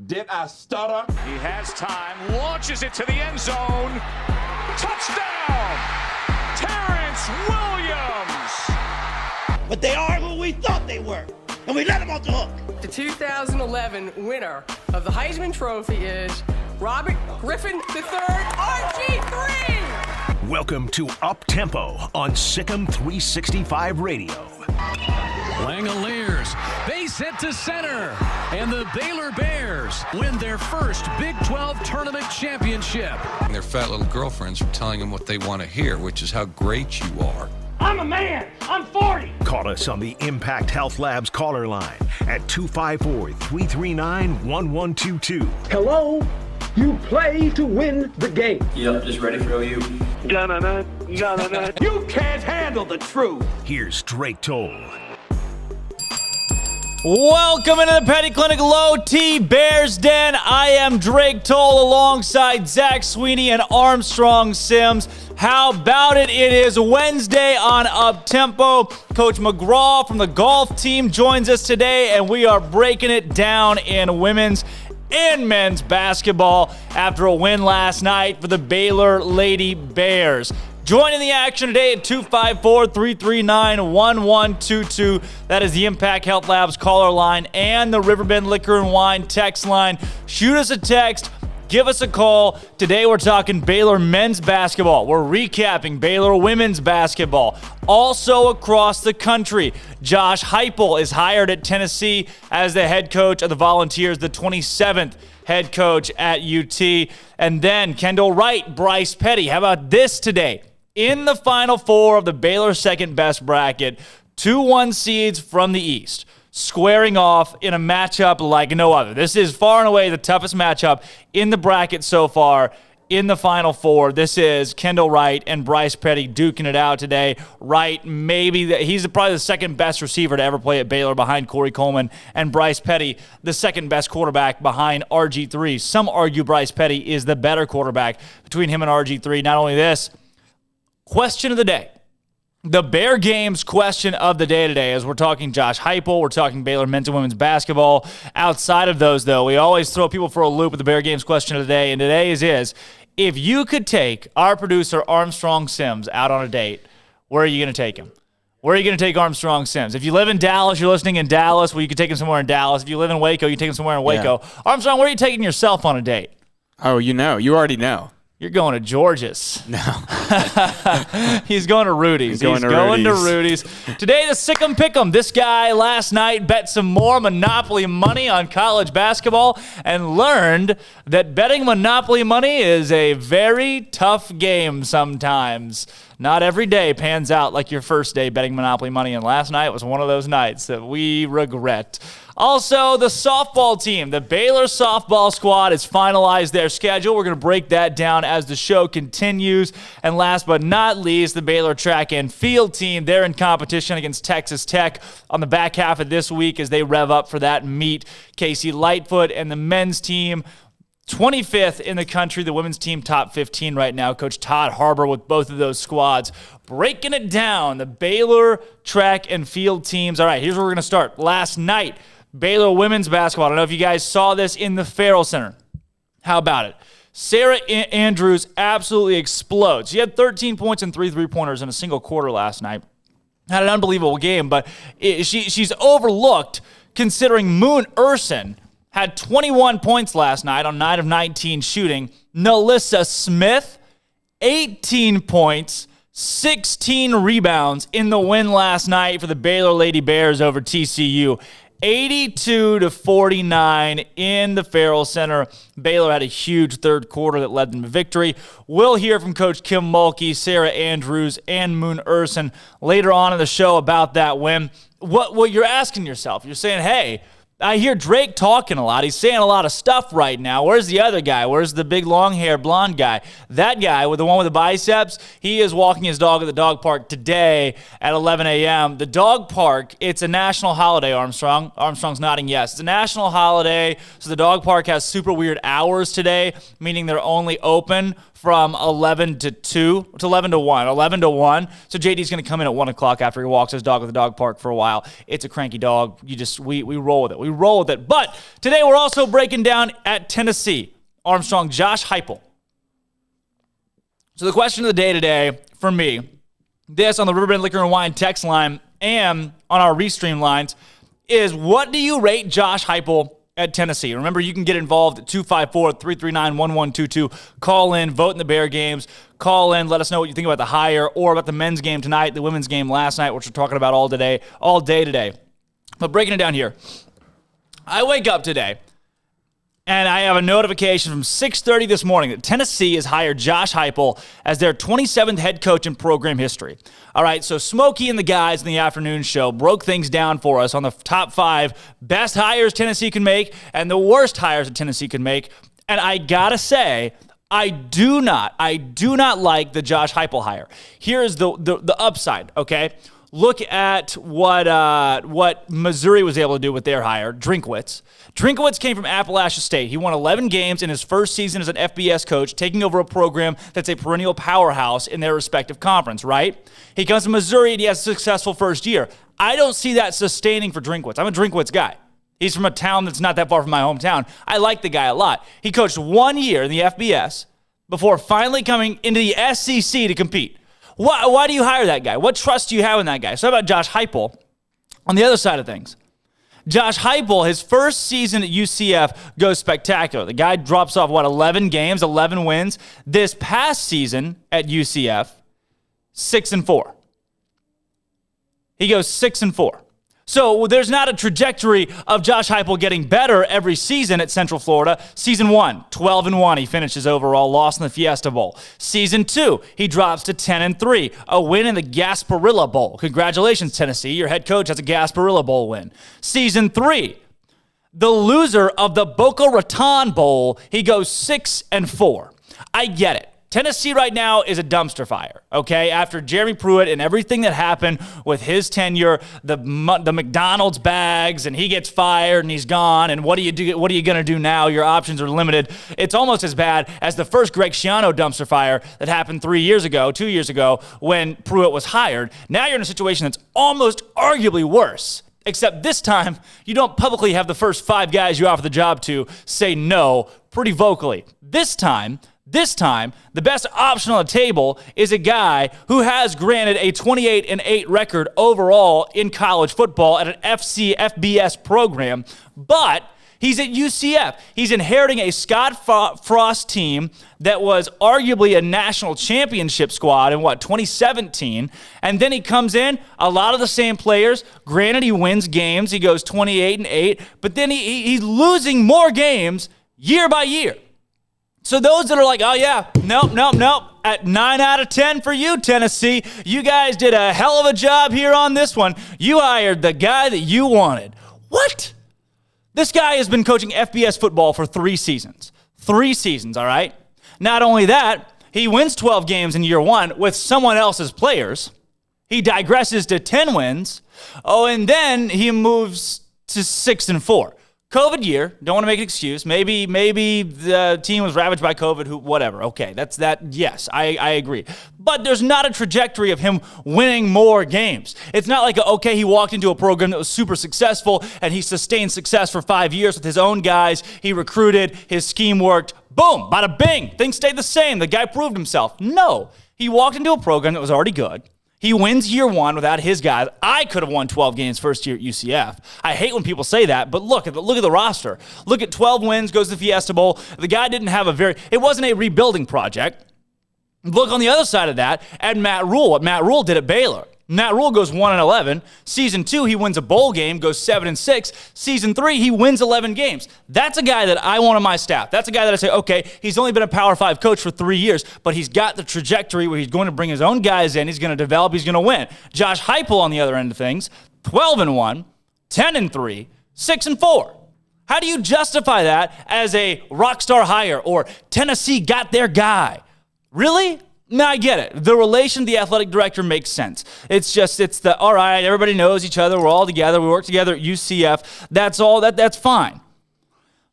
Did I stutter? He has time, launches it to the end zone. Touchdown! Terrence Williams! But they are who we thought they were, and we let them off the hook. The 2011 winner of the Heisman Trophy is Robert Griffin III, RG3! Welcome to Up Tempo on SicEm365 Radio. Langoliers, base hit to center, and the Baylor Bears win their first Big 12 tournament championship. Their fat little girlfriends are telling them what they want to hear, which is how great you are. I'm a man. I'm 40. Call us on the Impact Health Labs caller line at 254-339-1122. Hello? You play to win the game. Yep, just ready for OU. You can't handle the truth. Here's Drake Toll. Welcome into the Petty Clinic Low T Bears Den. I am Drake Toll alongside Zach Sweeney and Armstrong Sims. How about it? It is Wednesday on Up Tempo. Coach McGraw from the golf team joins us today, and we are breaking it down in women's and men's basketball after a win last night for the Baylor Lady Bears. Joining the action today at 254-339-1122. That is the Impact Health Labs caller line and the Riverbend Liquor and Wine text line. Shoot us a text. Give us a call. Today we're talking Baylor men's basketball. We're recapping Baylor women's basketball. Also across the country, Josh Heupel is hired at Tennessee as the head coach of the Volunteers, the 27th head coach at UT. And then Kendall Wright, Bryce Petty. How about this today? In the Final Four of the Baylor second best bracket, 2-1 seeds from the East, squaring off in a matchup like no other. This is far and away the toughest matchup in the bracket so far in the Final Four. This is Kendall Wright and Bryce Petty duking it out today. Wright, he's probably the second best receiver to ever play at Baylor behind Corey Coleman, and Bryce Petty, the second best quarterback behind RG3. Some argue Bryce Petty is the better quarterback between him and RG3. Not only this, question of the day. The Bear Games question of the day today, as we're talking Josh Heupel, we're talking Baylor men's and women's basketball. Outside of those, though, we always throw people for a loop with the Bear Games question of the day, and today's is, if you could take our producer Armstrong Sims out on a date, where are you going to take him? Where are you going to take Armstrong Sims? If you live in Dallas, you're listening in Dallas, well, you could take him somewhere in Dallas. If you live in Waco, you can take him somewhere in Waco. Yeah. Armstrong, where are you taking yourself on a date? Oh, you already know. You're going to George's. No. He's going to Rudy's. He's going to Rudy's. Today, the Sick'em Pick'em. This guy last night bet some more Monopoly money on college basketball and learned that betting Monopoly money is a very tough game sometimes. Not every day pans out like your first day betting Monopoly money, and last night was one of those nights that we regret. Also, the softball team, the Baylor softball squad, has finalized their schedule. We're going to break that down as the show continues. And last but not least, the Baylor track and field team, they're in competition against Texas Tech on the back half of this week as they rev up for that meet. Casey Lightfoot and the men's team, 25th in the country. The women's team top 15 right now. Coach Todd Harbor with both of those squads. Breaking it down, the Baylor track and field teams. All right, here's where we're going to start. Last night, Baylor women's basketball. I don't know if you guys saw this in the Farrell Center. How about it? Sarah Andrews absolutely explodes. She had 13 points and 3 3-pointers in a single quarter last night. Had an unbelievable game, but she's overlooked considering Moon Urson had 21 points last night on 9 of 19 shooting. Nalissa Smith, 18 points, 16 rebounds in the win last night for the Baylor Lady Bears over TCU. 82-49 in the Farrell Center. Baylor had a huge third quarter that led them to victory. We'll hear from Coach Kim Mulkey, Sarah Andrews, and Moon Urson later on in the show about that win. What you're asking yourself, you're saying, hey, I hear Drake talking a lot. He's saying a lot of stuff right now. Where's the other guy? Where's the big long-haired blonde guy? That guy with the one with the biceps, he is walking his dog at the dog park today at 11 a.m. The dog park, it's a national holiday, Armstrong. Armstrong's nodding yes. It's a national holiday, so the dog park has super weird hours today, meaning they're only open from 11 to 2, to 11 to 1, 11 to 1. So JD's going to come in at 1 o'clock after he walks his dog at the dog park for a while. It's a cranky dog. We roll with it. We roll with it. But today we're also breaking down at Tennessee. Armstrong, Josh Heupel. So the question of the day today for me, this on the Riverbend Liquor and Wine text line and on our Restream lines, is what do you rate Josh Heupel at Tennessee? Remember, you can get involved at 254-339-1122. Call in, vote in the Bear games. Call in, let us know what you think about the hire or about the men's game tonight, the women's game last night, which we're talking about all day today. But breaking it down here, I wake up today, and I have a notification from 6:30 this morning that Tennessee has hired Josh Heupel as their 27th head coach in program history. All right, so Smokey and the guys in the afternoon show broke things down for us on the top 5 best hires Tennessee can make and the worst hires that Tennessee can make. And I gotta say, I do not like the Josh Heupel hire. Here's the upside, okay? Look at what Missouri was able to do with their hire, Drinkwitz. Drinkwitz came from Appalachia State. He won 11 games in his first season as an FBS coach, taking over a program that's a perennial powerhouse in their respective conference, right? He comes to Missouri, and he has a successful first year. I don't see that sustaining for Drinkwitz. I'm a Drinkwitz guy. He's from a town that's not that far from my hometown. I like the guy a lot. He coached 1 year in the FBS before finally coming into the SEC to compete. Why do you hire that guy? What trust do you have in that guy? So how about Josh Heupel on the other side of things? Josh Heupel, his first season at UCF goes spectacular. The guy drops off, 11 games, 11 wins. This past season at UCF, 6-4. He goes 6-4. So there's not a trajectory of Josh Heupel getting better every season at Central Florida. Season 1, 12-1. He finishes overall, lost in the Fiesta Bowl. Season 2, he drops to 10-3, a win in the Gasparilla Bowl. Congratulations, Tennessee. Your head coach has a Gasparilla Bowl win. Season 3, the loser of the Boca Raton Bowl, he goes 6-4. I get it. Tennessee right now is a dumpster fire, okay? After Jeremy Pruitt and everything that happened with his tenure, the McDonald's bags, and he gets fired and he's gone, and what are you going to do now? Your options are limited. It's almost as bad as the first Greg Schiano dumpster fire that happened 2 years ago, when Pruitt was hired. Now you're in a situation that's almost arguably worse. Except this time, you don't publicly have the first 5 guys you offer the job to say no pretty vocally. This time, the best option on the table is a guy who has granted a 28-8 record overall in college football at an FBS program, but he's at UCF. He's inheriting a Scott Frost team that was arguably a national championship squad in 2017, and then he comes in, a lot of the same players. Granted, he wins games. He goes 28-8, but then he's losing more games year by year. So those that are like, oh yeah, nope, at 9 out of 10 for you, Tennessee. You guys did a hell of a job here on this one. You hired the guy that you wanted. What? This guy has been coaching FBS football for 3 seasons. 3 seasons, all right? Not only that, he wins 12 games in year 1 with someone else's players. He digresses to 10 wins. Oh, and then he moves to 6-4. COVID year, don't want to make an excuse. Maybe the team was ravaged by COVID, whatever. Okay, that's that. Yes, I agree. But there's not a trajectory of him winning more games. It's not like, okay, he walked into a program that was super successful and he sustained success for 5 years with his own guys. He recruited, his scheme worked. Boom, bada bing, things stayed the same. The guy proved himself. No, he walked into a program that was already good. He wins year 1 without his guys. I could have won 12 games first year at UCF. I hate when people say that, but look at the roster. Look at 12 wins, goes to the Fiesta Bowl. The guy didn't have it wasn't a rebuilding project. Look on the other side of that at Matt Rule, what Matt Rule did at Baylor. Matt Rule goes 1-11. Season 2, he wins a bowl game, goes 7-6. Season 3, he wins 11 games. That's a guy that I want on my staff. That's a guy that I say, okay, he's only been a Power 5 coach for 3 years, but he's got the trajectory where he's going to bring his own guys in. He's going to develop. He's going to win. Josh Heupel on the other end of things, 12-1, 10-3, 6-4. How do you justify that as a rock star hire or Tennessee got their guy? Really? No, I get it. The relation to the athletic director makes sense. It's all right, everybody knows each other. We're all together. We work together at UCF. That's all. That's fine.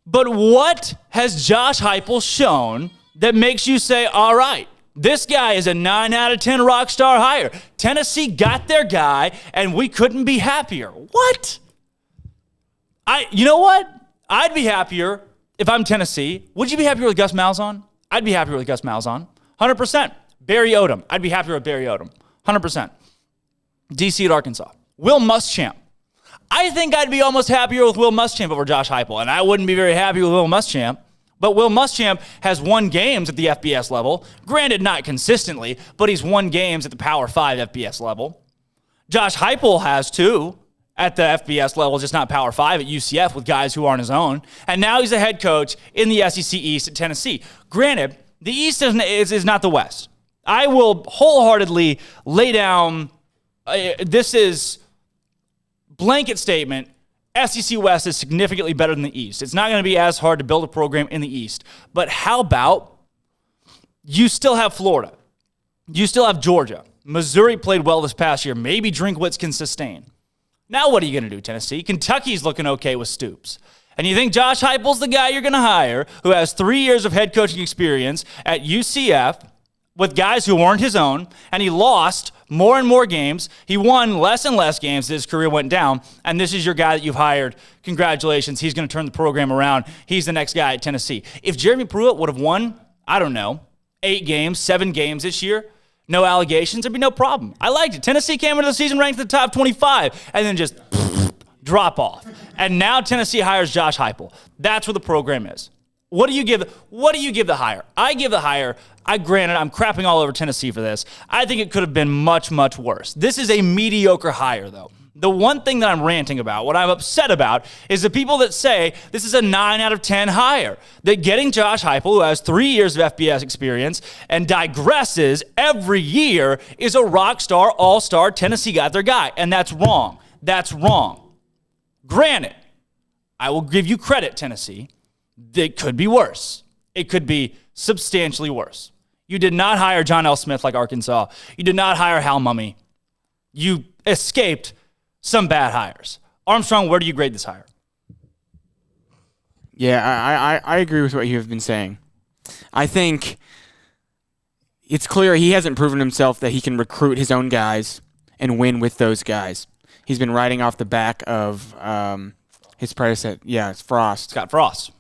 But what has Josh Heupel shown that makes you say, all right, this guy is a 9 out of 10 rock star hire. Tennessee got their guy, and we couldn't be happier. What? You know what? I'd be happier if I'm Tennessee. Would you be happier with Gus Malzahn? I'd be happier with Gus Malzahn. 100%. Barry Odom. I'd be happier with Barry Odom. 100%. DC at Arkansas. Will Muschamp. I think I'd be almost happier with Will Muschamp over Josh Heupel, and I wouldn't be very happy with Will Muschamp. But Will Muschamp has won games at the FBS level. Granted, not consistently, but he's won games at the Power 5 FBS level. Josh Heupel has too at the FBS level, just not Power 5 at UCF with guys who aren't his own. And now he's a head coach in the SEC East at Tennessee. Granted, the East is not the West. I will wholeheartedly lay down, this is blanket statement, SEC West is significantly better than the East. It's not going to be as hard to build a program in the East. But how about you still have Florida? You still have Georgia. Missouri played well this past year. Maybe Drinkwitz can sustain. Now what are you going to do, Tennessee? Kentucky's looking okay with Stoops. And you think Josh Heupel's the guy you're going to hire who has 3 years of head coaching experience at UCF with guys who weren't his own, and he lost more and more games. He won less and less games as his career went down, and this is your guy that you've hired. Congratulations. He's going to turn the program around. He's the next guy at Tennessee. If Jeremy Pruitt would have won, 8 games, 7 games this year, no allegations, there'd be no problem. I liked it. Tennessee came into the season ranked in the top 25, and then just drop off. And now Tennessee hires Josh Heupel. That's where the program is. What do you give the hire? I give the hire, granted, I'm crapping all over Tennessee for this. I think it could have been much, much worse. This is a mediocre hire, though. The one thing that I'm ranting about, what I'm upset about, is the people that say this is a 9 out of 10 hire. That getting Josh Heupel, who has 3 years of FBS experience and digresses every year, is a rock star, all-star, Tennessee got their guy. And that's wrong. That's wrong. Granted, I will give you credit, Tennessee. It could be worse. It could be substantially worse. You did not hire John L. Smith like Arkansas. You did not hire Hal Mummy. You escaped some bad hires. Armstrong, where do you grade this hire? Yeah, I agree with what you have been saying. I think it's clear he hasn't proven himself that he can recruit his own guys and win with those guys. He's been riding off the back of his predecessor. Yeah, it's Frost. Scott Frost.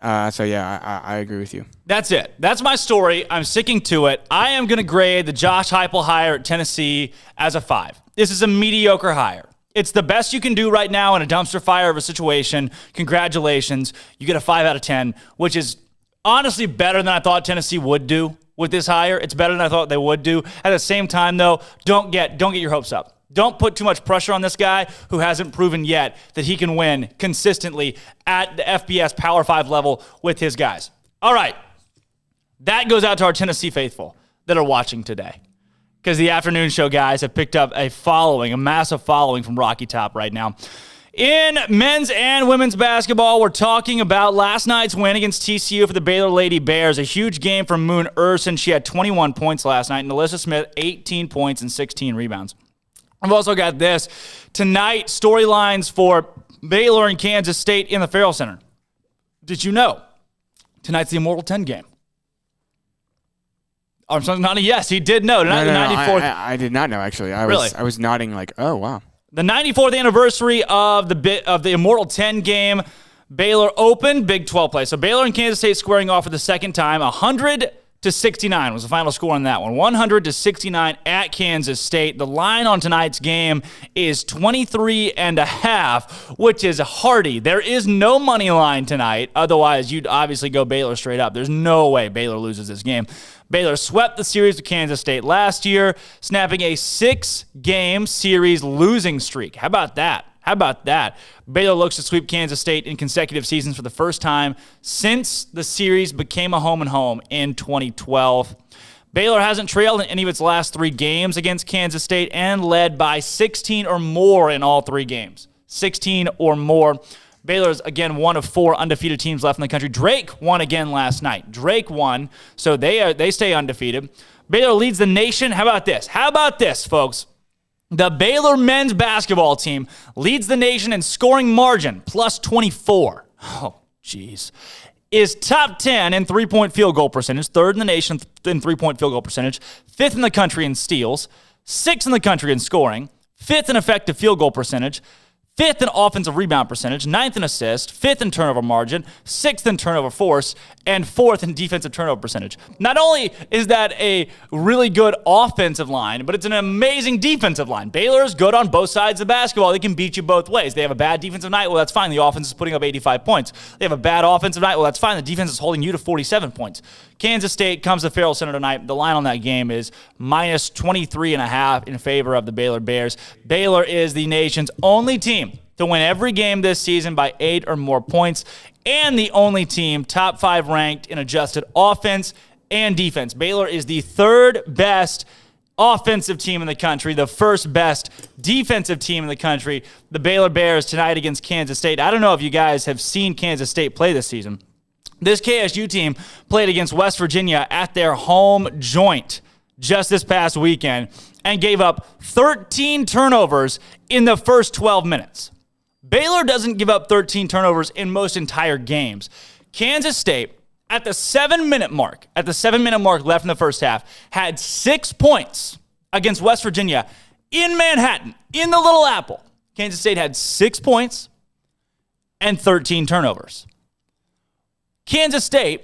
I agree with you. That's it. That's my story. I'm sticking to it. I am going to grade the Josh Heupel hire at Tennessee as a 5. This is a mediocre hire. It's the best you can do right now in a dumpster fire of a situation. Congratulations. You get a 5 out of 10, which is honestly better than I thought Tennessee would do with this hire. It's better than I thought they would do. At the same time, though, don't get your hopes up. Don't put too much pressure on this guy who hasn't proven yet that he can win consistently at the FBS Power 5 level with his guys. All right. That goes out to our Tennessee faithful. that are watching today. Because the afternoon show guys have picked up a massive following from Rocky Top right now. In men's and women's basketball, we're talking about last night's win against TCU for the Baylor Lady Bears. A huge game from Moon Urson. She had 21 points last night. And Alyssa Smith, 18 points and 16 rebounds. I've also got this. Tonight, storylines for Baylor and Kansas State in the Farrell Center. Did you know? Tonight's the Immortal 10 game. Armstrong's nodding yes. He did know. Tonight, No, the 94th. I did not know, actually. I was nodding like, oh, wow. The 94th anniversary of the Immortal 10 game. Baylor opened Big 12 play. So Baylor and Kansas State squaring off for the second time. 100-69 was the final score on that one. 100-69 at Kansas State. The line on tonight's game is 23.5, which is hearty. There is no money line tonight. Otherwise, you'd obviously go Baylor straight up. There's no way Baylor loses this game. Baylor swept the series with Kansas State last year, snapping a 6-game series losing streak. How about that? Baylor looks to sweep Kansas State in consecutive seasons for the first time since the series became a home and home in 2012. Baylor hasn't trailed in any of its last 3 games against Kansas State and led by 16 or more in all 3 games. 16 or more. Baylor's, again, one of 4 undefeated teams left in the country. Drake won again last night. Drake won, so they stay undefeated. Baylor leads the nation. How about this, folks? The Baylor men's basketball team leads the nation in scoring margin, plus 24. Oh, jeez. Is top 10 in three-point field goal percentage, 3rd in the nation in three-point field goal percentage, 5th in the country in steals, 6th in the country in scoring, 5th in effective field goal percentage, 5th in offensive rebound percentage, 9th in assist, 5th in turnover margin, 6th in turnover force, and 4th in defensive turnover percentage. Not only is that a really good offensive line, but it's an amazing defensive line. Baylor is good on both sides of the basketball. They can beat you both ways. They have a bad defensive night. Well, that's fine. The offense is putting up 85 points. They have a bad offensive night. Well, that's fine. The defense is holding you to 47 points. Kansas State comes to Farrell Center tonight. The line on that game is minus 23.5 in favor of the Baylor Bears. Baylor is the nation's only team to win every game this season by 8 or more points, and the only team top 5 ranked in adjusted offense and defense. Baylor is the 3rd best offensive team in the country, the 1st best defensive team in the country. The Baylor Bears tonight against Kansas State. I don't know if you guys have seen Kansas State play this season. This KSU team played against West Virginia at their home joint just this past weekend and gave up 13 turnovers in the first 12 minutes. Baylor doesn't give up 13 turnovers in most entire games. Kansas State, at the 7-minute mark left in the first half, had 6 points against West Virginia in Manhattan, in the Little Apple. Kansas State had 6 points and 13 turnovers. Kansas State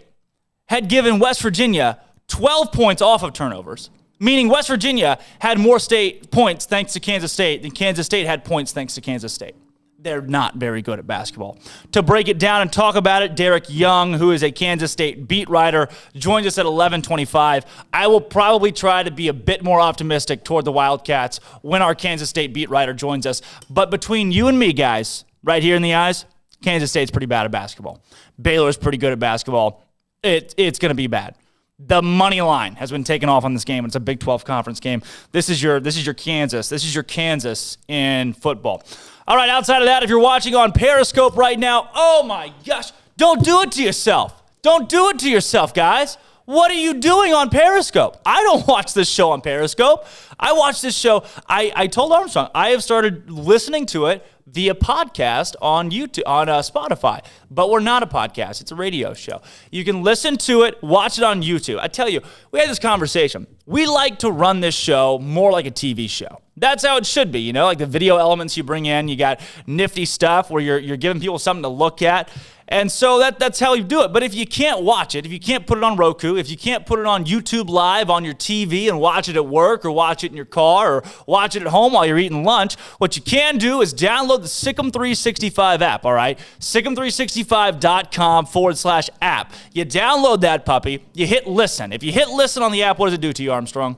had given West Virginia 12 points off of turnovers, meaning West Virginia had more state points thanks to Kansas State than Kansas State had points thanks to Kansas State. They're not very good at basketball. To break it down and talk about it, Derek Young, who is a Kansas State beat writer, joins us at 11:25. I will probably try to be a bit more optimistic toward the Wildcats when our Kansas State beat writer joins us. But between you and me, guys, right here in the eyes, Kansas State's pretty bad at basketball. Baylor's pretty good at basketball. It's going to be bad. The money line has been taken off on this game. It's a Big 12 conference game. This is your Kansas. This is your Kansas in football. All right, outside of that, if you're watching on Periscope right now, oh my gosh, don't do it to yourself. Don't do it to yourself, guys. What are you doing on Periscope? I don't watch this show on Periscope. I watch this show. I told Armstrong, I have started listening to it via podcast on YouTube, on Spotify. But we're not a podcast. It's a radio show. You can listen to it, watch it on YouTube. I tell you, we had this conversation. We like to run this show more like a TV show. That's how it should be, like the video elements you bring in. You got nifty stuff where you're giving people something to look at. And so that's how you do it. But if you can't watch it, if you can't put it on Roku, if you can't put it on YouTube Live on your TV and watch it at work or watch it in your car or watch it at home while you're eating lunch, what you can do is download the SicEm365 app, all right? SicEm365.com/app. You download that puppy, you hit listen. If you hit listen on the app, what does it do to you, Armstrong?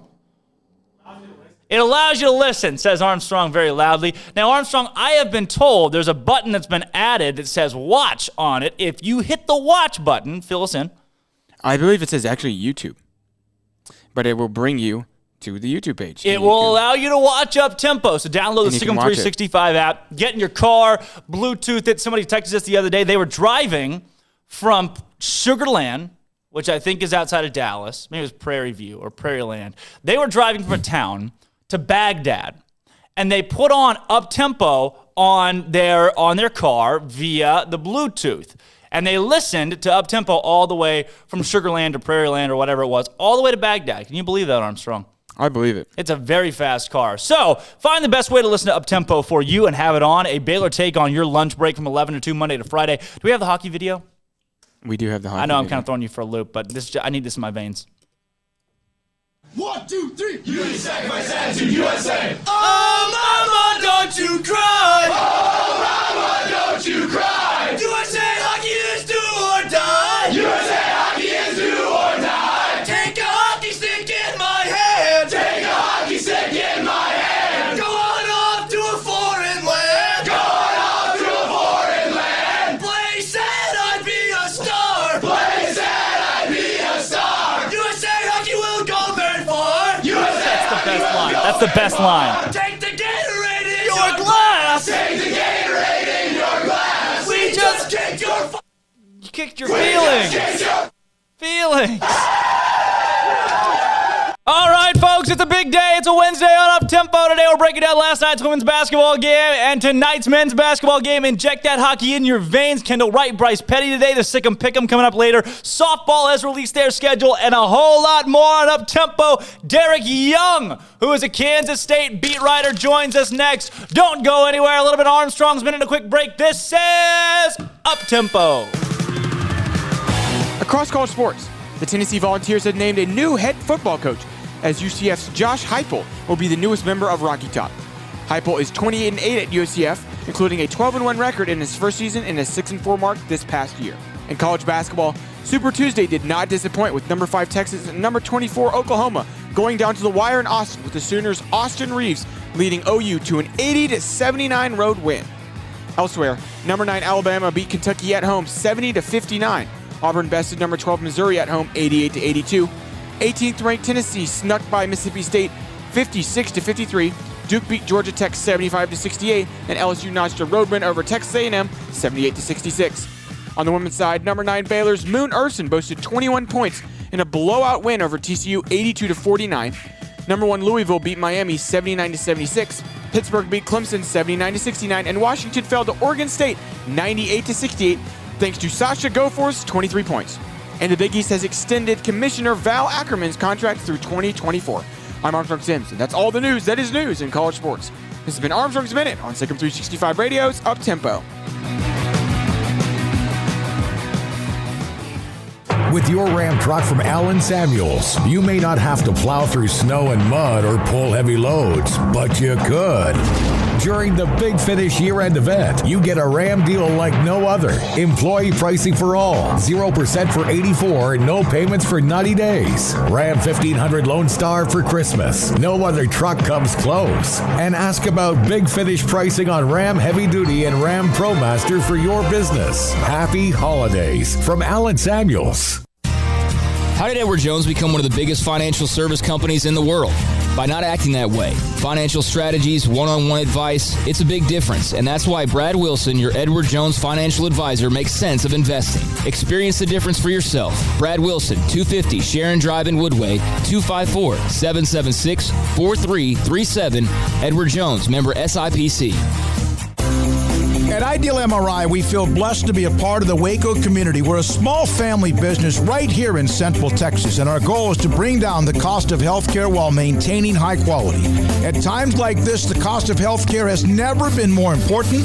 It allows you to listen, says Armstrong very loudly. Now, Armstrong, I have been told there's a button that's been added that says watch on it. If you hit the watch button, fill us in. I believe it says actually YouTube. but it will bring you to the YouTube page. It will allow you to watch up-tempo. So download the SicEm365 app, get in your car, Bluetooth it. Somebody texted us the other day. They were driving from Sugar Land, which I think is outside of Dallas. Maybe it was Prairie View or Prairie Land. They were driving from a town to Baghdad, and they put on up-tempo on their car via the Bluetooth. And they listened to up-tempo all the way from Sugar Land to Prairie Land or whatever it was, all the way to Baghdad. Can you believe that, Armstrong? I believe it. It's a very fast car. So find the best way to listen to up-tempo for you and have it on. A Baylor take on your lunch break from 11 to 2 Monday to Friday. Do we have the hockey video? We do have the hockey I know I'm video. kind of throwing you for a loop, but I need this in my veins. 1, 2, 3. You sacrifice attitude, USA. Oh, mama, don't you cry. Oh, mama, don't you cry. USA hockey is do or die. USA hockey is do or die. Take a hockey stick in my hand. Take a hockey stick in my hand. Going off to a foreign land. Going off to a foreign land. Play said I'd be a star. Play said I'd be a star. USA hockey will go very far. USA That's the best line. Take the Gatorade in your glass. Take the Gatorade in your glass. We just kicked your You kicked your feelings. Feelings. All right, folks, it's a big day. It's a Wednesday on Up-Tempo. Today we're breaking down last night's women's basketball game and tonight's men's basketball game. Inject that hockey in your veins. Kendall Wright, Bryce Petty today. The SicEm Pick'em coming up later. Softball has released their schedule and a whole lot more on Up-Tempo. Derek Young, who is a Kansas State beat writer, joins us next. Don't go anywhere. A little bit of Armstrong's been in a quick break. This is Up-Tempo. Across college sports, the Tennessee Volunteers have named a new head football coach, as UCF's Josh Heupel will be the newest member of Rocky Top. Heupel is 28-8 at UCF, including a 12-1 record in his first season and a 6-4 mark this past year. In college basketball, Super Tuesday did not disappoint with number 5 Texas and number 24 Oklahoma going down to the wire in Austin with the Sooners' Austin Reeves leading OU to an 80-79 road win. Elsewhere, number 9 Alabama beat Kentucky at home 70-59. Auburn bested number 12 Missouri at home 88-82. 18th ranked Tennessee snuck by Mississippi State 56-53. Duke beat Georgia Tech 75-68, and LSU notched a road win over Texas A&M 78-66. On the women's side, number 9 Baylor's Moon Urson boasted 21 points in a blowout win over TCU 82-49. Number 1 Louisville beat Miami 79-76. Pittsburgh beat Clemson 79-69, and Washington fell to Oregon State 98-68 thanks to Sasha Goforth's 23 points. And the Big East has extended Commissioner Val Ackerman's contract through 2024. I'm Armstrong Sims, and that's all the news that is news in college sports. This has been Armstrong's Minute on SicEm365 Radio's Up-Tempo. With your Ram truck from Allen Samuels, you may not have to plow through snow and mud or pull heavy loads, but you could. During the Big Finish year-end event, you get a Ram deal like no other. Employee pricing for all, 0% for 84, and no payments for 90 days. Ram 1500 Lone Star for Christmas. No other truck comes close. And ask about Big Finish pricing on Ram Heavy Duty and Ram ProMaster for your business. Happy holidays from Allen Samuels. How did Edward Jones become one of the biggest financial service companies in the world? By not acting that way. Financial strategies, one-on-one advice, it's a big difference. And that's why Brad Wilson, your Edward Jones financial advisor, makes sense of investing. Experience the difference for yourself. Brad Wilson, 250 Sharon Drive in Woodway, 254-776-4337. Edward Jones, member SIPC. At Ideal MRI, we feel blessed to be a part of the Waco community. We're a small family business right here in Central Texas, and our goal is to bring down the cost of healthcare while maintaining high quality. At times like this, the cost of healthcare has never been more important,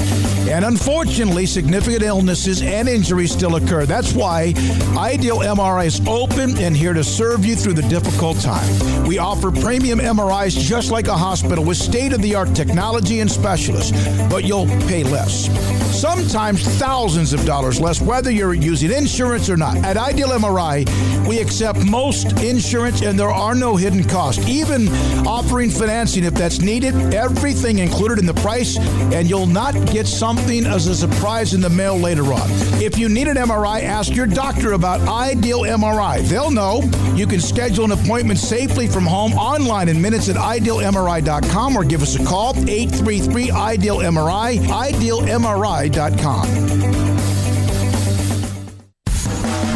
and unfortunately, significant illnesses and injuries still occur. That's why Ideal MRI is open and here to serve you through the difficult time. We offer premium MRIs just like a hospital with state-of-the-art technology and specialists, but you'll pay less. Sometimes thousands of dollars less, whether you're using insurance or not. At Ideal MRI, we accept most insurance and there are no hidden costs. Even offering financing if that's needed, everything included in the price, and you'll not get something as a surprise in the mail later on. If you need an MRI, ask your doctor about Ideal MRI. They'll know. You can schedule an appointment safely from home online in minutes at idealmri.com or give us a call, 833-IDEAL-MRI, idealmri.com.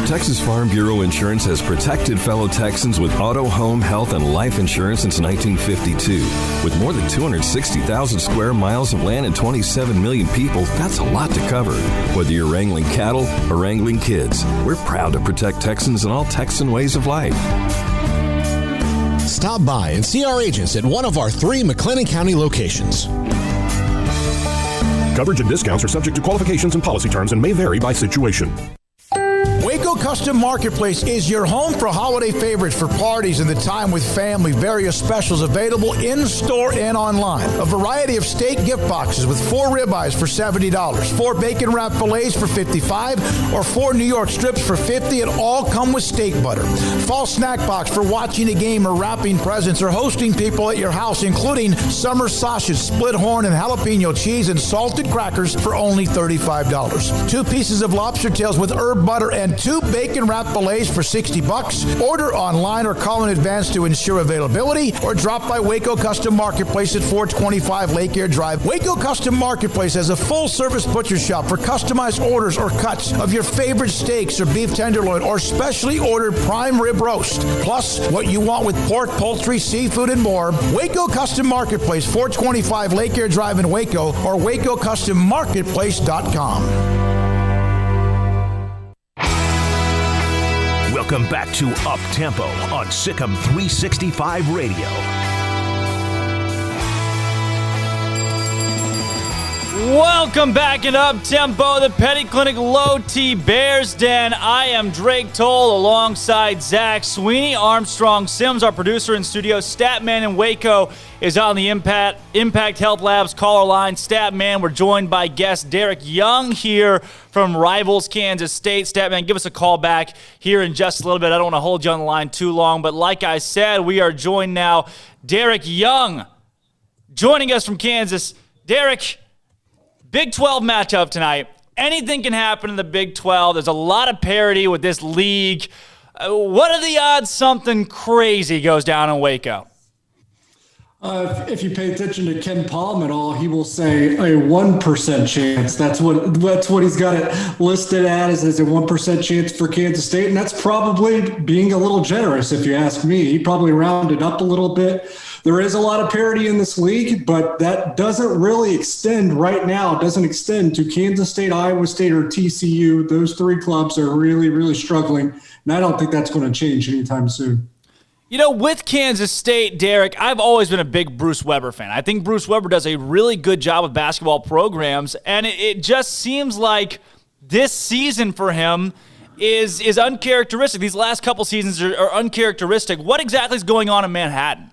Texas Farm Bureau Insurance has protected fellow Texans with auto, home, health, and life insurance since 1952. With more than 260,000 square miles of land and 27 million people, that's a lot to cover. Whether you're wrangling cattle or wrangling kids, we're proud to protect Texans in all Texan ways of life. Stop by and see our agents at one of our 3 McLennan County locations. Coverage and discounts are subject to qualifications and policy terms and may vary by situation. Waco Custom Marketplace is your home for holiday favorites for parties and the time with family. Various specials available in-store and online. A variety of steak gift boxes with 4 ribeyes for $70, 4 bacon wrap fillets for $55, or 4 New York strips for $50, and all come with steak butter. Fall snack box for watching a game or wrapping presents or hosting people at your house, including summer sausage, split horn, and jalapeno cheese and salted crackers for only $35. 2 pieces of lobster tails with herb butter and 2 bacon wrap fillets for $60. Order online or call in advance to ensure availability, or drop by Waco Custom Marketplace at 425 Lake Air Drive. Waco Custom Marketplace has a full-service butcher shop for customized orders or cuts of your favorite steaks or beef tenderloin or specially ordered prime rib roast. Plus, what you want with pork, poultry, seafood, and more. Waco Custom Marketplace, 425 Lake Air Drive in Waco, or WacoCustomMarketplace.com. Welcome back to Up Tempo on SicEm365 Radio. Welcome back in Up Tempo, the Petty Clinic Low T Bears Den. I am Drake Toll alongside Zach Sweeney. Armstrong Sims, our producer in studio. Statman in Waco is on the Impact Health Labs caller line. Statman, we're joined by guest Derek Young here from Rivals Kansas State. Statman, give us a call back here in just a little bit. I don't want to hold you on the line too long, but like I said, we are joined now. Derek Young joining us from Kansas. Derek, Big 12 matchup tonight. Anything can happen in the Big 12. There's a lot of parity with this league. What are the odds something crazy goes down in Waco? If you pay attention to Ken Palm at all, he will say a 1% chance. That's what he's got it listed as a 1% chance for Kansas State, and that's probably being a little generous, if you ask me. He probably rounded up a little bit. There is a lot of parity in this league, but that doesn't really extend right now. It doesn't extend to Kansas State, Iowa State, or TCU. Those 3 clubs are really, really struggling, and I don't think that's going to change anytime soon. You know, with Kansas State, Derek, I've always been a big Bruce Weber fan. I think Bruce Weber does a really good job with basketball programs, and it just seems like this season for him is uncharacteristic. These last couple seasons are uncharacteristic. What exactly is going on in Manhattan?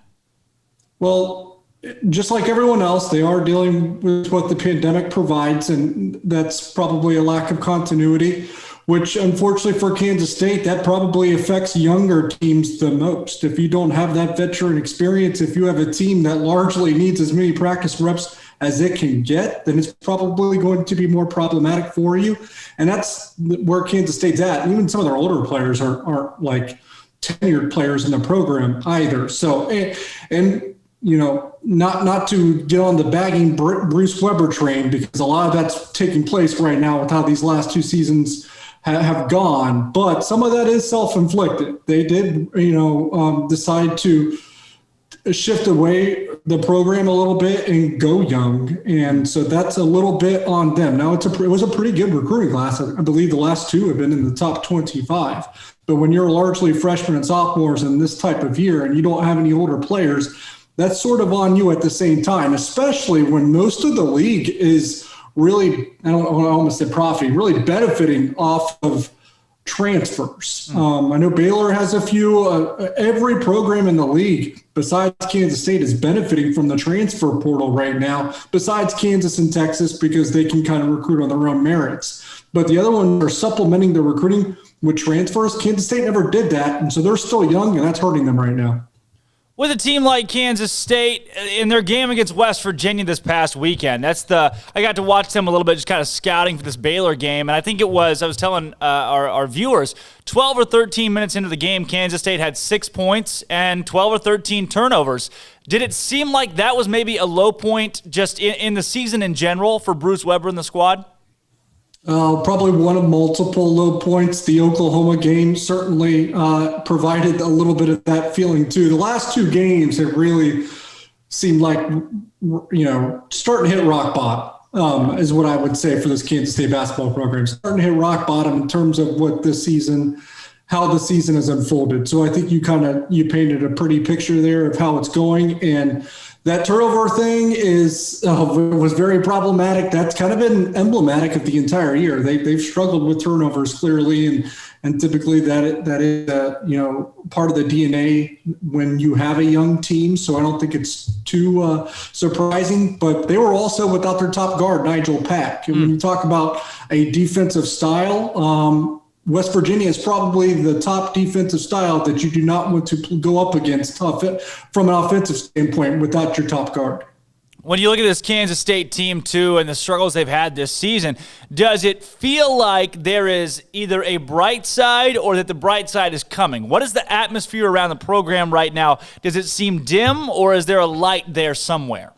Well, just like everyone else, they are dealing with what the pandemic provides, and that's probably a lack of continuity, which unfortunately for Kansas State, that probably affects younger teams the most. If you don't have that veteran experience, if you have a team that largely needs as many practice reps as it can get, then it's probably going to be more problematic for you. And that's where Kansas State's at. And even some of their older players aren't like tenured players in the program either. So, and you know, not to get on the bagging Bruce Weber train, because a lot of that's taking place right now with how these last 2 seasons have gone, but some of that is self-inflicted. They did, decide to shift away the program a little bit and go young, and so that's a little bit on them. Now, it was a pretty good recruiting class. I believe the last 2 have been in the top 25, but when you're largely freshmen and sophomores in this type of year and you don't have any older players, that's sort of on you at the same time, especially when most of the league is really, I almost said profiting, really benefiting off of transfers. I know Baylor has a few. Every program in the league besides Kansas State is benefiting from the transfer portal right now, besides Kansas and Texas, because they can kind of recruit on their own merits. But the other ones are supplementing their recruiting with transfers. Kansas State never did that, and so they're still young, and that's hurting them right now. With a team like Kansas State in their game against West Virginia this past weekend, I got to watch them a little bit, just kind of scouting for this Baylor game, and I think I was telling our viewers, 12 or 13 minutes into the game, Kansas State had 6 points and 12 or 13 turnovers. Did it seem like that was maybe a low point just in the season in general for Bruce Weber and the squad? Probably one of multiple low points. The Oklahoma game certainly provided a little bit of that feeling too. The last two games have really seemed like, starting to hit rock bottom, is what I would say for this Kansas State basketball program. Starting to hit rock bottom in terms of how the season has unfolded. So I think you painted a pretty picture there of how it's going. And that turnover thing was very problematic. That's kind of been emblematic of the entire year. They've struggled with turnovers clearly, and typically that is part of the DNA when you have a young team. So I don't think it's too surprising. But they were also without their top guard, Nigel Pack. And when you talk about a defensive style, West Virginia is probably the top defensive style that you do not want to go up against from an offensive standpoint without your top guard. When you look at this Kansas State team, too, and the struggles they've had this season, does it feel like there is either a bright side or that the bright side is coming? What is the atmosphere around the program right now? Does it seem dim, or is there a light there somewhere?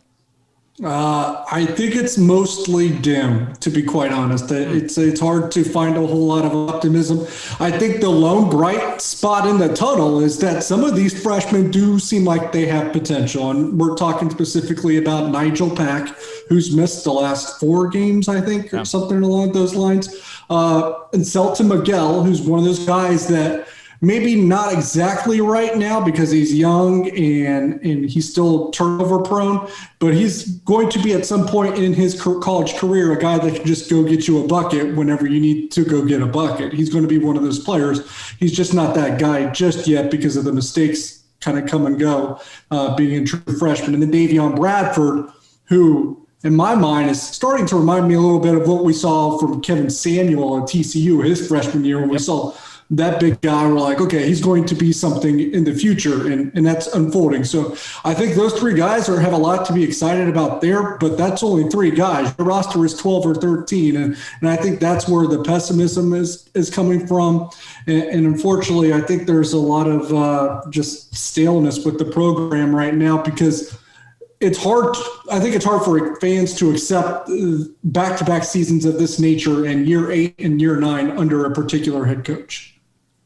I think it's mostly dim, to be quite honest. It's hard to find a whole lot of optimism. I think the lone bright spot in the tunnel is that some of these freshmen do seem like they have potential. And we're talking specifically about Nigel Pack, who's missed the last 4 games, I think, or something along those lines. And Selton Miguel, who's one of those guys that maybe not exactly right now because he's young and he's still turnover prone, but he's going to be at some point in his college career a guy that can just go get you a bucket whenever you need to go get a bucket. He's going to be one of those players. He's just not that guy just yet because of the mistakes kind of come and go being a true freshman. And then Davion Bradford, who in my mind is starting to remind me a little bit of what we saw from Kevin Samuel at TCU his freshman year when we saw that big guy. We're like, okay, he's going to be something in the future, and that's unfolding. So I think those 3 guys have a lot to be excited about there, but that's only 3 guys. The roster is 12 or 13, and I think that's where the pessimism is coming from. And unfortunately, I think there's a lot of just staleness with the program right now because it's hard. I think it's hard for fans to accept back-to-back seasons of this nature in year 8 and year 9 under a particular head coach.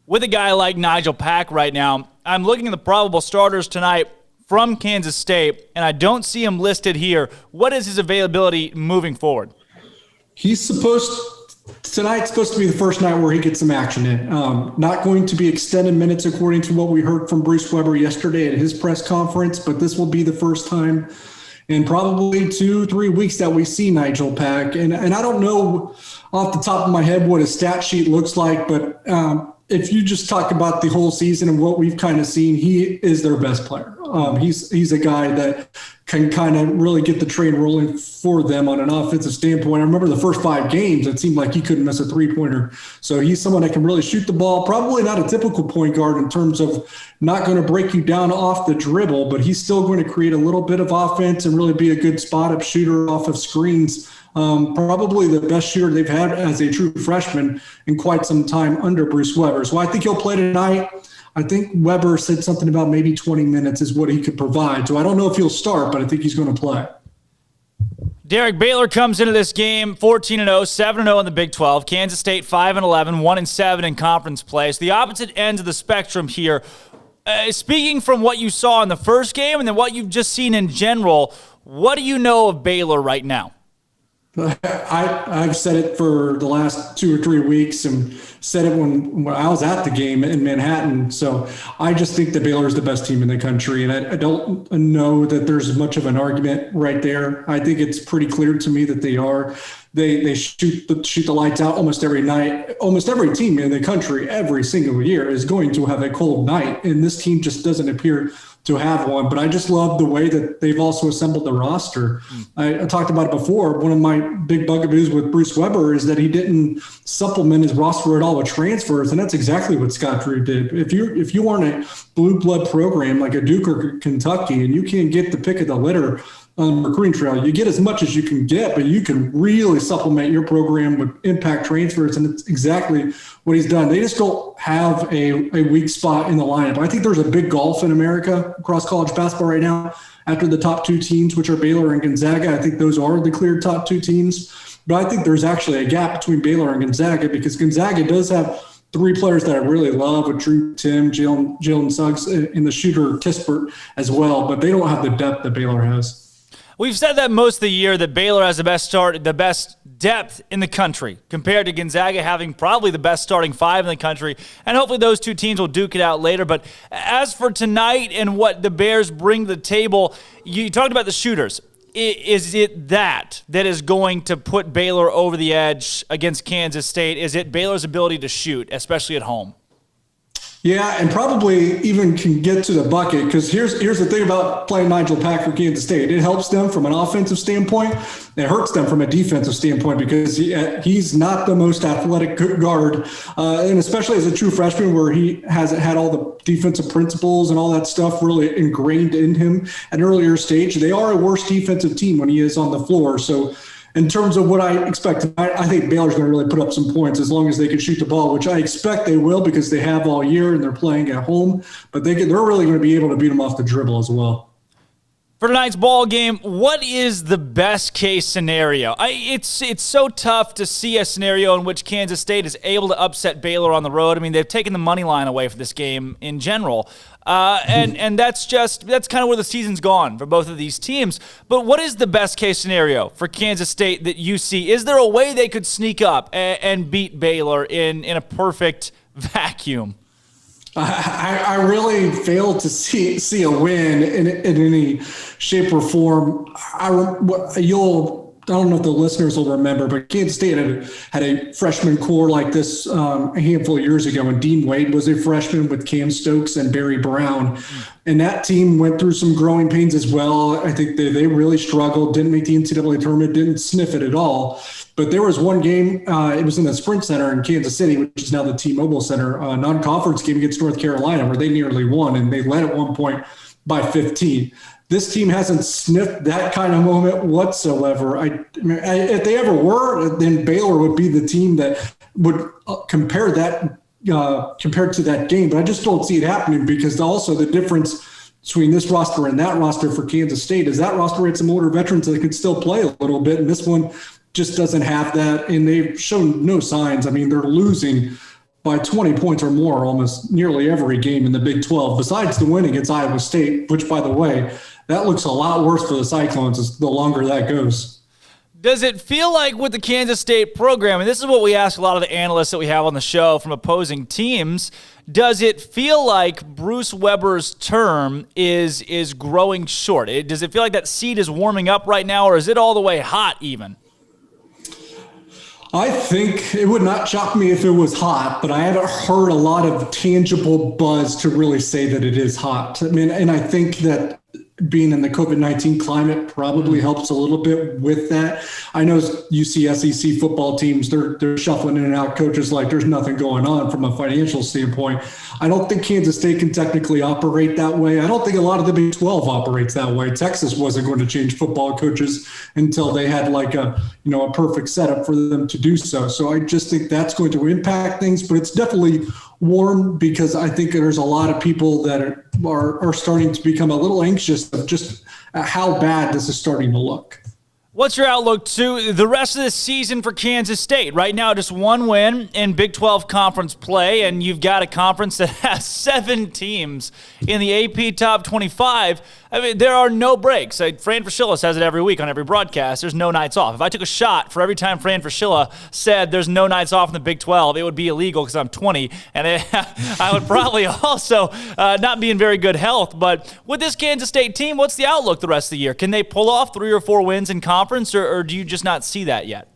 With a guy like Nigel Pack right now, I'm looking at the probable starters tonight from Kansas State, and I don't see him listed here. What is his availability moving forward? Tonight's supposed to be the first night where he gets some action in. Not going to be extended minutes according to what we heard from Bruce Weber yesterday at his press conference, but this will be the first time in probably 2-3 weeks that we see Nigel Pack. And I don't know off the top of my head what his stat sheet looks like, but if you just talk about the whole season and what we've kind of seen, he is their best player. He's a guy that can kind of really get the train rolling for them on an offensive standpoint. I remember the first 5 games, it seemed like he couldn't miss a 3-pointer. So he's someone that can really shoot the ball. Probably not a typical point guard in terms of not going to break you down off the dribble, but he's still going to create a little bit of offense and really be a good spot-up shooter off of screens. Probably the best shooter they've had as a true freshman in quite some time under Bruce Weber. So I think he'll play tonight. I think Weber said something about maybe 20 minutes is what he could provide. So I don't know if he'll start, but I think he's going to play. Derek, Baylor comes into this game 14-0, 7-0 in the Big 12. Kansas State 5-11, 1-7 in conference play. So the opposite ends of the spectrum here. Speaking from what you saw in the first game and then what you've just seen in general, what do you know of Baylor right now? I've said it for the last 2 or 3 weeks and said it when I was at the game in Manhattan. So I just think that Baylor is the best team in the country. And I don't know that there's much of an argument right there. I think it's pretty clear to me that they are. They shoot the lights out almost every night. Almost every team in the country every single year is going to have a cold night. And this team just doesn't appear to have one. But I just love the way that they've also assembled the roster. I talked about it before. One of my big bugaboos with Bruce Weber is that he didn't supplement his roster at all with transfers, and that's exactly what Scott Drew did. If you aren't a blue blood program like a Duke or Kentucky and you can't get the pick of the litter on the recruiting trail, you get as much as you can get, but you can really supplement your program with impact transfers, and it's exactly what he's done. They just don't have a weak spot in the lineup. I think there's a big gulf in America across college basketball right now after the top 2 teams, which are Baylor and Gonzaga. I think those are the clear top 2 teams, but I think there's actually a gap between Baylor and Gonzaga because Gonzaga does have 3 players that I really love with Drew Tim, Jalen Suggs, and the shooter Kispert as well, but they don't have the depth that Baylor has. We've said that most of the year that Baylor has the best depth in the country compared to Gonzaga having probably the best starting 5 in the country, and hopefully those 2 teams will duke it out later. But as for tonight and what the Bears bring to the table, you talked about the shooters. Is it that is going to put Baylor over the edge against Kansas State? Is it Baylor's ability to shoot, especially at home? Yeah, and probably even can get to the bucket because here's the thing about playing Nigel Pack for Kansas State. It helps them from an offensive standpoint. It hurts them from a defensive standpoint because he's not the most athletic guard, and especially as a true freshman where he hasn't had all the defensive principles and all that stuff really ingrained in him at an earlier stage. They are a worse defensive team when he is on the floor. So in terms of what I expect, I think Baylor's going to really put up some points as long as they can shoot the ball, which I expect they will because they have all year and they're playing at home. But they're really going to be able to beat them off the dribble as well. For tonight's ball game, what is the best case scenario? It's so tough to see a scenario in which Kansas State is able to upset Baylor on the road. I mean, they've taken the money line away for this game in general. And that's kind of where the season's gone for both of these teams. But what is the best case scenario for Kansas State that you see? Is there a way they could sneak up and beat Baylor in a perfect vacuum? I really failed to see a win in any shape or form. I don't know if the listeners will remember, but Kansas State had a freshman core like this a handful of years ago, and Dean Wade was a freshman with Cam Stokes and Barry Brown. And that team went through some growing pains as well. I think they really struggled, didn't make the NCAA tournament, didn't sniff it at all. But there was one game, it was in the Sprint Center in Kansas City, which is now the T-Mobile Center, a non-conference game against North Carolina, where they nearly won, and they led at one point by 15. This team hasn't sniffed that kind of moment whatsoever. If they ever were, then Baylor would be the team that would compare to that game. But I just don't see it happening because also the difference between this roster and that roster for Kansas State is that roster had some older veterans that could still play a little bit, and this one just doesn't have that, and they've shown no signs. I mean, they're losing by 20 points or more almost nearly every game in the Big 12, besides the win against Iowa State, which, by the way, that looks a lot worse for the Cyclones the longer that goes. Does it feel like with the Kansas State program, and this is what we ask a lot of the analysts that we have on the show from opposing teams, does it feel like Bruce Weber's term is growing short? Does it feel like that seat is warming up right now, or is it all the way hot even? I think it would not shock me if it was hot, but I haven't heard a lot of tangible buzz to really say that it is hot. I mean, and I think that being in the COVID-19 climate probably helps a little bit with that. I know you see SEC football teams, they're shuffling in and out coaches like there's nothing going on from a financial standpoint. I don't think Kansas State can technically operate that way. I don't think a lot of the Big 12 operates that way. Texas wasn't going to change football coaches until they had like a perfect setup for them to do so. So I just think that's going to impact things, but it's definitely warm because I think there's a lot of people that are starting to become a little anxious of just how bad this is starting to look. What's your outlook to the rest of the season for Kansas State? Right now, just one win in Big 12 conference play, and you've got a conference that has 7 teams in the AP Top 25. I mean, there are no breaks. Fran Fraschilla says it every week on every broadcast. There's no nights off. If I took a shot for every time Fran Fraschilla said there's no nights off in the Big 12, it would be illegal because I'm 20, and I would probably also not be in very good health. But with this Kansas State team, what's the outlook the rest of the year? Can they pull off 3 or 4 wins in conference, or do you just not see that yet?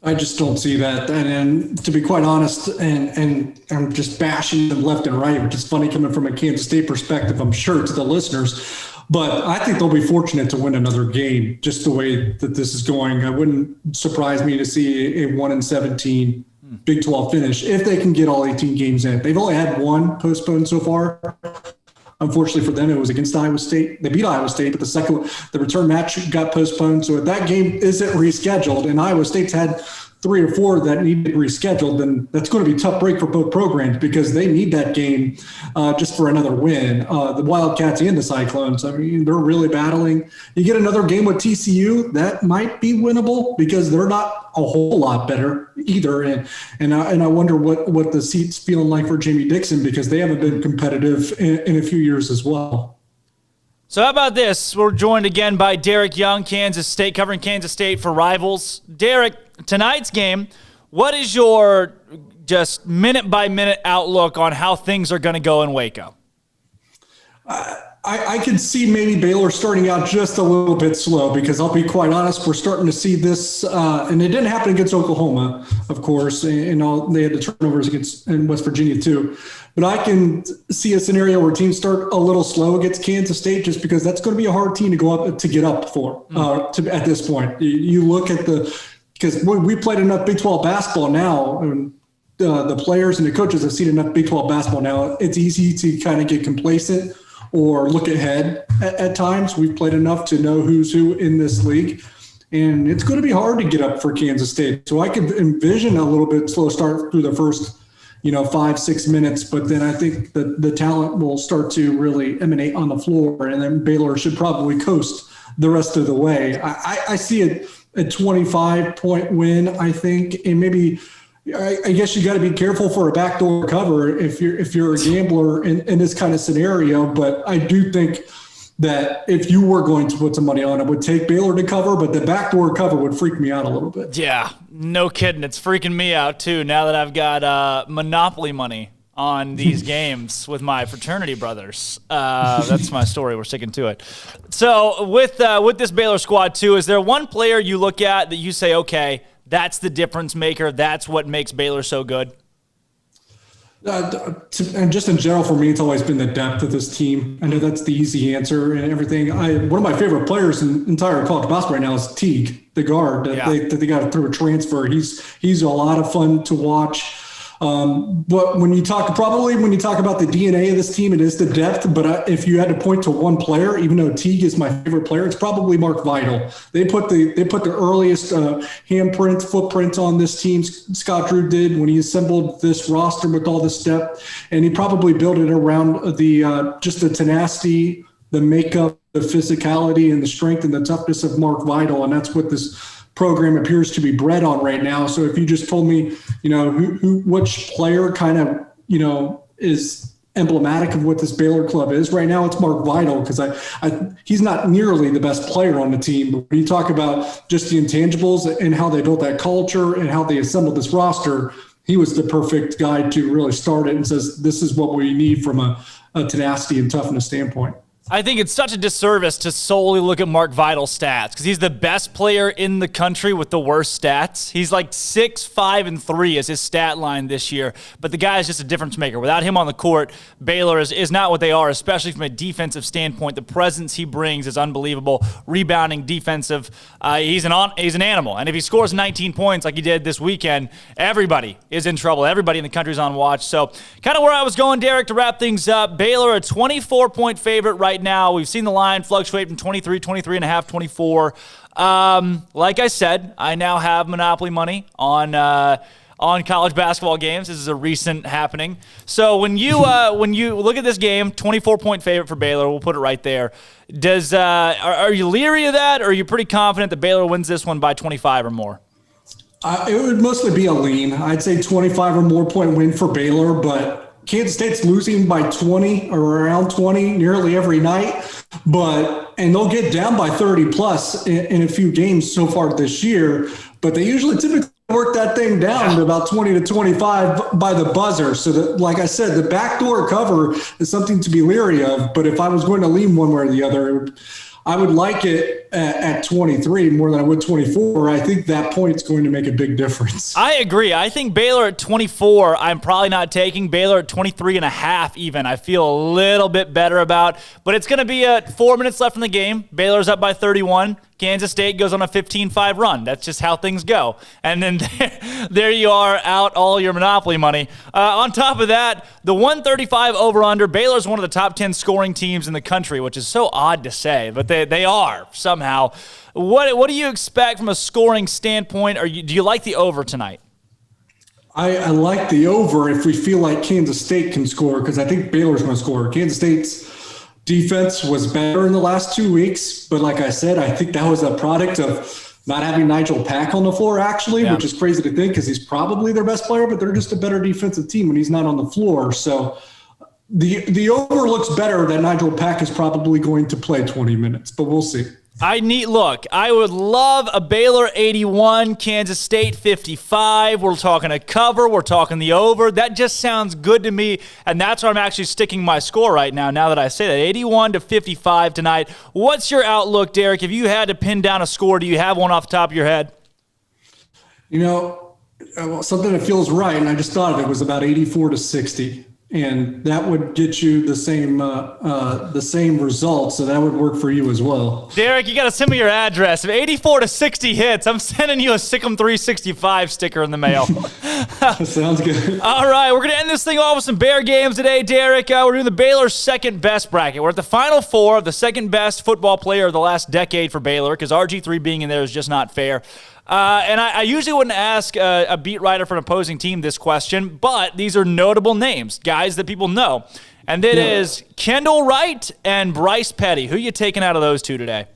I just don't see that. And to be quite honest, and I'm just bashing them left and right, which is funny coming from a Kansas State perspective, I'm sure, to the listeners. But I think they'll be fortunate to win another game, just the way that this is going. It wouldn't surprise me to see a 1-17 Big 12 finish if they can get all 18 games in. They've only had one postponed so far. Unfortunately for them, it was against Iowa State. They beat Iowa State, but the return match got postponed. So if that game isn't rescheduled, and Iowa State's had 3 or 4 that need to be rescheduled, then that's going to be a tough break for both programs because they need that game just for another win. The Wildcats and the Cyclones, I mean, they're really battling. You get another game with TCU, that might be winnable because they're not a whole lot better either. And I wonder what the seat's feeling like for Jamie Dixon because they haven't been competitive in a few years as well. So how about this? We're joined again by Derek Young, Kansas State, covering Kansas State for Rivals. Derek, tonight's game, what is your just minute-by-minute outlook on how things are going to go in Waco? I can see maybe Baylor starting out just a little bit slow because I'll be quite honest, we're starting to see this, and it didn't happen against Oklahoma, of course, and they had the turnovers in West Virginia too. But I can see a scenario where teams start a little slow against Kansas State just because that's going to be a hard team to get up for at this point. You look at because we played enough Big 12 basketball now, and the players and the coaches have seen enough Big 12 basketball now. It's easy to kind of get complacent or look ahead at times. We've played enough to know who's who in this league, and it's going to be hard to get up for Kansas State. So I could envision a little bit slow start through the first 5-6 minutes, but then I think that the talent will start to really emanate on the floor, and then Baylor should probably coast the rest of the way. I see a 25-point win, I think, and maybe I guess you got to be careful for a backdoor cover if you're a gambler in this kind of scenario. But I do think that if you were going to put some money on it, would take Baylor to cover, but the backdoor cover would freak me out a little bit. Yeah, no kidding. It's freaking me out too now that I've got Monopoly money on these games with my fraternity brothers. That's my story. We're sticking to it. So with this Baylor squad too, is there one player you look at that you say, okay, that's the difference maker, that's what makes Baylor so good? And just in general, for me, it's always been the depth of this team. I know that's the easy answer and everything. One of my favorite players in entire college basketball right now is Teague, the guard that they got through a transfer. He's a lot of fun to watch. But when you talk about the DNA of this team, it is the depth. But if you had to point to one player, even though Teague is my favorite player, it's probably Mark Vidal. They put the earliest footprint on this team. Scott Drew did when he assembled this roster with all this depth, and he probably built it around just the tenacity, the makeup, the physicality, and the strength and the toughness of Mark Vidal, and that's what this program appears to be bred on right now. So if you just told me, which player kind of, is emblematic of what this Baylor club is right now, it's Mark Vidal, because he's not nearly the best player on the team. But when you talk about just the intangibles and how they built that culture and how they assembled this roster, he was the perfect guy to really start it and says, this is what we need from a tenacity and toughness standpoint. I think it's such a disservice to solely look at Mark Vidal's stats because he's the best player in the country with the worst stats. He's like 6, 5, and 3 is his stat line this year, but the guy is just a difference maker. Without him on the court, Baylor is not what they are, especially from a defensive standpoint. The presence he brings is unbelievable. Rebounding, defensive, he's an animal. And if he scores 19 points like he did this weekend, everybody is in trouble. Everybody in the country is on watch. So kind of where I was going, Derek, to wrap things up. Baylor, a 24-point favorite right now. We've seen the line fluctuate from 23, 23.5, 24. Like I said, I now have Monopoly money on college basketball games. This is a recent happening. So when you look at this game, 24-point favorite for Baylor, we'll put it right there. Are you leery of that, or are you pretty confident that Baylor wins this one by 25 or more? It would mostly be a lean. I'd say 25 or more point win for Baylor, but Kansas State's losing by 20 or around 20 nearly every night, and they'll get down by 30 plus in a few games so far this year, but they typically work that thing down to about 20 to 25 by the buzzer. So that, like I said, the backdoor cover is something to be leery of, but if I was going to lean one way or the other, I would like it at 23 more than I would 24. I think that point's going to make a big difference. I agree. I think Baylor at 24, I'm probably not taking. Baylor at 23.5 even, I feel a little bit better about. But it's going to be 4 minutes left in the game. Baylor's up by 31. Kansas State goes on a 15-5 run. That's just how things go. And then there you are, out all your Monopoly money. On top of that, the 135 over-under, Baylor's one of the top 10 scoring teams in the country, which is so odd to say, but they are somehow. What do you expect from a scoring standpoint? Do you like the over tonight? I like the over if we feel like Kansas State can score, because I think Baylor's going to score. Kansas State's defense was better in the last 2 weeks, but like I said, I think that was a product of not having Nigel Pack on the floor, actually, which is crazy to think because he's probably their best player, but they're just a better defensive team when he's not on the floor. So the over looks better that Nigel Pack is probably going to play 20 minutes, but we'll see. I would love a Baylor 81, Kansas State 55. We're talking a cover. We're talking the over. That just sounds good to me, and that's where I'm actually sticking my score right now that I say that. 81 to 55 tonight. What's your outlook, Derek? If you had to pin down a score, do you have one off the top of your head? Something that feels right, and I just thought of it, was about 84 to 60. And that would get you the same result, so that would work for you as well. Derek, you got to send me your address. If 84 to 60 hits, I'm sending you a SicEm365 sticker in the mail. Sounds good. All right, we're going to end this thing off with some Bear games today, Derek. We're doing the Baylor's second best bracket. We're at the Final Four of the second best football player of the last decade for Baylor, because RG3 being in there is just not fair. And I usually wouldn't ask a beat writer for an opposing team this question, but these are notable names, guys that people know. And it is Kendall Wright and Bryce Petty. Who are you taking out of those two today?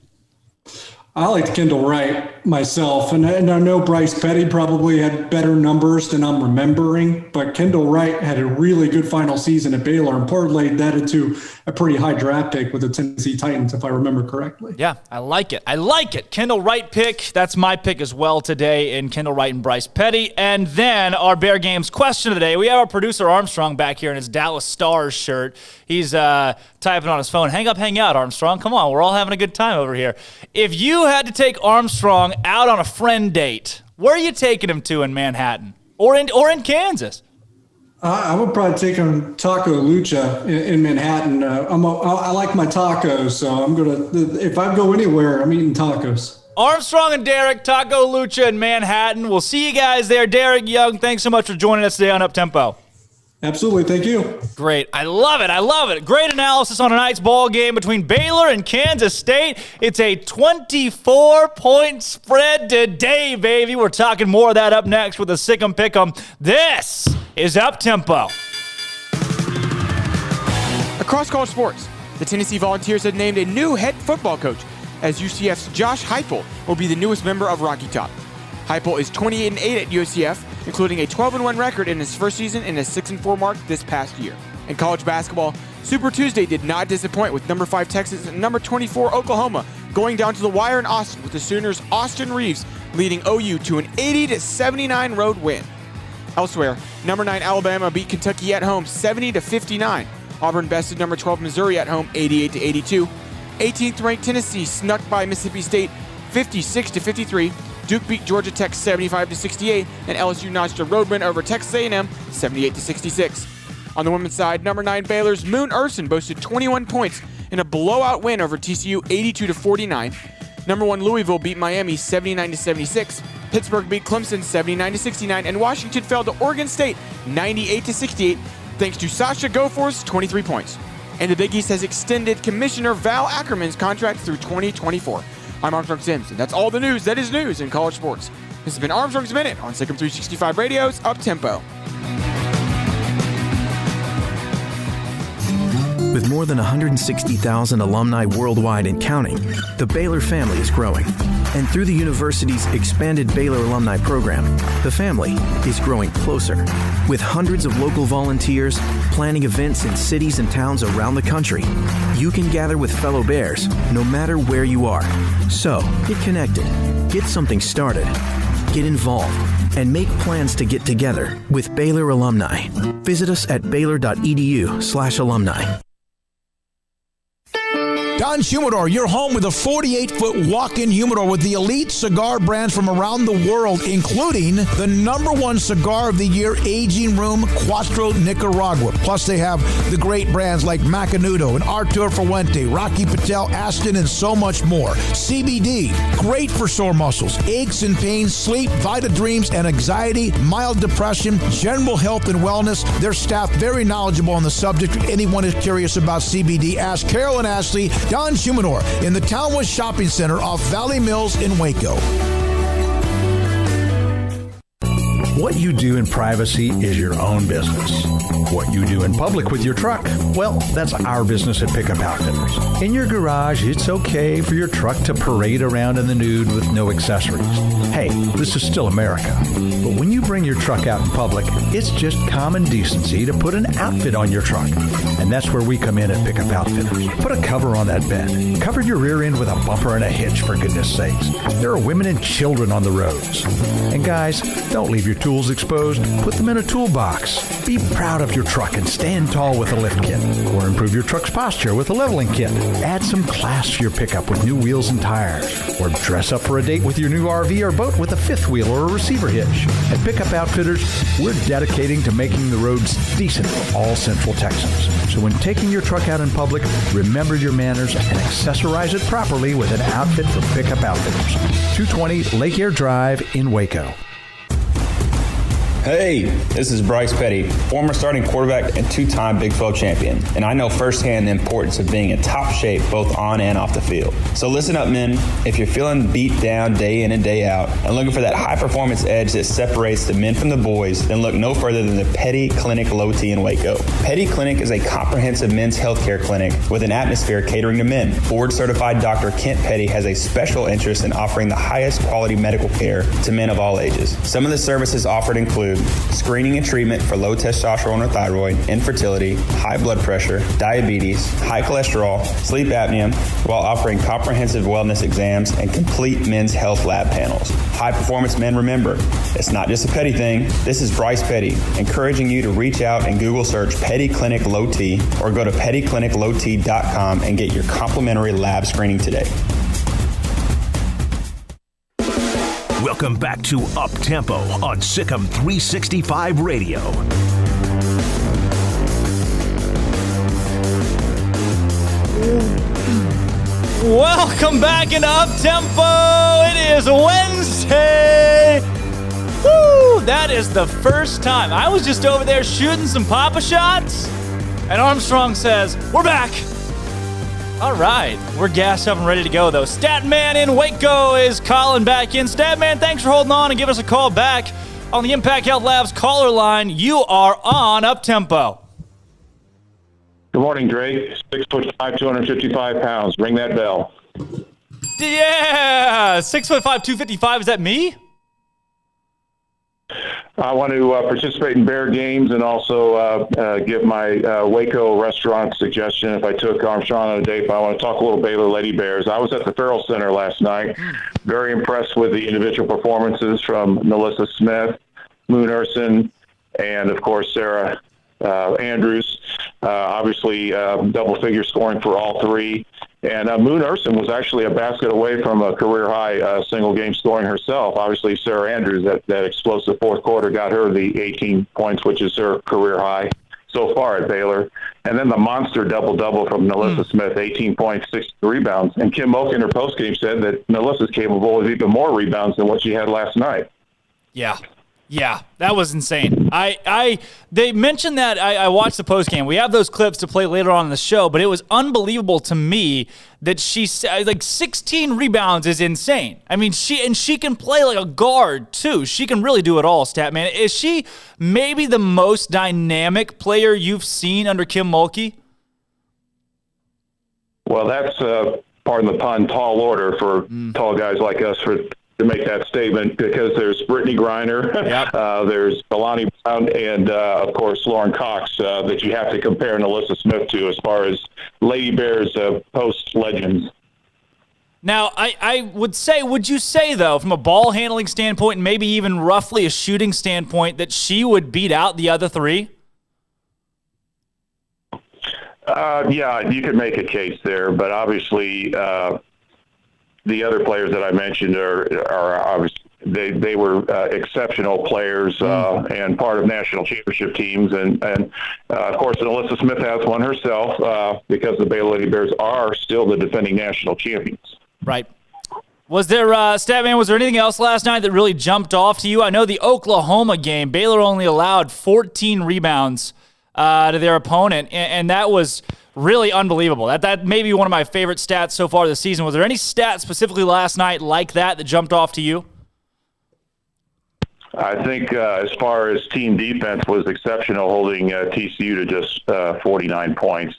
I like Kendall Wright myself, and I know Bryce Petty probably had better numbers than I'm remembering, but Kendall Wright had a really good final season at Baylor and parlayed that into a pretty high draft pick with the Tennessee Titans, if I remember correctly. Yeah, I like it. Kendall Wright pick. That's my pick as well today in Kendall Wright and Bryce Petty. And then our Bear Games question of the day. We have our producer Armstrong back here in his Dallas Stars shirt. He's typing on his phone. Hang up, hang out, Armstrong. Come on, we're all having a good time over here. If you had to take Armstrong out on a friend date, where are you taking him to in Manhattan or in Kansas? I would probably take him Taco Lucha in Manhattan. I like my tacos, so if I go anywhere, I'm eating tacos. Armstrong and Derek, Taco Lucha in Manhattan. We'll see you guys there. Derek Young, thanks so much for joining us today on Uptempo. Absolutely. Thank you. Great. I love it. Great analysis on tonight's ball game between Baylor and Kansas State. It's a 24-point spread today, baby. We're talking more of that up next with the SicEm Pick'em. This is Uptempo. Across college sports, the Tennessee Volunteers have named a new head football coach, as UCF's Josh Heupel will be the newest member of Rocky Top. Heupel is 28-8 at UCF, including a 12-1 record in his first season and a 6-4 mark this past year. In college basketball, Super Tuesday did not disappoint, with number 5 Texas and number 24 Oklahoma going down to the wire in Austin, with the Sooners' Austin Reeves leading OU to an 80-79 road win. Elsewhere, number 9 Alabama beat Kentucky at home 70-59. Auburn bested number 12 Missouri at home 88-82. 18th ranked Tennessee snuck by Mississippi State 56-53. Duke beat Georgia Tech 75-68, and LSU notched a road win over Texas A&M 78-66. On the women's side, number 9 Baylor's Moon Urson boasted 21 points in a blowout win over TCU 82-49. Number 1 Louisville beat Miami 79-76. Pittsburgh beat Clemson 79-69, and Washington fell to Oregon State 98-68 thanks to Sasha Goforth's 23 points. And the Big East has extended Commissioner Val Ackerman's contract through 2024. I'm Armstrong Sims, and that's all the news that is news in college sports. This has been Armstrong's Minute on SicEm365 Radio's Uptempo. With more than 160,000 alumni worldwide and counting, the Baylor family is growing. And through the university's expanded Baylor alumni program, the family is growing closer. With hundreds of local volunteers planning events in cities and towns around the country, you can gather with fellow Bears no matter where you are. So, get connected, get something started, get involved, and make plans to get together with Baylor alumni. Visit us at baylor.edu/alumni. Don Humidor, your home with a 48-foot walk-in humidor with the elite cigar brands from around the world, including the #1 cigar of the year, Aging Room Cuatro Nicaragua. Plus, they have the great brands like Macanudo and Artur Fuente, Rocky Patel, Aston, and so much more. CBD, great for sore muscles, aches and pains, sleep, Vita Dreams, and anxiety, mild depression, general health and wellness. Their staff very knowledgeable on the subject. If anyone is curious about CBD, ask Carol and Ashley. Don Humidor in the Townwest Shopping Center off Valley Mills in Waco. What you do in privacy is your own business. What you do in public with your truck, well, that's our business at Pickup Outfitters. In your garage, it's okay for your truck to parade around in the nude with no accessories. Hey, this is still America. But when you bring your truck out in public, it's just common decency to put an outfit on your truck. And that's where we come in at Pickup Outfitters. Put a cover on that bed. Cover your rear end with a bumper and a hitch, for goodness sakes. There are women and children on the roads. And guys, don't leave your tools exposed. Put them in a toolbox. Be proud of your truck and stand tall with a lift kit. Or improve your truck's posture with a leveling kit. Add some class to your pickup with new wheels and tires. Or dress up for a date with your new RV or boat with a fifth wheel or a receiver hitch. At Pickup Outfitters, we're dedicating to making the roads decent for all Central Texans. So when taking your truck out in public, remember your manners and accessorize it properly with an outfit from Pickup Outfitters. 220 Lake Air Drive in Waco. Hey, this is Bryce Petty, former starting quarterback and two-time Big 12 champion, and I know firsthand the importance of being in top shape both on and off the field. So listen up, men. If you're feeling beat down day in and day out and looking for that high-performance edge that separates the men from the boys, then look no further than the Petty Clinic Low T in Waco. Petty Clinic is a comprehensive men's healthcare clinic with an atmosphere catering to men. Board-certified Dr. Kent Petty has a special interest in offering the highest quality medical care to men of all ages. Some of the services offered include screening and treatment for low testosterone or thyroid, infertility, high blood pressure, diabetes, high cholesterol, sleep apnea, while offering comprehensive wellness exams and complete men's health lab panels. High performance men, remember, it's not just a Petty thing. This is Bryce Petty, encouraging you to reach out and Google search Petty Clinic Low T or go to pettycliniclowt.com and get your complimentary lab screening today. Welcome back to Up Tempo on SicEm365 Radio. Welcome back into Up Tempo. It is Wednesday. Woo! That is the first time. I was just over there shooting some Papa shots, and Armstrong says, "We're back." All right, we're gassed up and ready to go, though. Statman in Waco is calling back in. Statman, thanks for holding on and giving us a call back on the Impact Health Labs caller line. You are on Up Tempo. Good morning, Drake. 6'5", 255 pounds. Ring that bell. Yeah, 6'5", 255. Is that me? I want to participate in Bear games and also give my Waco restaurant suggestion if I took Armstrong on a date. But I want to talk a little Baylor Lady Bears. I was at the Farrell Center last night. Very impressed with the individual performances from Melissa Smith, Moon Urson, and, of course, Sarah Andrews. Obviously, double-figure scoring for all three. And Moon Urson was actually a basket away from a career-high single-game scoring herself. Obviously, Sarah Andrews, that explosive fourth quarter, got her the 18 points, which is her career high so far at Baylor. And then the monster double-double from Melissa Smith, 18 points, 6 rebounds. And Kim Moak in her postgame said that Melissa's capable of even more rebounds than what she had last night. Yeah, that was insane. They mentioned that. I watched the postgame. We have those clips to play later on in the show, but it was unbelievable to me that she said, like, 16 rebounds is insane. I mean, she can play like a guard too. She can really do it all, Statman. Is she maybe the most dynamic player you've seen under Kim Mulkey? Well, that's, pardon the pun, tall order for tall guys like us to make that statement, because there's Brittany Griner, there's Alani Brown, and, of course, Lauren Cox that you have to compare Alyssa Smith to as far as Lady Bears post-legends. Now, I would you say, though, from a ball handling standpoint and maybe even roughly a shooting standpoint, that she would beat out the other three? Yeah, you could make a case there, but obviously the other players that I mentioned are obviously they were exceptional players and part of national championship teams, and of course Alyssa Smith has one herself because the Baylor Lady Bears are still the defending national champions. Right. Was there, Statman, was there anything else last night that really jumped off to you? I know the Oklahoma game, Baylor only allowed 14 rebounds to their opponent, and that was really unbelievable. That may be one of my favorite stats so far this season. Was there any stat specifically last night like that jumped off to you? I think as far as team defense was exceptional, holding TCU to just 49 points.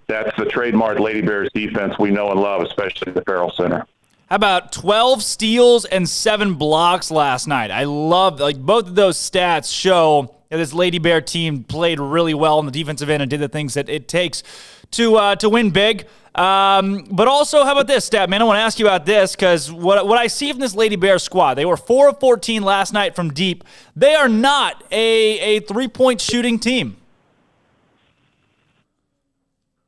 That's the trademark Lady Bears defense we know and love, especially at the Farrell Center. How about 12 steals and 7 blocks last night? I love, both of those stats show that this Lady Bear team played really well on the defensive end and did the things that it takes to win big. But also, how about this, Statman? I want to ask you about this, because what I see from this Lady Bear squad, they were 4 of 14 last night from deep. They are not a three-point shooting team.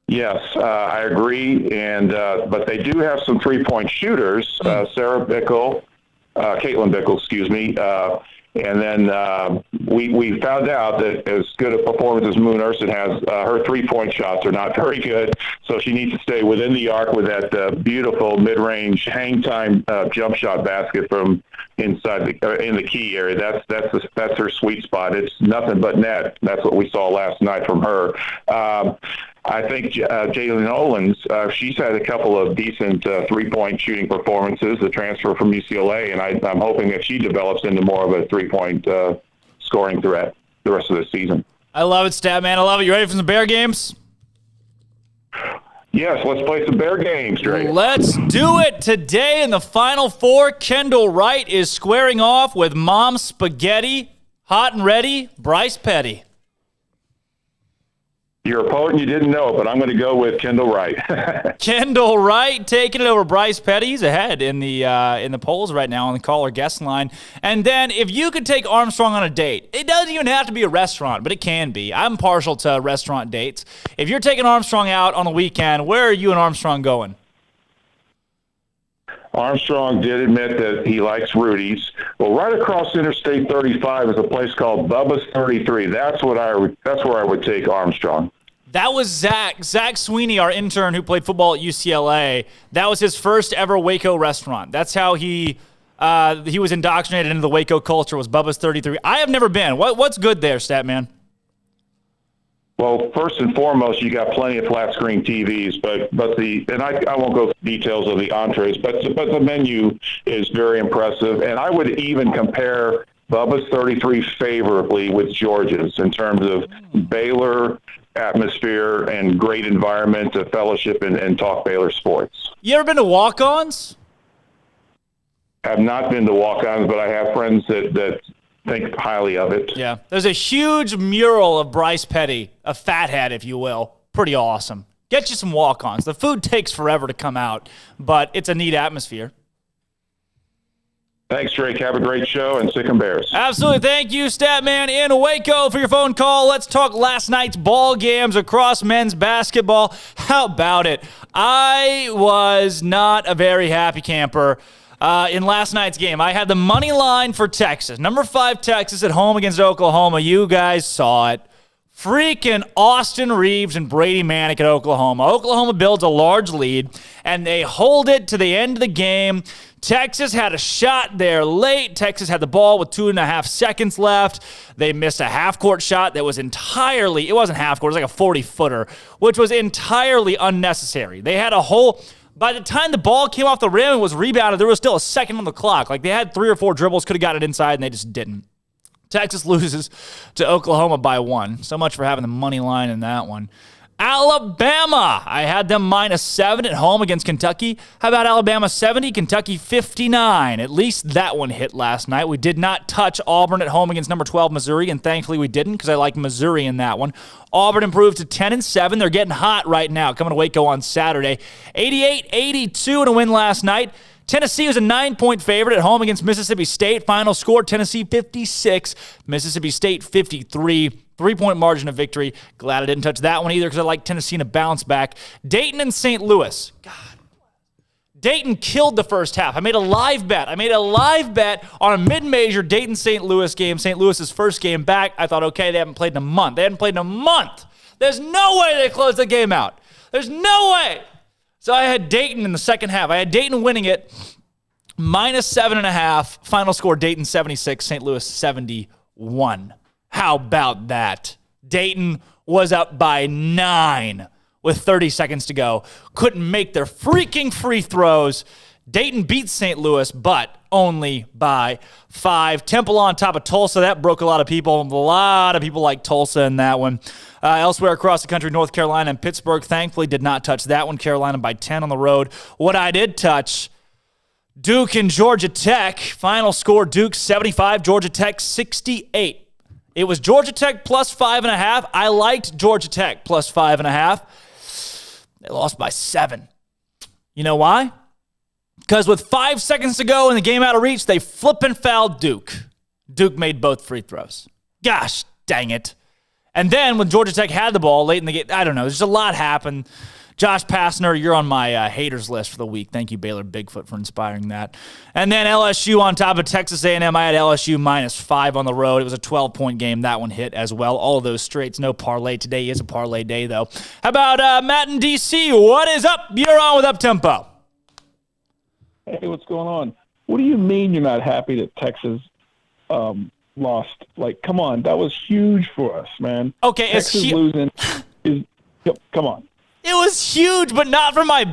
Yes, I agree, and but they do have some three-point shooters. Sarah Pickell, Caitlin Pickell, excuse me. And then we found out that as good a performance as Moon Urson has, her three-point shots are not very good. So she needs to stay within the arc with that beautiful mid-range hang-time jump shot basket from inside in the key area. That's her sweet spot. It's nothing but net. That's what we saw last night from her. I think Jalen Owens, she's had a couple of decent three-point shooting performances, the transfer from UCLA, and I'm hoping that she develops into more of a three-point scoring threat the rest of the season. I love it, Statman. I love it. You ready for some Bear games? Yes, let's play some Bear games, Drake. Let's do it. Today in the Final Four, Kendall Wright is squaring off with Mom Spaghetti, hot and ready, Bryce Petty. You're a poet and you didn't know it, but I'm going to go with Kendall Wright. Kendall Wright taking it over Bryce Petty. He's ahead in the polls right now on the caller guest line. And then if you could take Armstrong on a date, it doesn't even have to be a restaurant, but it can be. I'm partial to restaurant dates. If you're taking Armstrong out on the weekend, where are you and Armstrong going? Armstrong did admit that he likes Rudy's. Well, right across Interstate 35 is a place called Bubba's 33. That's where I would take Armstrong. That was Zach Sweeney, our intern who played football at UCLA. That was his first ever Waco restaurant. That's how he was indoctrinated into the Waco culture, was Bubba's 33. I have never been. What's good there, Statman? Well, first and foremost, you got plenty of flat screen TVs, I won't go through details of the entrees, but the menu is very impressive, and I would even compare Bubba's 33 favorably with George's in terms of Baylor atmosphere and great environment to fellowship and talk Baylor sports. You ever been to Walk-Ons? I've not been to Walk-Ons, but I have friends that think highly of it. Yeah. There's a huge mural of Bryce Petty, a fathead, if you will. Pretty awesome. Get you some Walk-Ons. The food takes forever to come out, but it's a neat atmosphere. Thanks, Drake. Have a great show, and Sick 'em Bears. Absolutely. Thank you, Statman in Waco, for your phone call. Let's talk last night's ball games across men's basketball. How about it? I was not a very happy camper in last night's game. I had the money line for Texas. Number 5 Texas at home against Oklahoma. You guys saw it. Freaking Austin Reeves and Brady Manick at Oklahoma. Oklahoma builds a large lead, and they hold it to the end of the game. Texas had a shot there late. Texas had the ball with 2.5 seconds left. They missed a half-court shot that was entirely, it wasn't half-court, it was like a 40-footer, which was entirely unnecessary. They had a whole, by the time the ball came off the rim and was rebounded, there was still a second on the clock. Like, they had 3 or 4 dribbles, could have got it inside, and they just didn't. Texas loses to Oklahoma by 1. So much for having the money line in that one. Alabama. I had them -7 at home against Kentucky. How about Alabama 70, Kentucky 59? At least that one hit last night. We did not touch Auburn at home against number 12 Missouri, and thankfully we didn't because I like Missouri in that one. Auburn improved to 10-7. They're getting hot right now, coming to Waco on Saturday. 88-82 in a win last night. Tennessee was a 9-point favorite at home against Mississippi State. Final score, Tennessee 56, Mississippi State 53. 3-point margin of victory. Glad I didn't touch that one either because I like Tennessee to bounce back. Dayton and St. Louis. God. Dayton killed the first half. I made a live bet on a mid-major Dayton-St. Louis game. St. Louis's first game back. I thought, okay, they haven't played in a month. There's no way they closed the game out. There's no way. So I had Dayton in the second half. I had Dayton winning it, -7.5. Final score, Dayton 76, St. Louis 71. How about that? Dayton was up by 9 with 30 seconds to go. Couldn't make their freaking free throws. Dayton beat St. Louis, but only by 5. Temple on top of Tulsa. That broke a lot of people. A lot of people like Tulsa in that one. Elsewhere across the country, North Carolina and Pittsburgh, thankfully, did not touch that one. Carolina by 10 on the road. What I did touch, Duke and Georgia Tech. Final score, Duke 75, Georgia Tech 68. It was Georgia Tech plus 5.5. I liked Georgia Tech plus 5.5. They lost by 7. You know why? Because with 5 seconds to go in the game out of reach, they flippin' fouled Duke. Duke made both free throws. Gosh, dang it. And then when Georgia Tech had the ball late in the game, I don't know, there's just a lot happened. Josh Pastner, you're on my haters list for the week. Thank you, Baylor Bigfoot, for inspiring that. And then LSU on top of Texas A&M. I had LSU -5 on the road. It was a 12-point game. That one hit as well. All of those straights. No parlay. Today is a parlay day, though. How about Matt in D.C.? What is up? You're on with Up-Tempo. Hey, what's going on? What do you mean you're not happy that Texas lost? Like, come on. That was huge for us, man. Okay, Texas losing is – come on. It was huge, but not for my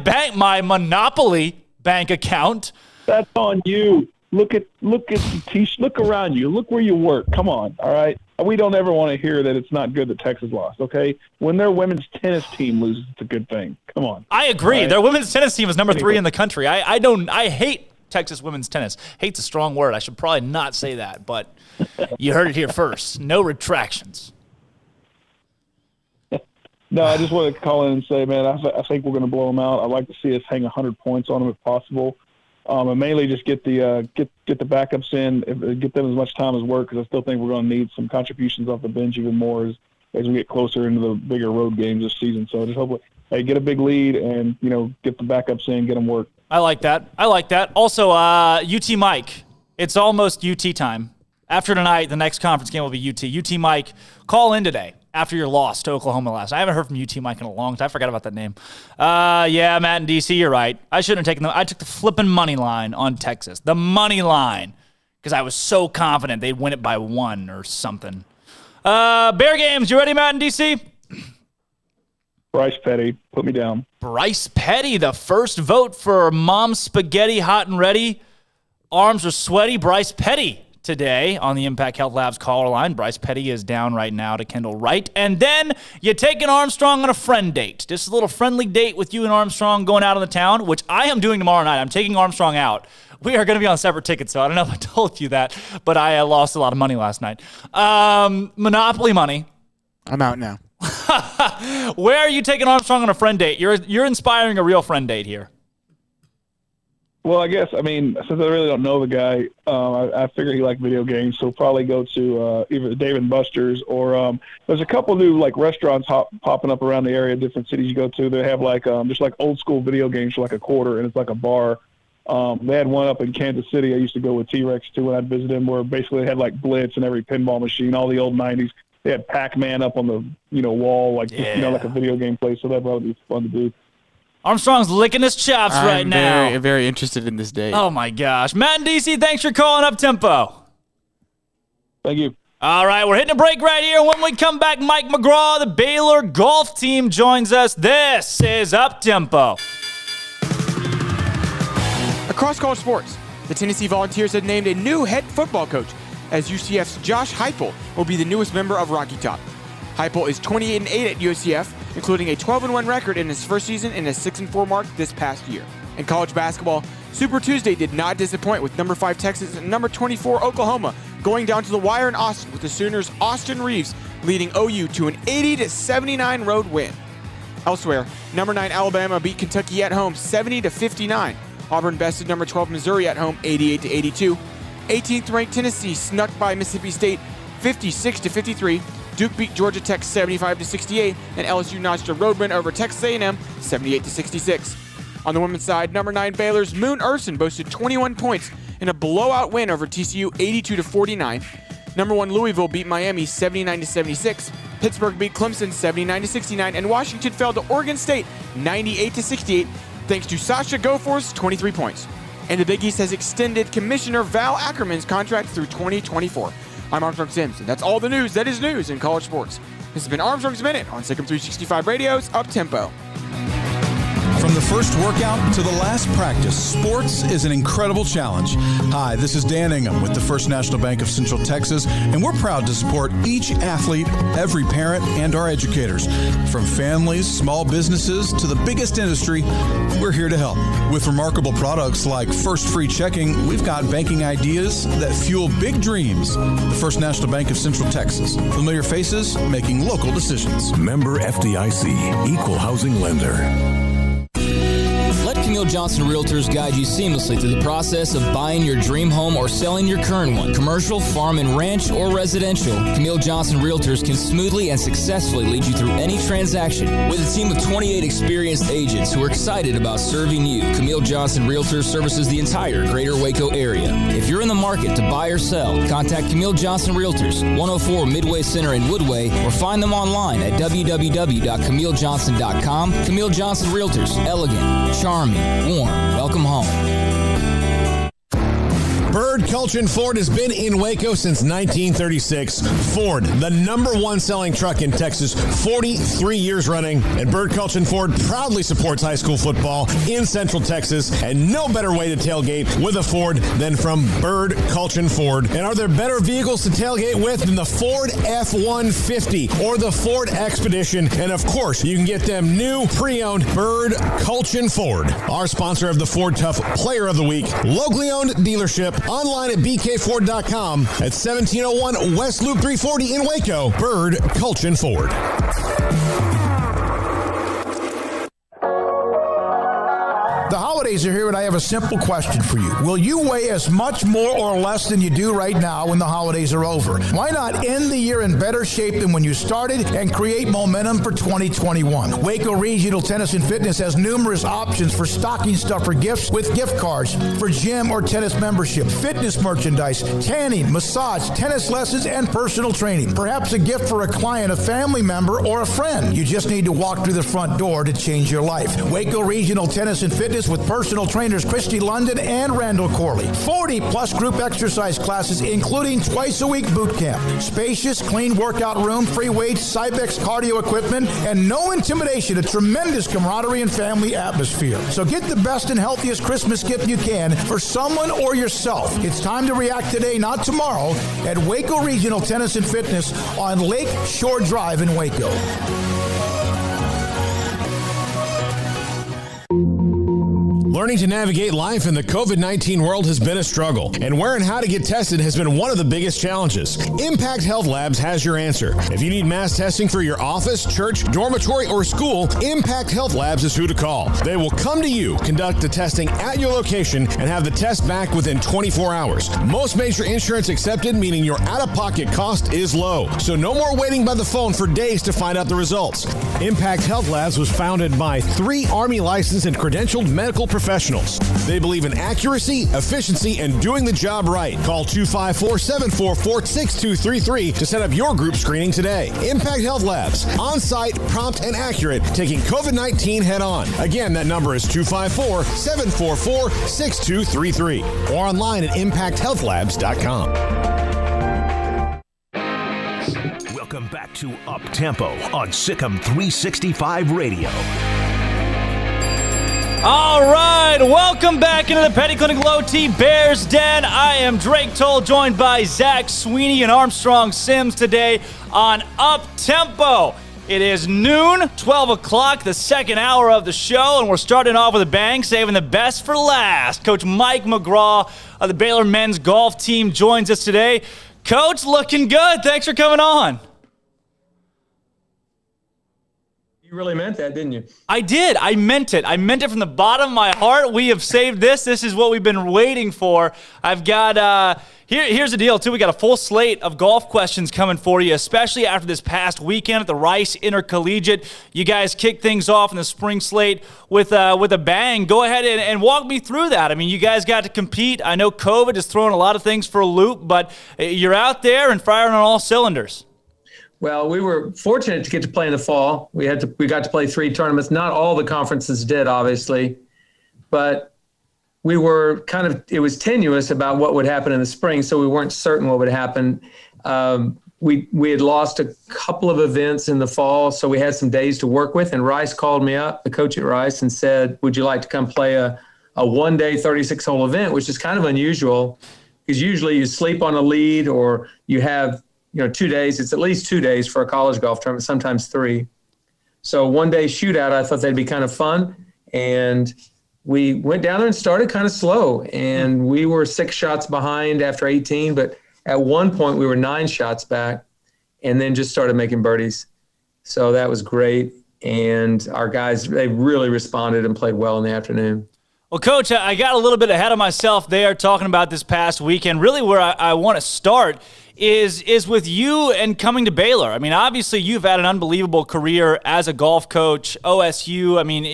Monopoly bank account. That's on you. Look around you. Look where you work. Come on, all right? We don't ever want to hear that it's not good that Texas lost, okay? When their women's tennis team loses, it's a good thing. Come on. I agree. Right? Their women's tennis team is number 3 in the country. I hate Texas women's tennis. Hate's a strong word. I should probably not say that, but you heard it here first. No retractions. No, I just wanted to call in and say, man, I think we're going to blow them out. I'd like to see us hang 100 points on them if possible, and mainly just get the backups in, get them as much time as work, because I still think we're going to need some contributions off the bench even more as we get closer into the bigger road games this season. So just hopefully, get a big lead and get the backups in, get them work. I like that. Also, UT Mike, it's almost UT time. After tonight, the next conference game will be UT. UT Mike, call in today. After your loss to Oklahoma last night. I haven't heard from UT Mike in a long time. I forgot about that name. Yeah, Matt in D.C., you're right. I shouldn't have taken them. I took the flipping money line on Texas. The money line. Because I was so confident they'd win it by 1 or something. Bear Games, you ready, Matt in D.C.? Bryce Petty, put me down. Bryce Petty, the first vote for Mom's Spaghetti Hot and Ready. Arms are sweaty. Bryce Petty. Today on the Impact Health Labs caller line. Bryce Petty is down right now to Kendall Wright. And then you take an Armstrong on a friend date. Just a little friendly date with you and Armstrong going out on the town, which I am doing tomorrow night. I'm taking Armstrong out. We are going to be on separate tickets, so I don't know if I told you that, but I lost a lot of money last night. Monopoly money. I'm out now. Where are you taking Armstrong on a friend date? You're inspiring a real friend date here. Well, I guess, since I really don't know the guy, I figured he liked video games, so probably go to either Dave & Buster's or there's a couple new restaurants popping up around the area, different cities you go to. They have just old school video games for $0.25, and it's like a bar. They had one up in Kansas City. I used to go with T-Rex too when I'd visit him, where basically they had Blitz and every pinball machine, all the old 90s. They had Pac-Man up on the wall, like a video game place. So that'd probably be fun to do. Armstrong's licking his chops right now. I'm very interested in this day. Oh, my gosh. Matt in D.C., thanks for calling Up-Tempo. Thank you. All right, we're hitting a break right here. When we come back, Mike McGraw, the Baylor golf team, joins us. This is Up-Tempo. Across college sports, the Tennessee Volunteers have named a new head football coach, as UCF's Josh Heupel will be the newest member of Rocky Top. Heupel is 28-8 at UCF, including a 12-1 record in his first season and a 6-4 mark this past year. In college basketball, Super Tuesday did not disappoint with number 5 Texas and number 24 Oklahoma going down to the wire in Austin with the Sooners' Austin Reeves leading OU to an 80-79 road win. Elsewhere, number 9 Alabama beat Kentucky at home 70-59. Auburn bested number 12 Missouri at home 88-82. 18th ranked Tennessee snuck by Mississippi State 56-53. Duke beat Georgia Tech 75-68, and LSU notched a road win over Texas A&M 78-66. On the women's side, number 9 Baylor's Moon Urson boasted 21 points in a blowout win over TCU 82-49. Number 1 Louisville beat Miami 79-76. Pittsburgh beat Clemson 79-69, and Washington fell to Oregon State 98-68 thanks to Sasha Goforth's 23 points. And the Big East has extended Commissioner Val Ackerman's contract through 2024. I'm Armstrong Sims, and that's all the news that is news in college sports. This has been Armstrong's Minute on SicEm365 Radio's Up Tempo. From the first workout to the last practice, sports is an incredible challenge. Hi, this is Dan Ingham with the First National Bank of Central Texas, and we're proud to support each athlete, every parent, and our educators. From families, small businesses, to the biggest industry, we're here to help. With remarkable products like First Free Checking, we've got banking ideas that fuel big dreams. The First National Bank of Central Texas. Familiar faces making local decisions. Member FDIC, Equal Housing Lender. Let Camille Johnson Realtors guide you seamlessly through the process of buying your dream home or selling your current one. Commercial, farm and ranch, or residential, Camille Johnson Realtors can smoothly and successfully lead you through any transaction. With a team of 28 experienced agents who are excited about serving you, Camille Johnson Realtors services the entire greater Waco area. If you're in the market to buy or sell, contact Camille Johnson Realtors, 104 Midway Center in Woodway, or find them online at www.camillejohnson.com. Camille Johnson Realtors, elegant, charming, warm. Welcome home. Bird Culchin Ford has been in Waco since 1936. Ford, the number 1 selling truck in Texas, 43 years running. And Bird Culchin Ford proudly supports high school football in Central Texas. And no better way to tailgate with a Ford than from Bird Culchin Ford. And are there better vehicles to tailgate with than the Ford F-150 or the Ford Expedition? And of course, you can get them new, pre-owned Bird Culchin Ford. Our sponsor of the Ford Tough Player of the Week, locally owned dealership. Online at bkford.com at 1701 West Loop 340 in Waco. Bird Culchin Ford. The holidays are here, and I have a simple question for you. Will you weigh as much more or less than you do right now when the holidays are over? Why not end the year in better shape than when you started and create momentum for 2021? Waco Regional Tennis and Fitness has numerous options for stocking stuffer gifts with gift cards for gym or tennis membership, fitness merchandise, tanning, massage, tennis lessons, and personal training. Perhaps a gift for a client, a family member, or a friend. You just need to walk through the front door to change your life. Waco Regional Tennis and Fitness with personal trainers Christy London and Randall Corley. 40-plus group exercise classes, including twice-a-week boot camp. Spacious, clean workout room, free weights, Cybex cardio equipment, and no intimidation. A tremendous camaraderie and family atmosphere. So get the best and healthiest Christmas gift you can for someone or yourself. It's time to react today, not tomorrow, at Waco Regional Tennis and Fitness on Lake Shore Drive in Waco. Learning to navigate life in the COVID-19 world has been a struggle, and where and how to get tested has been one of the biggest challenges. Impact Health Labs has your answer. If you need mass testing for your office, church, dormitory, or school, Impact Health Labs is who to call. They will come to you, conduct the testing at your location, and have the test back within 24 hours. Most major insurance accepted, meaning your out-of-pocket cost is low. So no more waiting by the phone for days to find out the results. Impact Health Labs was founded by 3 Army licensed and credentialed medical professionals. They believe in accuracy, efficiency, and doing the job right. Call 254-744-6233 to set up your group screening today. Impact Health Labs, on-site, prompt, and accurate, taking COVID-19 head-on. Again, that number is 254-744-6233 or online at impacthealthlabs.com. Welcome back to Up Tempo on SicEm365 Radio. All right, welcome back into the Petty Clinic Low T Bears Den. I am Drake Toll, joined by Zach Sweeney and Armstrong Sims today on Up Tempo. It is noon, 12 o'clock, the second hour of the show, and we're starting off with a bang, saving the best for last. Coach Mike McGraw of the Baylor men's golf team joins us today. Coach, looking good. Thanks for coming on. You really meant that, didn't you? I did. I meant it. I meant it from the bottom of my heart. We have saved this. This is what we've been waiting for. I've got, here's the deal, too. We got a full slate of golf questions coming for you, especially after this past weekend at the Rice Intercollegiate. You guys kicked things off in the spring slate with a bang. Go ahead and walk me through that. I mean, you guys got to compete. I know COVID is throwing a lot of things for a loop, but you're out there and firing on all cylinders. Well, we were fortunate to get to play in the fall. We got to play 3 tournaments. Not all the conferences did, obviously, but we were it was tenuous about what would happen in the spring, so we weren't certain what would happen. We had lost a couple of events in the fall, so we had some days to work with, and Rice called me up, the coach at Rice, and said, would you like to come play a one-day 36-hole event, which is kind of unusual because usually you sleep on a lead or you have 2 days. It's at least 2 days for a college golf tournament, sometimes 3. So one-day shootout, I thought that'd be kind of fun. And we went down there and started kind of slow. And we were 6 shots behind after 18, but at one point we were 9 shots back and then just started making birdies. So that was great. And our guys, they really responded and played well in the afternoon. Well, Coach, I got a little bit ahead of myself there talking about this past weekend. Really where I want to start is with you and coming to Baylor. I mean, obviously you've had an unbelievable career as a golf coach, OSU. I mean,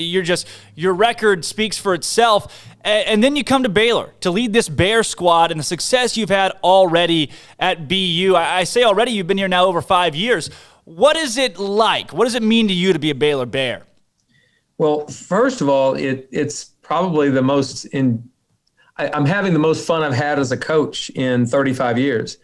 your record speaks for itself. And then you come to Baylor to lead this Bear squad and the success you've had already at BU. I say already, you've been here now over 5 years. What is it like? What does it mean to you to be a Baylor Bear? Well, first of all, it's probably I'm having the most fun I've had as a coach in 35 years.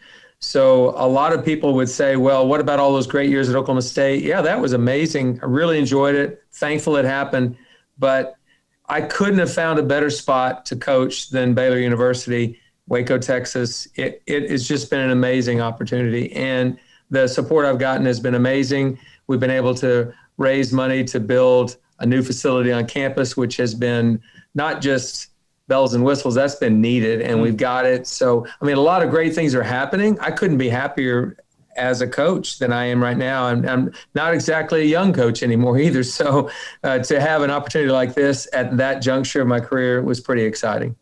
So a lot of people would say, well, what about all those great years at Oklahoma State? Yeah, that was amazing. I really enjoyed it. Thankful it happened. But I couldn't have found a better spot to coach than Baylor University, Waco, Texas. It has just been an amazing opportunity. And the support I've gotten has been amazing. We've been able to raise money to build a new facility on campus, which has been not just bells and whistles, that's been needed, and we've got it. So, I mean, a lot of great things are happening. I couldn't be happier as a coach than I am right now. I'm not exactly a young coach anymore either. So to have an opportunity like this at that juncture of my career was pretty exciting.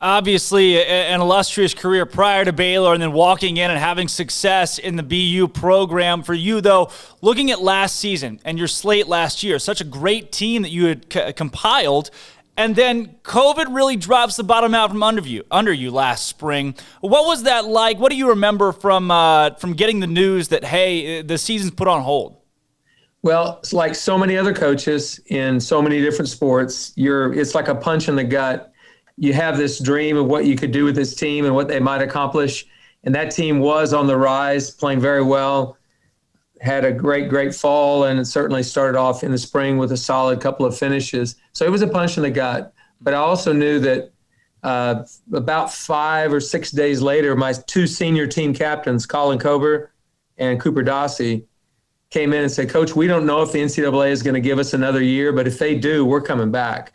Obviously, an illustrious career prior to Baylor and then walking in and having success in the BU program. For you, though, looking at last season and your slate last year, such a great team that you had compiled, and then COVID really drops the bottom out from under you last spring. What was that like? What do you remember from getting the news that, hey, the season's put on hold? Well, it's like so many other coaches in so many different sports. It's like a punch in the gut. You have this dream of what you could do with this team and what they might accomplish. And that team was on the rise, playing very well, had a great fall, and it certainly started off in the spring with a solid couple of finishes. So it was a punch in the gut. But I also knew that about 5 or 6 days later, my 2 senior team captains, Colin Kober and Cooper Dossie, came in and said, Coach, we don't know if the NCAA is going to give us another year, but if they do, we're coming back.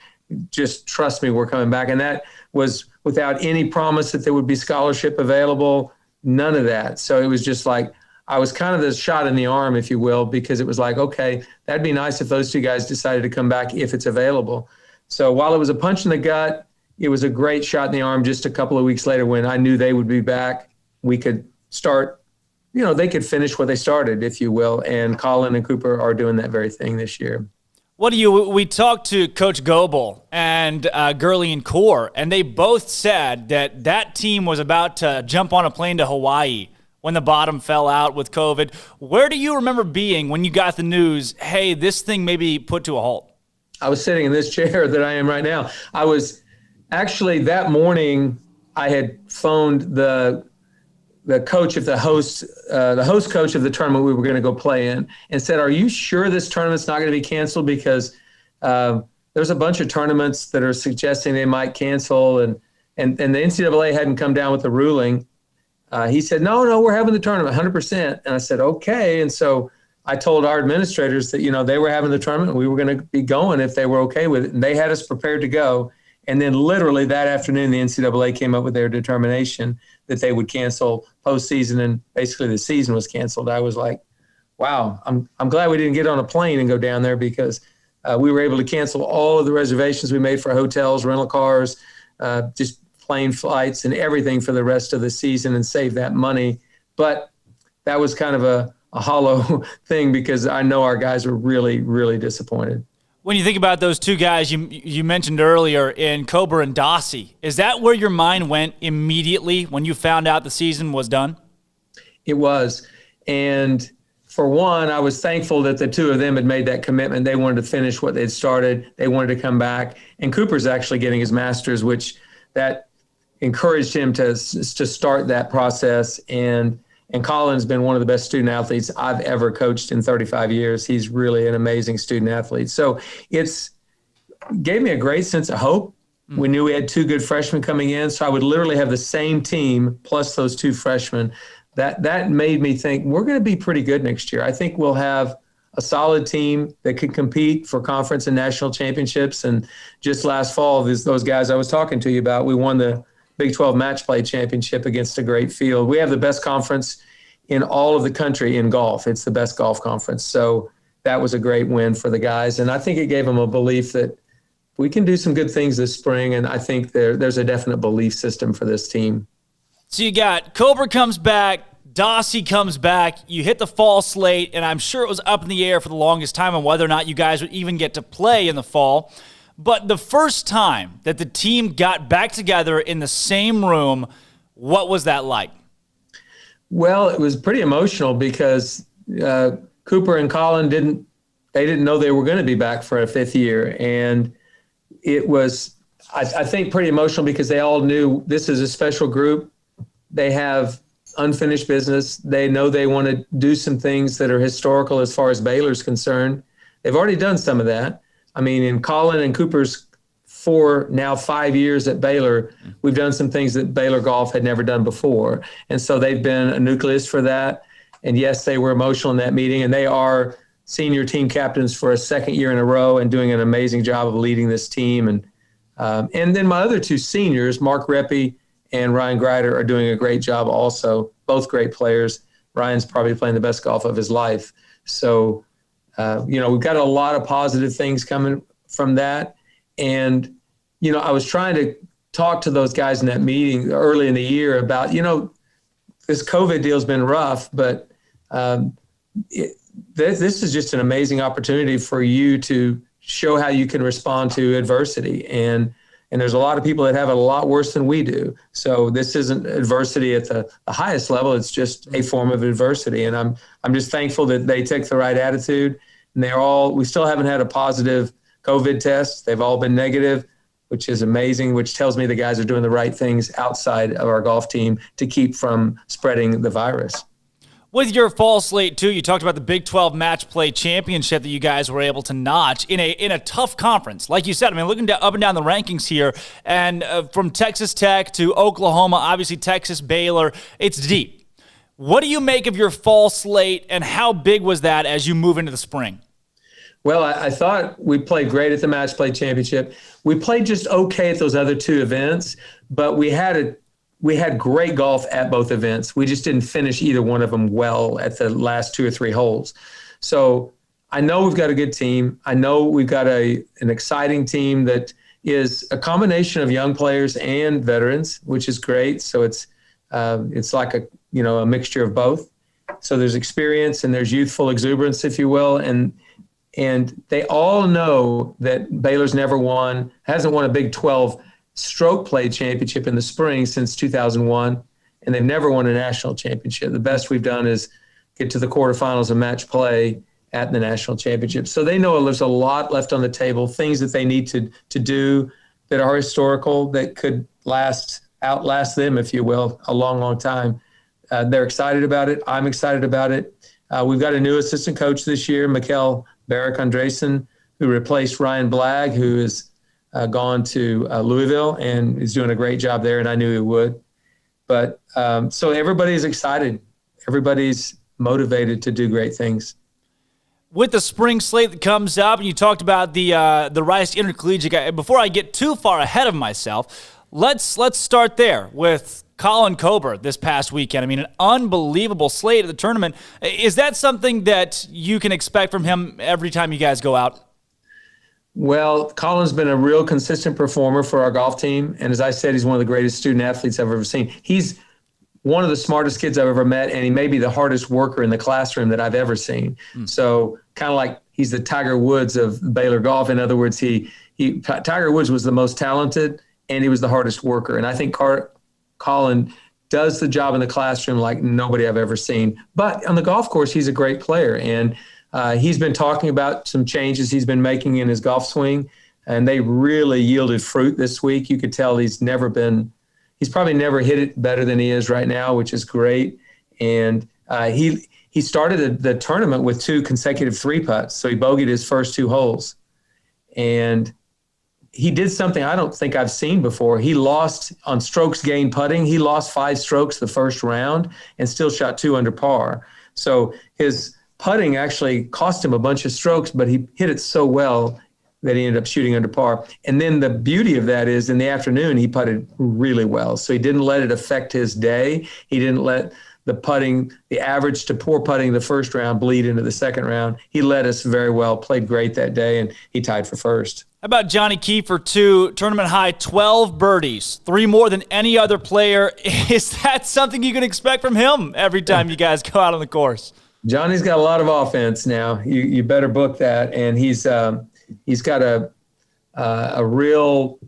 Just trust me, we're coming back. And that was without any promise that there would be scholarship available, none of that. So it was just like, I was kind of the shot in the arm, if you will, because it was like, okay, that'd be nice if those 2 guys decided to come back if it's available. So while it was a punch in the gut, it was a great shot in the arm just a couple of weeks later when I knew they would be back. We could start, they could finish what they started, if you will. And Colin and Cooper are doing that very thing this year. We talked to Coach Goebel and Gurley and Core, and they both said that team was about to jump on a plane to Hawaii when the bottom fell out with COVID. Where do you remember being when you got the news, hey, this thing may be put to a halt? I was sitting in this chair that I am right now. I was actually that morning, I had phoned the coach of the host coach of the tournament we were going to go play in and said, are you sure this tournament's not going to be canceled? Because there's a bunch of tournaments that are suggesting they might cancel, and the NCAA hadn't come down with the ruling. He said, no, we're having the tournament 100%. And I said, okay. And so I told our administrators that, they were having the tournament and we were going to be going if they were okay with it. And they had us prepared to go. And then literally that afternoon, the NCAA came up with their determination that they would cancel postseason, and basically the season was canceled. I was like, wow, I'm glad we didn't get on a plane and go down there, because we were able to cancel all of the reservations we made for hotels, rental cars, just plane flights and everything for the rest of the season and save that money. But that was kind of a hollow thing, because I know our guys were really, really disappointed. When you think about those two guys you mentioned earlier in Kober and Dossie, is that where your mind went immediately when you found out the season was done? It was. And for one, I was thankful that the two of them had made that commitment. They wanted to finish what they'd started. They wanted to come back. And Cooper's actually getting his master's, which that encouraged him to start that process. And Colin's been one of the best student athletes I've ever coached in 35 years. He's really an amazing student athlete. So it's gave me a great sense of hope. We knew we had two good freshmen coming in, so I would literally have the same team plus those two freshmen. That made me think we're going to be pretty good next year. I think we'll have a solid team that could compete for conference and national championships. And just last fall, those guys I was talking to you about, we won the Big 12 match play championship against a great field. We have the best conference in all of the country in golf. It's the best golf conference. So that was a great win for the guys. And I think it gave them a belief that we can do some good things this spring. And I think there's a definite belief system for this team. So you got Kober comes back, Dossie comes back, you hit the fall slate, and I'm sure it was up in the air for the longest time on whether or not you guys would even get to play in the fall. But the first time that the team got back together in the same room, what was that like? Well, it was pretty emotional, because Cooper and Colin didn't know they were going to be back for a fifth year. And it was, I think, pretty emotional because they all knew this is a special group. They have unfinished business. They know they want to do some things that are historical as far as Baylor's concerned. They've already done some of that. I mean, in Colin and Cooper's 5 years at Baylor, we've done some things that Baylor golf had never done before. And so they've been a nucleus for that. And yes, they were emotional in that meeting, and they are senior team captains for a second year in a row and doing an amazing job of leading this team. And then my other two seniors, Mark Reppy and Ryan Greider, are doing a great job also, both great players. Ryan's probably playing the best golf of his life. So, we've got a lot of positive things coming from that. And, I was trying to talk to those guys in that meeting early in the year about, this COVID deal has been rough, but this is just an amazing opportunity for you to show how you can respond to adversity. And there's a lot of people that have it a lot worse than we do. So this isn't adversity at the highest level. It's just a form of adversity. And I'm just thankful that they took the right attitude. And we still haven't had a positive COVID test. They've all been negative, which is amazing, which tells me the guys are doing the right things outside of our golf team to keep from spreading the virus. With your fall slate, too, you talked about the Big 12 Match Play Championship that you guys were able to notch in a tough conference. Like you said, I mean, looking up and down the rankings here, and from Texas Tech to Oklahoma, obviously Texas, Baylor, it's deep. What do you make of your fall slate, and how big was that as you move into the spring? Well, I thought we played great at the Match Play Championship. We played just okay at those other two events, but we had great golf at both events. We just didn't finish either one of them well at the last 2 or 3 holes. So I know we've got a good team. I know we've got an exciting team that is a combination of young players and veterans, which is great. So it's like a mixture of both. So there's experience and there's youthful exuberance, if you will, and they all know that Baylor's hasn't won a Big 12 stroke play championship in the spring since 2001, and they've never won a national championship. The best we've done is get to the quarterfinals of match play at the national championship. So they know there's a lot left on the table, things that they need to do that are historical, that could outlast them, if you will, a long, long time. They're excited about it. I'm excited about it. We've got a new assistant coach this year, Pickell, Andresen, who replaced Ryan Blagg, who is gone to Louisville and is doing a great job there, and I knew he would. But so everybody's excited. Everybody's motivated to do great things. with the spring slate that comes up, and you talked about the Rice Intercollegiate guy. Before I get too far ahead of myself, let's start there with Colin Kober this past weekend. I mean, an unbelievable slate at the tournament. Is that something that you can expect from him every time you guys go out? Well, Colin's been a real consistent performer for our golf team, and as I said, he's one of the greatest student athletes I've ever seen. He's one of the smartest kids I've ever met, and he may be the hardest worker in the classroom that I've ever seen. So kind of like he's the Tiger Woods of Baylor golf. In other words, Tiger Woods was the most talented, and he was the hardest worker. And I think Colin does the job in the classroom like nobody I've ever seen. But on the golf course, he's a great player, and he's been talking about some changes he's been making in his golf swing, and they really yielded fruit this week. You could tell he's probably never hit it better than he is right now, which is great. And he started the tournament with 2 consecutive 3-putts, so he bogeyed his first 2 holes. And he did something I don't think I've seen before. He lost on strokes gained putting. He lost 5 strokes the first round and still shot 2 under par. So his putting actually cost him a bunch of strokes, but he hit it so well that he ended up shooting under par. And then the beauty of that is in the afternoon, he putted really well. So he didn't let it affect his day. He didn't let the average to poor putting the first round bleed into the second round. He led us very well, played great that day, and he tied for first. How about Johnny Kiefer, too? Tournament high, 12 birdies, 3 more than any other player. Is that something you can expect from him every time you guys go out on the course? Johnny's got a lot of offense now. You better book that. And he's got a real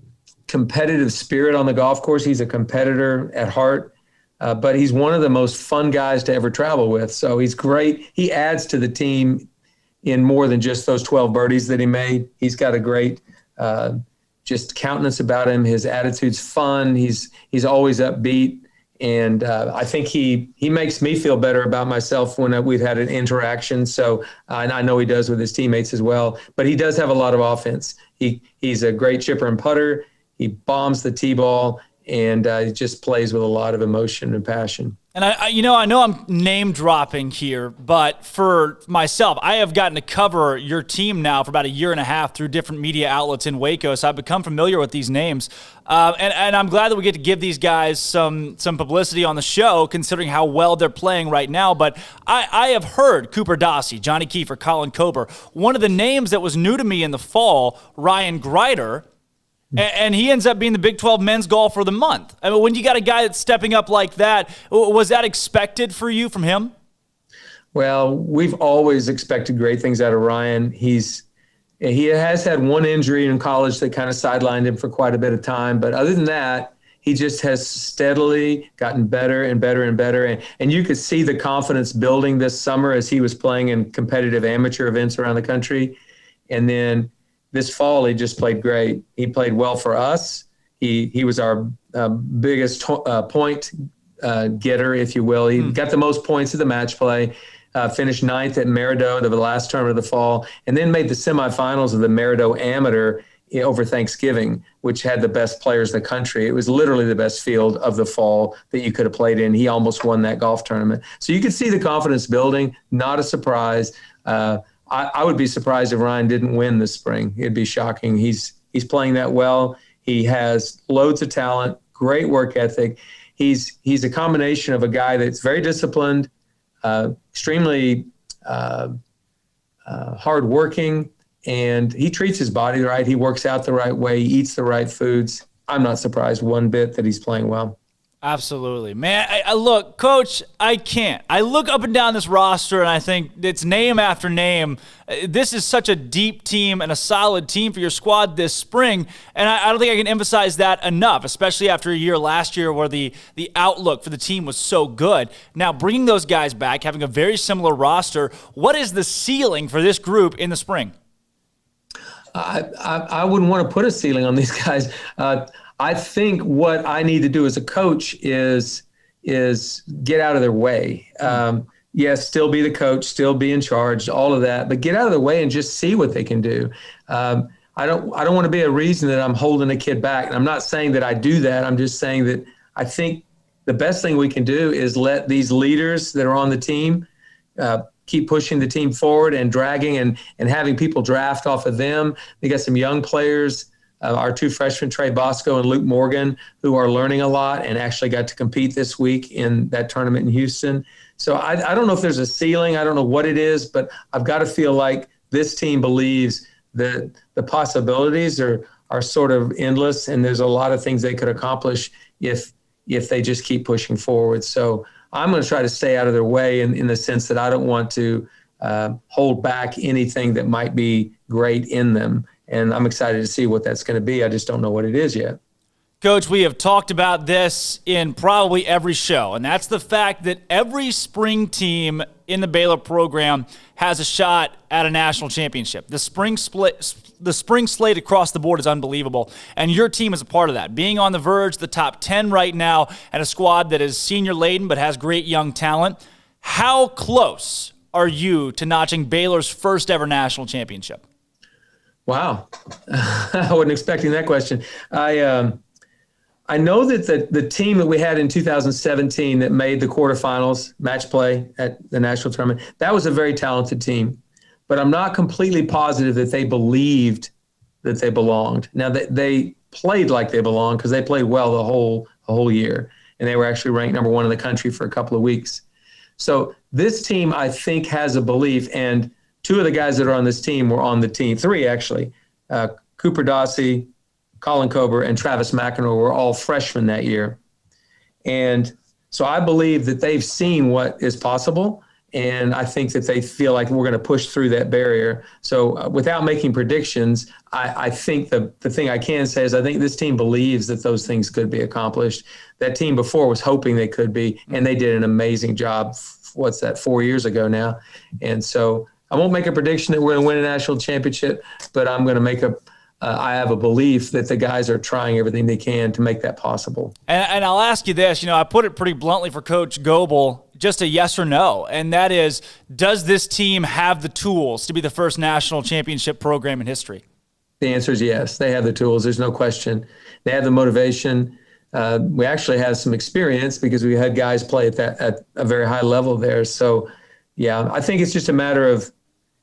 competitive spirit on the golf course. He's a competitor at heart, but he's one of the most fun guys to ever travel with. So he's great. He adds to the team in more than just those 12 birdies that he made. He's got a great just countenance about him. His attitude's fun. He's always upbeat. And I think he makes me feel better about myself when we've had an interaction. So and I know he does with his teammates as well. But he does have a lot of offense. He's a great chipper and putter. He bombs the tee ball, and he just plays with a lot of emotion and passion. And I know I'm name dropping here, but for myself, I have gotten to cover your team now for about a year and a half through different media outlets in Waco, so I've become familiar with these names. And I'm glad that we get to give these guys some publicity on the show, considering how well they're playing right now. But I have heard Cooper Dossie, Johnny Kiefer, Colin Kober. One of the names that was new to me in the fall, Ryan Greider. And he ends up being the Big 12 men's golfer of the month. I mean, when you got a guy that's stepping up like that, was that expected for you from him? Well, we've always expected great things out of Ryan. He has had one injury in college that kind of sidelined him for quite a bit of time. But other than that, he just has steadily gotten better and better and better. And you could see the confidence building this summer as he was playing in competitive amateur events around the country. And then this fall, he just played great. He played well for us. He was our biggest point getter, if you will. He got the most points of the match play, finished 9th at Merideau, the last tournament of the fall, and then made the semifinals of the Merideau Amateur over Thanksgiving, which had the best players in the country. It was literally the best field of the fall that you could have played in. He almost won that golf tournament. So you could see the confidence building, not a surprise. I would be surprised if Ryan didn't win this spring. It'd be shocking. He's playing that well. He has loads of talent, great work ethic. He's a combination of a guy that's very disciplined, extremely hardworking, and he treats his body right. He works out the right way. He eats the right foods. I'm not surprised one bit that he's playing well. Absolutely. Man, I look, Coach, I can't. I look up and down this roster, and I think it's name after name. This is such a deep team and a solid team for your squad this spring, and I don't think I can emphasize that enough, especially after a year last year where the outlook for the team was so good. Now, bringing those guys back, having a very similar roster, what is the ceiling for this group in the spring? I wouldn't want to put a ceiling on these guys. I think what I need to do as a coach is get out of their way. Yes, still be the coach, still be in charge, all of that, but get out of their way and just see what they can do. I don't want to be a reason that I'm holding a kid back. And I'm not saying that I do that. I'm just saying that I think the best thing we can do is let these leaders that are on the team keep pushing the team forward and dragging and having people draft off of them. They got some young players, our 2 freshmen, Trey Bosco and Luke Morgan, who are learning a lot and actually got to compete this week in that tournament in Houston. So I don't know if there's a ceiling. I don't know what it is, but I've got to feel like this team believes that the possibilities are sort of endless, and there's a lot of things they could accomplish if they just keep pushing forward. So I'm going to try to stay out of their way in the sense that I don't want to hold back anything that might be great in them. And I'm excited to see what that's going to be. I just don't know what it is yet. Coach, we have talked about this in probably every show, and that's the fact that every spring team in the Baylor program has a shot at a national championship. The spring slate across the board is unbelievable, and your team is a part of that. Being on the verge, the top 10 right now, and a squad that is senior-laden but has great young talent. How close are you to notching Baylor's first ever national championship? Wow. I wasn't expecting that question. I know that the team that we had in 2017 that made the quarterfinals, match play at the national tournament, that was a very talented team. But I'm not completely positive that they believed that they belonged. Now, they played like they belonged because they played well the whole year, and they were actually ranked number 1 in the country for a couple of weeks. So this team, I think, has a belief, and 2 of the guys that are on this team were on the team, 3 actually, Cooper Dossie, Colin Kober, and Travis McEnroe were all freshmen that year. And so I believe that they've seen what is possible, and I think that they feel like we're going to push through that barrier. So without making predictions, I think the thing I can say is I think this team believes that those things could be accomplished. That team before was hoping they could be, and they did an amazing job, 4 years ago now. And so I won't make a prediction that we're going to win a national championship, but I'm going to make I have a belief that the guys are trying everything they can to make that possible. And I'll ask you this, I put it pretty bluntly for Coach Goebel, just a yes or no, and that is, does this team have the tools to be the first national championship program in history? The answer is yes. They have the tools. There's no question. They have the motivation. We actually have some experience because we had guys play at a very high level there. So, yeah, I think it's just a matter of,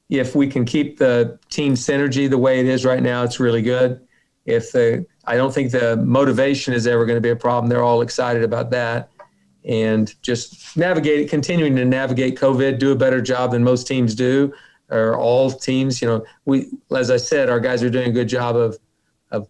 if we can keep the team synergy the way it is right now, it's really good. I don't think the motivation is ever going to be a problem. They're all excited about that. And just continuing to navigate COVID, do a better job than most teams do, or all teams. As I said, our guys are doing a good job of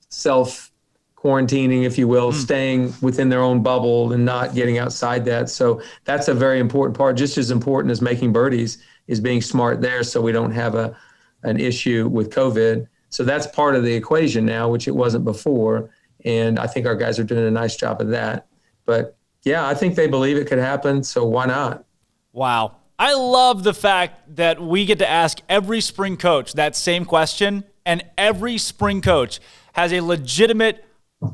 self-quarantining, if you will, staying within their own bubble and not getting outside that. So that's a very important part, just as important as making birdies, is being smart there so we don't have an issue with COVID. So that's part of the equation now, which it wasn't before. And I think our guys are doing a nice job of that. But, yeah, I think they believe it could happen, so why not? Wow. I love the fact that we get to ask every spring coach that same question, and every spring coach has a legitimate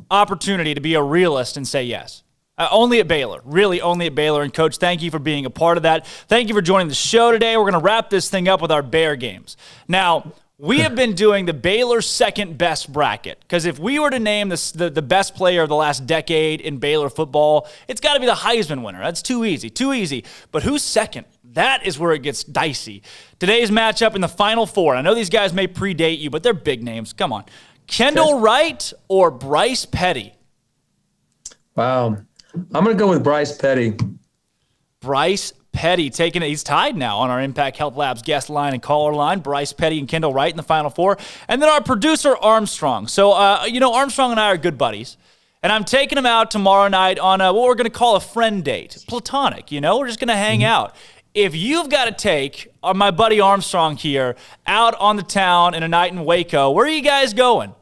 opportunity to be a realist and say yes. Only at Baylor, really only at Baylor. And, Coach, thank you for being a part of that. Thank you for joining the show today. We're going to wrap this thing up with our Bear games. Now, we have been doing the Baylor second best bracket, because if we were to name the best player of the last decade in Baylor football, it's got to be the Heisman winner. That's too easy. But who's second? That is where it gets dicey. Today's matchup in the Final Four. I know these guys may predate you, but they're big names. Come on. Kendall Wright or Bryce Petty? Wow. I'm going to go with Bryce Petty. Bryce Petty taking it. He's tied now on our Impact Health Labs guest line and caller line. Bryce Petty and Kendall Wright in the Final Four. And then our producer, Armstrong. So, Armstrong and I are good buddies. And I'm taking him out tomorrow night on what we're going to call a friend date. Platonic, we're just going to hang out. If you've got to take my buddy Armstrong here out on the town in a night in Waco, where are you guys going?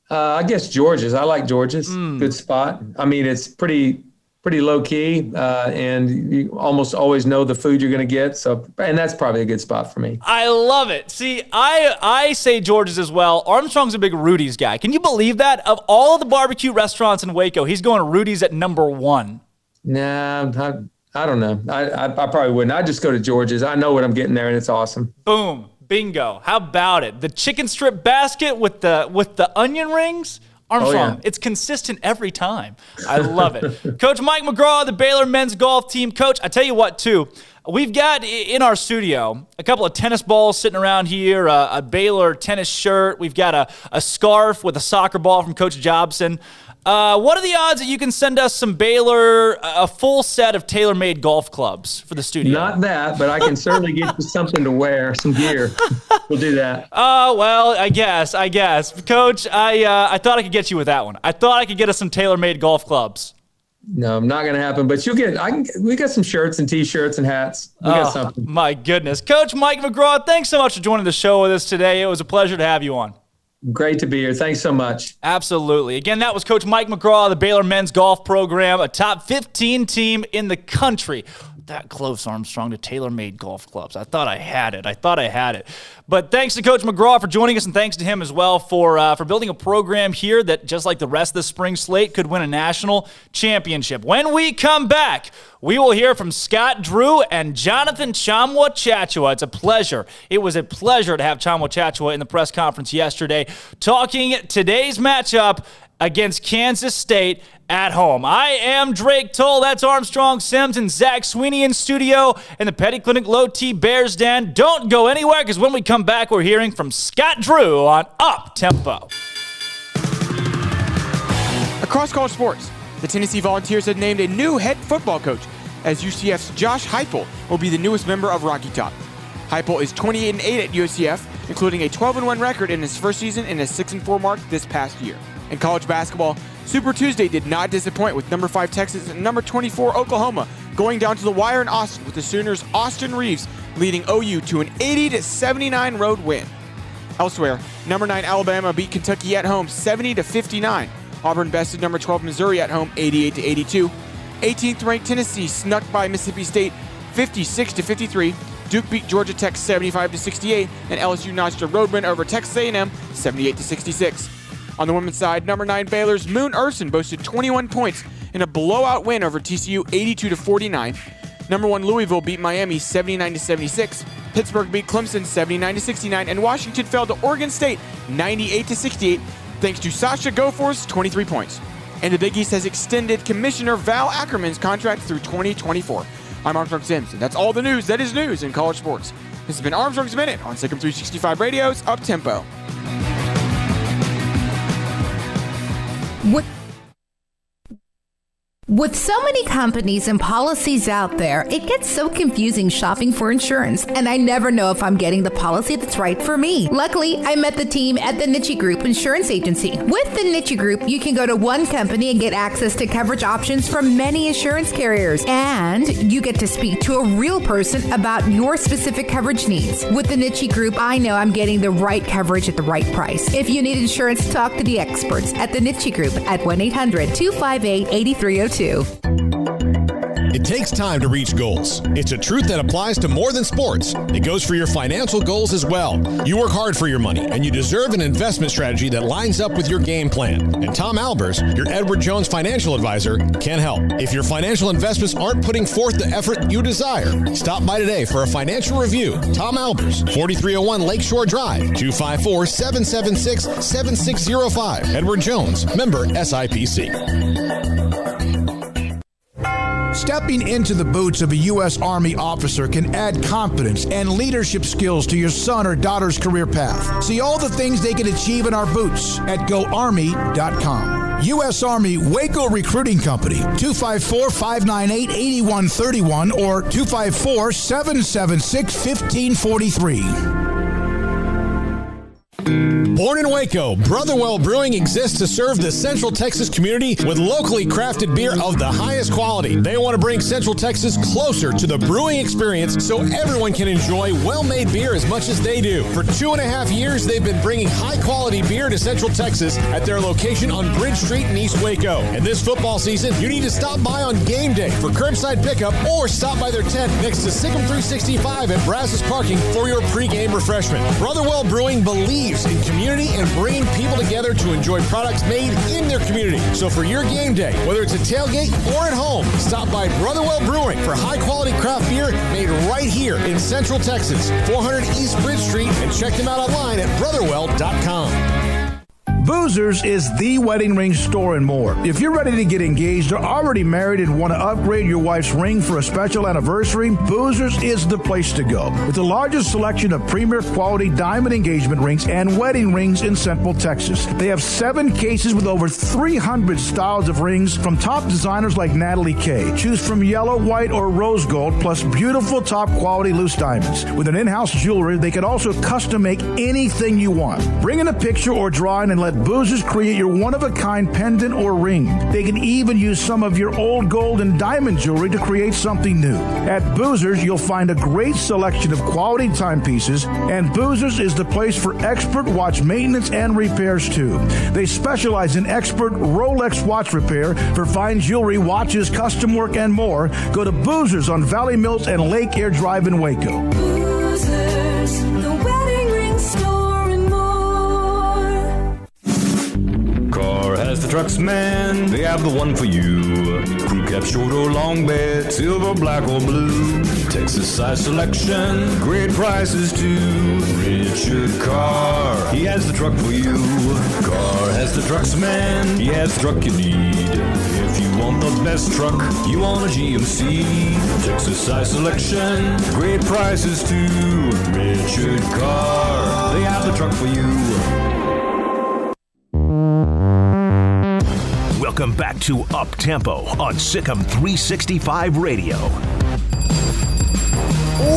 I guess George's. I like George's. Good spot. I mean, it's pretty low key, and you almost always know the food you're going to get. So, and that's probably a good spot for me. I love it. See, I say George's as well. Armstrong's a big Rudy's guy. Can you believe that? Of all the barbecue restaurants in Waco, he's going to Rudy's at number 1. Nah, I don't know. I probably wouldn't. I'd just go to George's. I know what I'm getting there, and it's awesome. Boom. Bingo. How about it? The chicken strip basket with the onion rings? Armstrong, it's consistent every time. I love it. Coach Mike McGraw, the Baylor men's golf team. Coach, I tell you what, too. We've got in our studio a couple of tennis balls sitting around here, a Baylor tennis shirt. We've got a scarf with a soccer ball from Coach Jobson. What are the odds that you can send us some Baylor, a full set of tailor-made golf clubs for the studio? Not that, but I can certainly get you something to wear, some gear. We'll do that. Oh, well, I guess. Coach, I thought I could get you with that one. I thought I could get us some tailor-made golf clubs. No, not going to happen. But we got some shirts and T-shirts and hats. We got something. My goodness. Coach Mike McGraw, thanks so much for joining the show with us today. It was a pleasure to have you on. Great to be here. Thanks so much. Absolutely. Again, that was Coach Mike McGraw, the Baylor men's golf program, a top 15 team in the country. That close, Armstrong, to tailor-made golf clubs. I thought I had it. But thanks to Coach McGraw for joining us, and thanks to him as well for building a program here that, just like the rest of the spring slate, could win a national championship. When we come back, we will hear from Scott Drew and Jonathan Chamwa-Chachua. It's a pleasure. It was a pleasure to have Chamwa-Chachua in the press conference yesterday, talking today's matchup against Kansas State at home. I am Drake Toll. That's Armstrong Sims and Zach Sweeney in studio in the Petty Clinic Low T Bears Den. Don't go anywhere, because when we come back, we're hearing from Scott Drew on Up Tempo. Across college sports, the Tennessee Volunteers have named a new head football coach, as UCF's Josh Heupel will be the newest member of Rocky Top. Heupel is 28-8 at UCF, including a 12-1 record in his first season and a 6-4 mark this past year. In college basketball, Super Tuesday did not disappoint, with number 5 Texas and number 24 Oklahoma going down to the wire in Austin, with the Sooners' Austin Reeves leading OU to an 80-79 road win. Elsewhere, number 9 Alabama beat Kentucky at home 70-59. Auburn bested number 12 Missouri at home 88-82. 18th ranked Tennessee snuck by Mississippi State 56-53. Duke beat Georgia Tech 75-68, and LSU notched a road win over Texas A&M 78-66. On the women's side, number 9 Baylor's Moon Urson boasted 21 points in a blowout win over TCU 82-49. Number 1 Louisville beat Miami 79-76. Pittsburgh beat Clemson 79-69, and Washington fell to Oregon State 98-68 thanks to Sasha Goforth's 23 points. And the Big East has extended Commissioner Val Ackerman's contract through 2024. I'm Armstrong Sims, and that's all the news that is news in college sports. This has been Armstrong's Minute on SicEm365 Radio's Up Tempo. With so many companies and policies out there, it gets so confusing shopping for insurance, and I never know if I'm getting the policy that's right for me. Luckily, I met the team at the Niche Group Insurance Agency. With the Niche Group, you can go to one company and get access to coverage options from many insurance carriers, and you get to speak to a real person about your specific coverage needs. With the Niche Group, I know I'm getting the right coverage at the right price. If you need insurance, talk to the experts at the Niche Group at 1-800-258-8302. It takes time to reach goals. It's a truth that applies to more than sports. It goes for your financial goals as well. You work hard for your money, and you deserve an investment strategy that lines up with your game plan. And Tom Albers, your Edward Jones financial advisor, can help. If your financial investments aren't putting forth the effort you desire, stop by today for a financial review. Tom Albers, 4301 Lakeshore Drive, 254-776-7605. Edward Jones, member SIPC. Stepping into the boots of a U.S. Army officer can add confidence and leadership skills to your son or daughter's career path. See all the things they can achieve in our boots at GoArmy.com. U.S. Army Waco Recruiting Company, 254-598-8131 or 254-776-1543. Born in Waco, Brotherwell Brewing exists to serve the Central Texas community with locally crafted beer of the highest quality. They want to bring Central Texas closer to the brewing experience so everyone can enjoy well-made beer as much as they do. For 2.5 years, they've been bringing high-quality beer to Central Texas at their location on Bridge Street in East Waco. And this football season, you need to stop by on game day for curbside pickup or stop by their tent next to SicEm365 at Brazos Parking for your pregame refreshment. Brotherwell Brewing believes in community and bringing people together to enjoy products made in their community. So for your game day, whether it's a tailgate or at home, stop by Brotherwell Brewing for high-quality craft beer made right here in Central Texas, 400 East Bridge Street, and check them out online at brotherwell.com. Boozers is the wedding ring store and more. If you're ready to get engaged or already married and want to upgrade your wife's ring for a special anniversary, Boozers is the place to go. With the largest selection of premier quality diamond engagement rings and wedding rings in Central Texas. They have 7 cases with over 300 styles of rings from top designers like Natalie Kay. Choose from yellow, white, or rose gold, plus beautiful top quality loose diamonds. With an in-house jewelry, they can also custom make anything you want. Bring in a picture or drawing and let Boozers create your one-of-a-kind pendant or ring. They can even use some of your old gold and diamond jewelry to create something new. At Boozers, you'll find a great selection of quality timepieces, and Boozers is the place for expert watch maintenance and repairs too. They specialize in expert Rolex watch repair for fine jewelry, watches, custom work, and more. Go to Boozers on Valley Mills and Lake Air Drive in Waco. Boozers, the wedding ring store and more. Car has the trucks, man. They have the one for you. Crew cab, short or long bed, silver, black or blue. Texas size selection, great prices too. Richard Carr, he has the truck for you. Carr has the trucks, man. He has the truck you need. If you want the best truck, you want a GMC. Texas size selection, great prices too. Richard Carr, they have the truck for you. Welcome back to Up Tempo on SicEm365 Radio.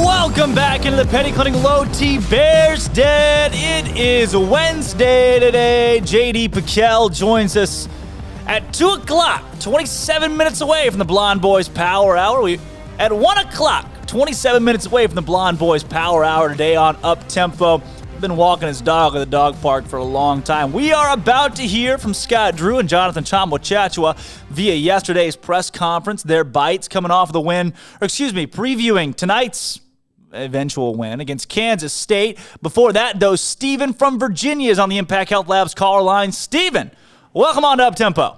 Welcome back into the Penny Clinic Low T Bears Den. It is Wednesday today. J.D. Pickell joins us at 2 o'clock, 27 minutes away from the Blonde Boys Power Hour. We at 1 o'clock, 27 minutes away from the Blonde Boys Power Hour today on Up Tempo. Been walking his dog at the dog park for a long time. We are about to hear from Scott Drew and Jonathan Chachua via yesterday's press conference. Their bites coming off the win, previewing tonight's eventual win against Kansas State. Before that, though, Steven from Virginia is on the Impact Health Labs caller line. Steven, welcome on to Up Tempo.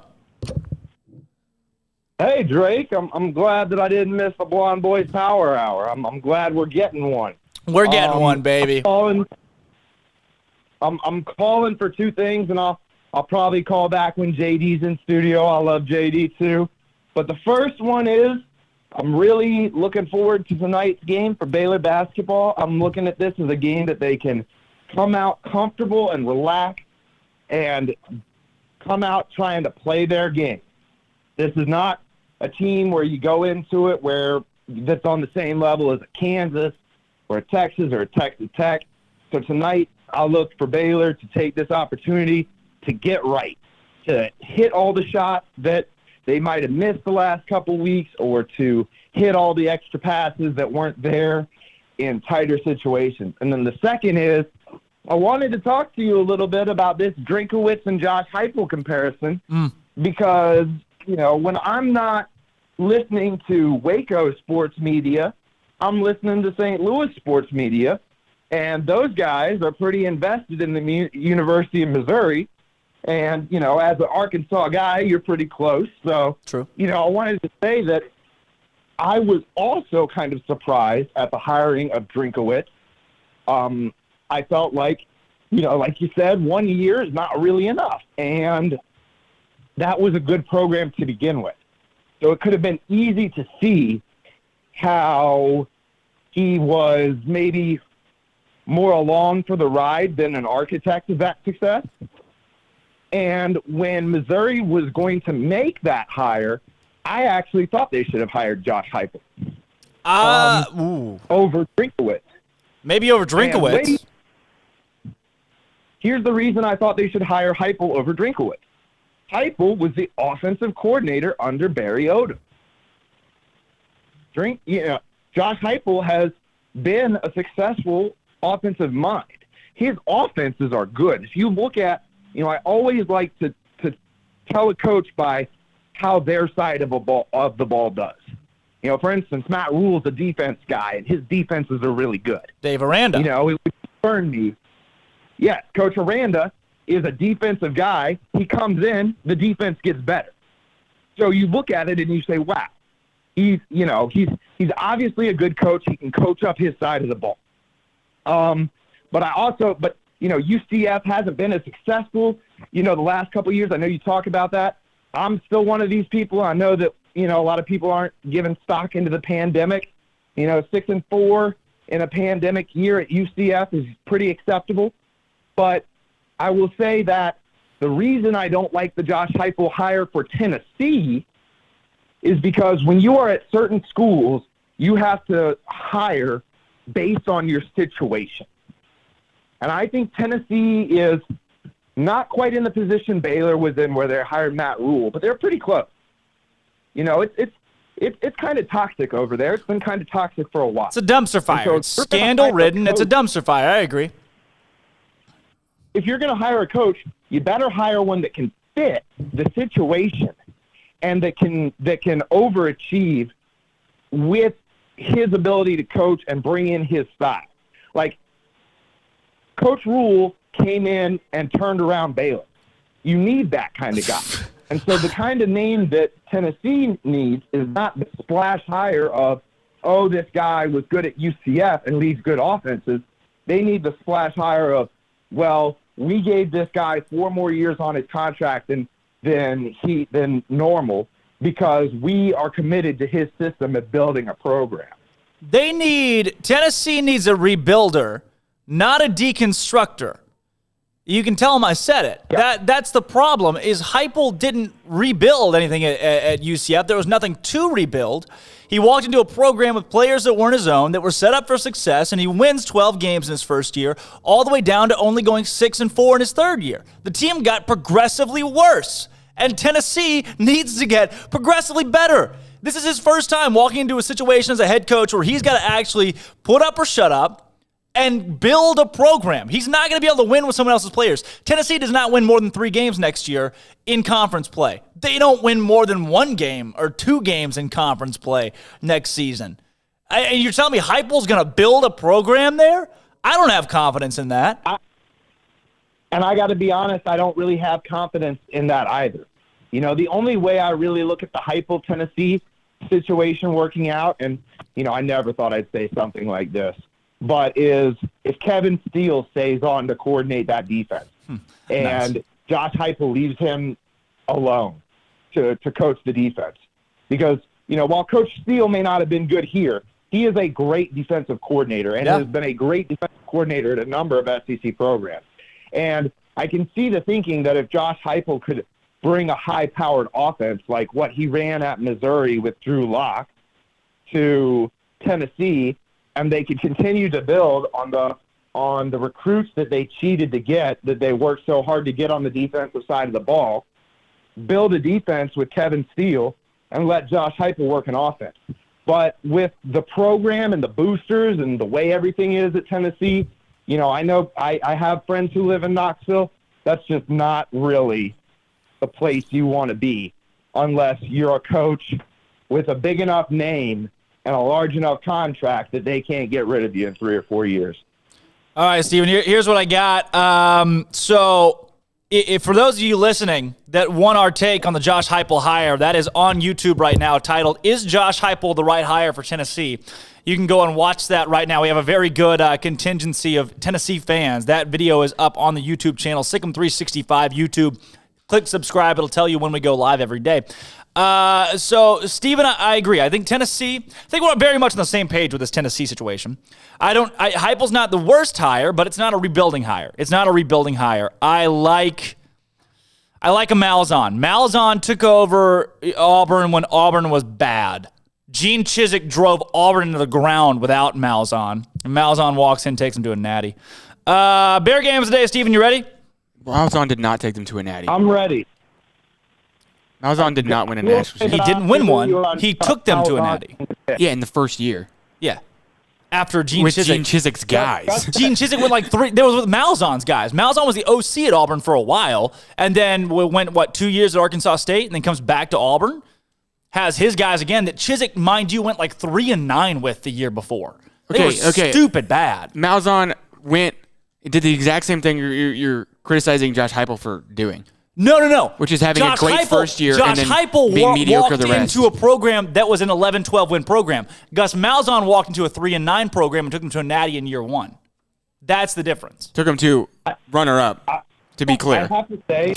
Hey, Drake. I'm glad that I didn't miss the Blonde Boys Power Hour. I'm glad we're getting one. We're getting one, baby. I'm calling for 2 things, and I'll probably call back when JD's in studio. I love JD too. But the first one is I'm really looking forward to tonight's game for Baylor basketball. I'm looking at this as a game that they can come out comfortable and relax and come out trying to play their game. This is not a team where you go into it where that's on the same level as a Kansas or a Texas or a Texas Tech. So tonight, I'll look for Baylor to take this opportunity to get right, to hit all the shots that they might have missed the last couple weeks, or to hit all the extra passes that weren't there in tighter situations. And then the second is I wanted to talk to you a little bit about this Drinkowitz and Josh Heupel comparison because, when I'm not listening to Waco sports media, I'm listening to St. Louis sports media. And those guys are pretty invested in the University of Missouri. And, as an Arkansas guy, you're pretty close. So, true. I wanted to say that I was also kind of surprised at the hiring of Drinkowitz. I felt like, like you said, 1 year is not really enough. And that was a good program to begin with. So it could have been easy to see how he was maybe more along for the ride than an architect of that success. And when Missouri was going to make that hire, I actually thought they should have hired Josh Heupel over Drinkowitz. Maybe over Drinkowitz. Here's the reason I thought they should hire Heupel over Drinkowitz. Heupel was the offensive coordinator under Barry Odom. Josh Heupel has been a successful offensive mind. His offenses are good. If you look at, I always like to tell a coach by how their side of the ball does. For instance, Matt Rule's a defense guy, and his defenses are really good. Dave Aranda. It would concern me. Yes, Coach Aranda is a defensive guy. He comes in, the defense gets better. So you look at it and you say, wow, he's obviously a good coach. He can coach up his side of the ball. But UCF hasn't been as successful, the last couple of years. I know you talk about that. I'm still one of these people. I know that, a lot of people aren't giving stock into the pandemic. 6-4 in a pandemic year at UCF is pretty acceptable. But I will say that the reason I don't like the Josh Heupel hire for Tennessee is because when you are at certain schools, you have to hire based on your situation. And I think Tennessee is not quite in the position Baylor was in where they hired Matt Rule, but they're pretty close. It's kind of toxic over there. It's been kind of toxic for a while. It's a dumpster fire. So it's scandal-ridden. It's a dumpster fire. I agree. If you're going to hire a coach, you better hire one that can fit the situation and that can overachieve with his ability to coach and bring in his style. Like, Coach Rule came in and turned around Baylor. You need that kind of guy. And so the kind of name that Tennessee needs is not the splash hire of, oh, this guy was good at UCF and leads good offenses. They need the splash hire of, well, we gave this guy 4 more years on his contract than normal because we are committed to his system of building a program. Tennessee needs a rebuilder, not a deconstructor. You can tell him I said it. Yep. That's the problem, is Heupel didn't rebuild anything at UCF. There was nothing to rebuild. He walked into a program with players that weren't his own, that were set up for success, and he wins 12 games in his first year, all the way down to only going 6-4 in his third year. The team got progressively worse, and Tennessee needs to get progressively better. This is his first time walking into a situation as a head coach where he's got to actually put up or shut up and build a program. He's not going to be able to win with someone else's players. Tennessee does not win more than 3 games next year in conference play. They don't win more than 1 game or 2 games in conference play next season. And you're telling me Heupel's going to build a program there? I don't have confidence in that. And I got to be honest, I don't really have confidence in that either. The only way I really look at the Heupel Tennessee situation working out, and, I never thought I'd say something like this, but is if Kevin Steele stays on to coordinate that defense and nice. Josh Heupel leaves him alone to coach the defense. Because, while Coach Steele may not have been good here, he is a great defensive coordinator and has been a great defensive coordinator at a number of SEC programs. And I can see the thinking that if Josh Heupel could bring a high-powered offense like what he ran at Missouri with Drew Lock to Tennessee, and they could continue to build on the recruits that they cheated to get, that they worked so hard to get on the defensive side of the ball, build a defense with Kevin Steele, and let Josh Heupel work an offense. But with the program and the boosters and the way everything is at Tennessee, I know I have friends who live in Knoxville. That's just not really the place you want to be unless you're a coach with a big enough name and a large enough contract that they can't get rid of you in 3 or 4 years. All right, Steven, here's what I got. So if for those of you listening that want our take on the Josh Heupel hire, that is on YouTube right now, titled, Is Josh Heupel the Right Hire for Tennessee? You can go and watch that right now. We have a very good contingency of Tennessee fans. That video is up on the YouTube channel, SicEm365 YouTube. Click subscribe. It'll tell you when we go live every day. So, Steven, I agree. I think we're very much on the same page with this Tennessee situation. Heupel's not the worst hire, but it's not a rebuilding hire. I like a Malzahn. Malzahn took over Auburn when Auburn was bad. Gene Chizik drove Auburn into the ground without Malzahn. And Malzahn walks in, takes him to a natty. Bear games today, Steven, you ready? Malzahn did not take them to a natty. I'm ready. Malzahn did not win a national He didn't win one. He took them to a natty. Yeah, in the first year. Yeah. After Gene with Chizik. Gene Chizik's guys. Gene Chizik went like 3. There was with Malzahn's guys. Malzahn was the OC at Auburn for a while, and then went, 2 years at Arkansas State, and then comes back to Auburn. Has his guys again that Chizik, mind you, went like 3-9 with the year before. They were stupid bad. Malzahn did the exact same thing you're criticizing Josh Heupel for doing. No. Which is having a great first year and then being mediocre the rest. Into a program that was an 11-12 win program. Gus Malzahn walked into a 3-9 program and took them to a natty in year 1. That's the difference. Took him to runner-up, to be clear. I have to say,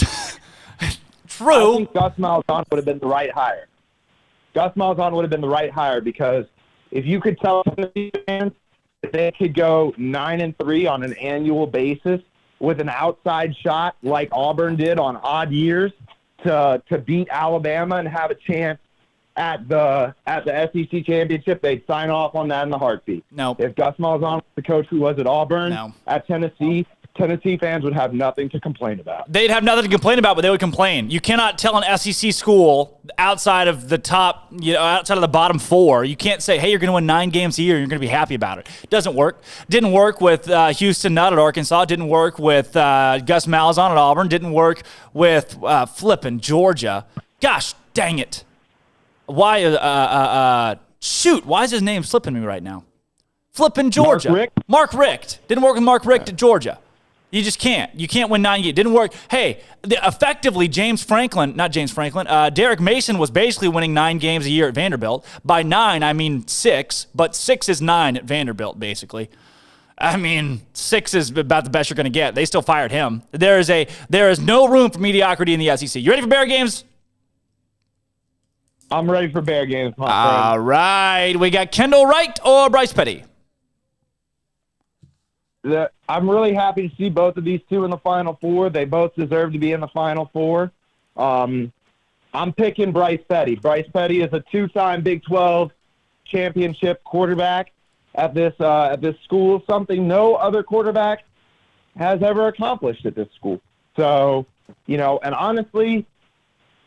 true. I think Gus Malzahn would have been the right hire. Gus Malzahn would have been the right hire because if you could tell Tennessee fans that they could go 9-3 on an annual basis with an outside shot like Auburn did on odd years to beat Alabama and have a chance at the SEC championship, they'd sign off on that in the heartbeat. No. If Gus Malzahn was the coach who was at Auburn, at Tennessee fans would have nothing to complain about. They'd have nothing to complain about, but they would complain. You cannot tell an SEC school outside of the top, outside of the bottom 4, you can't say, hey, you're going to win 9 games a year and you're going to be happy about it. It doesn't work. Didn't work with Houston Nutt at Arkansas. Didn't work with Gus Malzahn at Auburn. Didn't work with flippin' Georgia. Gosh, dang it. Why? Why is his name slipping me right now? Flippin' Georgia. Mark Richt. Didn't work with Mark Richt at Georgia. You just can't. You can't win 9 games. Didn't work. Hey, effectively, Derek Mason was basically winning 9 games a year at Vanderbilt. By 9, I mean 6, but 6 is 9 at Vanderbilt, basically. I mean, 6 is about the best you're going to get. They still fired him. There is no room for mediocrity in the SEC. You ready for Bear Games? I'm ready for Bear Games, my friend. All right. We got Kendall Wright or Bryce Petty? I'm really happy to see both of these two in the Final Four. They both deserve to be in the Final Four. I'm picking Bryce Petty. Bryce Petty is a 2-time Big 12 championship quarterback at this school, something no other quarterback has ever accomplished at this school. So, and honestly,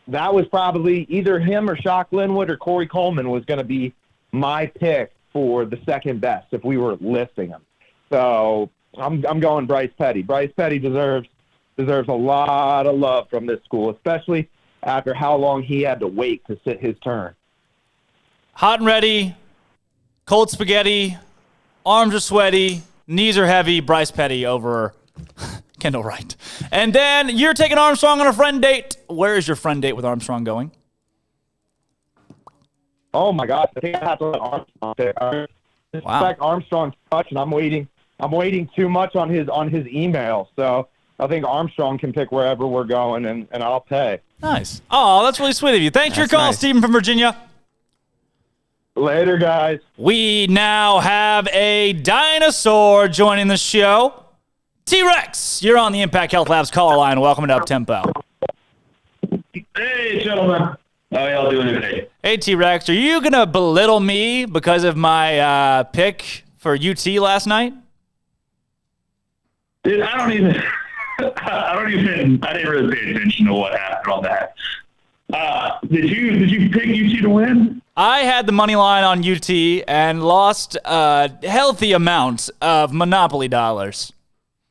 that was probably either him or Shock Linwood or Corey Coleman was going to be my pick for the second best if we were listing them. So I'm going Bryce Petty. Bryce Petty deserves a lot of love from this school, especially after how long he had to wait to sit his turn. Hot and ready, cold spaghetti, arms are sweaty, knees are heavy. Bryce Petty over Kendall Wright. And then you're taking Armstrong on a friend date. Where is your friend date with Armstrong going? Oh my gosh, I think I have to let Armstrong pick. I respect Armstrong too much, and I'm waiting too much on his email. So I think Armstrong can pick wherever we're going, and I'll pay. Nice. Oh, that's really sweet of you. Thanks for your call, nice. Stephen from Virginia. Later, guys. We now have a dinosaur joining the show. T-Rex, you're on the Impact Health Labs caller line. Welcome to Up-Tempo. Hey, gentlemen. How are y'all doing today? Hey, T-Rex, are you going to belittle me because of my pick for UT last night? Dude, I didn't really pay attention to what happened on that. Did you pick UT to win? I had the money line on UT and lost a healthy amount of Monopoly dollars.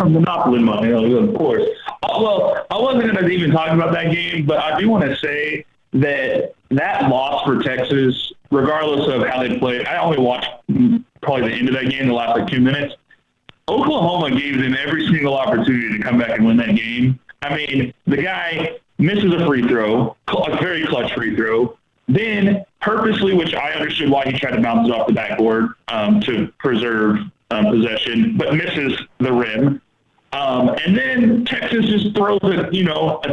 Monopoly money, of course. Well, I wasn't going to even talk about that game, but I do want to say that loss for Texas, regardless of how they played, I only watched probably the end of that game, the last 2 minutes. Oklahoma gave them every single opportunity to come back and win that game. I mean, the guy misses a free throw, a very clutch free throw, then purposely, which I understood why he tried to bounce it off the backboard to preserve possession, but misses the rim. And then Texas just throws a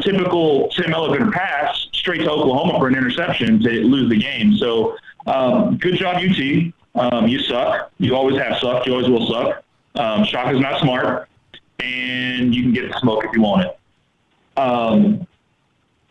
typical Sam Ellinger pass straight to Oklahoma for an interception to lose the game. So good job, UT. You suck. You always have sucked. You always will suck. Shock is not smart, and you can get the smoke if you want it.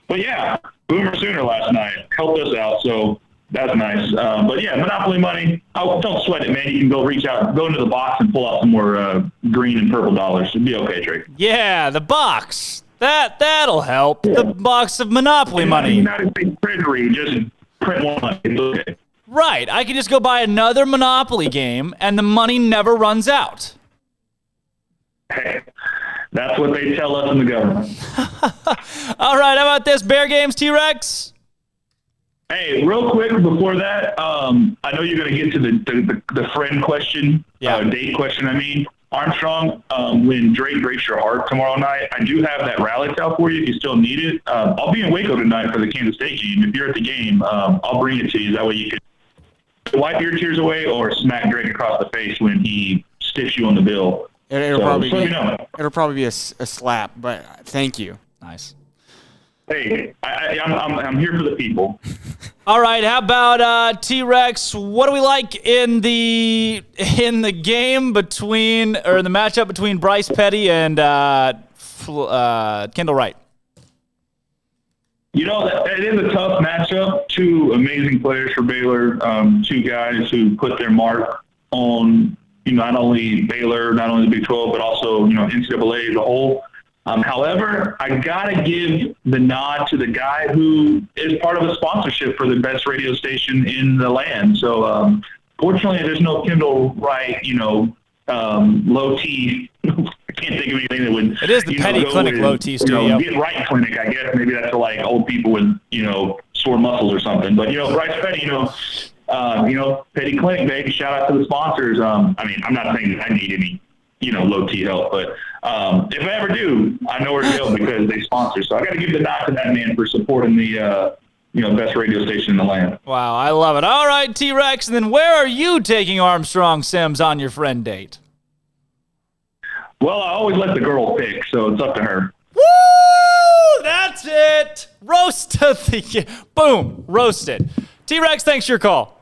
But yeah, Boomer Sooner last night helped us out, so that's nice. But yeah, Monopoly money. Don't sweat it, man. You can go into the box and pull out some more green and purple dollars. It'd be okay, Drake. Yeah, the box. That'll help. Yeah. The box of Monopoly money. United States Treasury, just print one. It's okay. Right. I can just go buy another Monopoly game, and the money never runs out. Hey, that's what they tell us in the government. All right. How about this? Bear Games, T-Rex? Hey, real quick before that, I know you're going to get to the friend question, date question, I mean. Armstrong, when Drake breaks your heart tomorrow night, I do have that rally towel for you if you still need it. I'll be in Waco tonight for the Kansas State game. If you're at the game, I'll bring it to you. That way you can wipe your tears away or smack Drake across the face when he stiffs you on the bill. It'll so probably be a slap, but thank you. Nice. Hey, I'm here for the people. All right, how about T-Rex? What do we like in the game between, or in the matchup between Bryce Petty and Kendall Wright? You know, it is a tough matchup. Two amazing players for Baylor, two guys who put their mark on, not only Baylor, not only the Big 12, but also, NCAA as a whole. However, I got to give the nod to the guy who is part of a sponsorship for the best radio station in the land. So, fortunately, there's no Kendall Wright, low T. I can't think of anything that would. It is the Petty Clinic low T studio. Get right clinic, I guess. Maybe that's for like old people with, sore muscles or something. But, Bryce Petty, Petty Clinic, baby. Shout out to the sponsors. I'm not saying that I need any, low T help, but if I ever do, I know where to go because they sponsor. So I got to give the nod to that man for supporting the, best radio station in the land. Wow, I love it. All right, T-Rex, and then where are you taking Armstrong Sims on your friend date? Well, I always let the girl pick, so it's up to her. Woo! That's it. Roast boom, roasted. T-Rex, thanks for your call.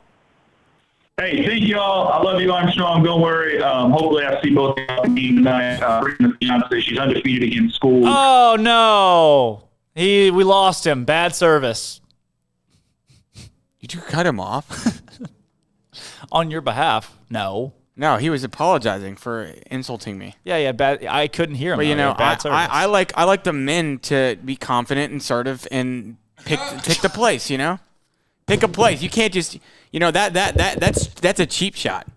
Hey, thank y'all. I love you, Armstrong. Don't worry. Hopefully I see both of y'all tonight. The fiance, she's undefeated against school. Oh, no. We lost him. Bad service. Did you cut him off? On your behalf. No. No, he was apologizing for insulting me. Yeah, bad. I couldn't hear him. But bad service. I like the men to be confident and assertive and pick the place. Pick a place. You can't just that's a cheap shot.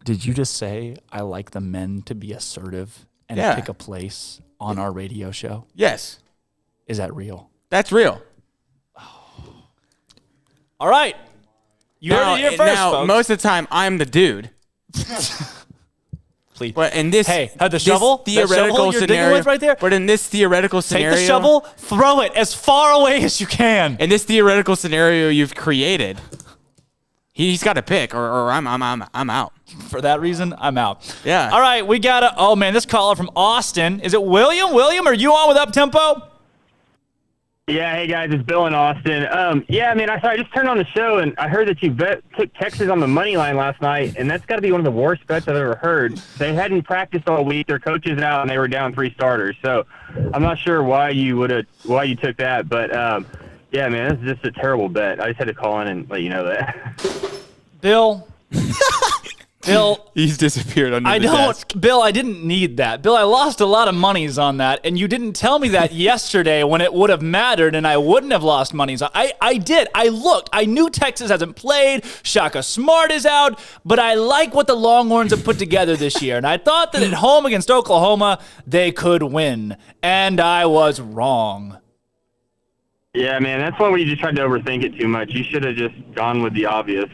Did you just say I like the men to be assertive and pick a place on our radio show? Yes. Is that real? That's real. All right. You heard it here first, folks. Most of the time, I'm the dude. Please. But in this, the shovel, theoretical you're scenario, with right there. But in this theoretical scenario, take the shovel, throw it as far away as you can. In this theoretical scenario you've created, he's got to pick, or I'm out. For that reason, I'm out. Yeah. All right, we got oh man, this caller from Austin. Is it William? William, are you on with Up Tempo? Yeah, hey guys, it's Bill in Austin. I just turned on the show and I heard that you took Texas on the money line last night, and that's got to be one of the worst bets I've ever heard. They hadn't practiced all week, their coaches out, and they were down 3 starters. So I'm not sure why you took that, but yeah, man, this is just a terrible bet. I just had to call in and let you know that. Bill, he's disappeared under the desk. Bill, I didn't need that. Bill, I lost a lot of monies on that, and you didn't tell me that yesterday when it would have mattered, and I wouldn't have lost monies. I did. I looked. I knew Texas hasn't played. Shaka Smart is out, but I like what the Longhorns have put together this year, and I thought that at home against Oklahoma, they could win, and I was wrong. Yeah, man, that's one where you just tried to overthink it too much. You should have just gone with the obvious.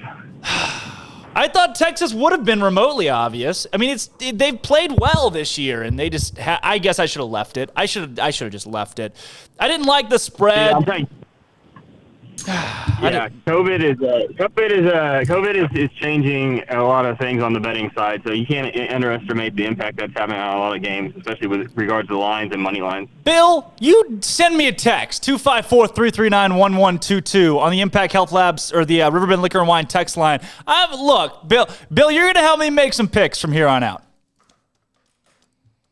I thought Texas would have been remotely obvious. I mean, they've played well this year, and they just. I guess I should have left it. I should have just left it. I didn't like the spread. COVID is changing a lot of things on the betting side, so you can't underestimate the impact that's having on a lot of games, especially with regards to lines and money lines. Bill, you send me a text, 254-339-1122 on the Impact Health Labs or the Riverbend Liquor and Wine text line. Look, Bill, you're going to help me make some picks from here on out.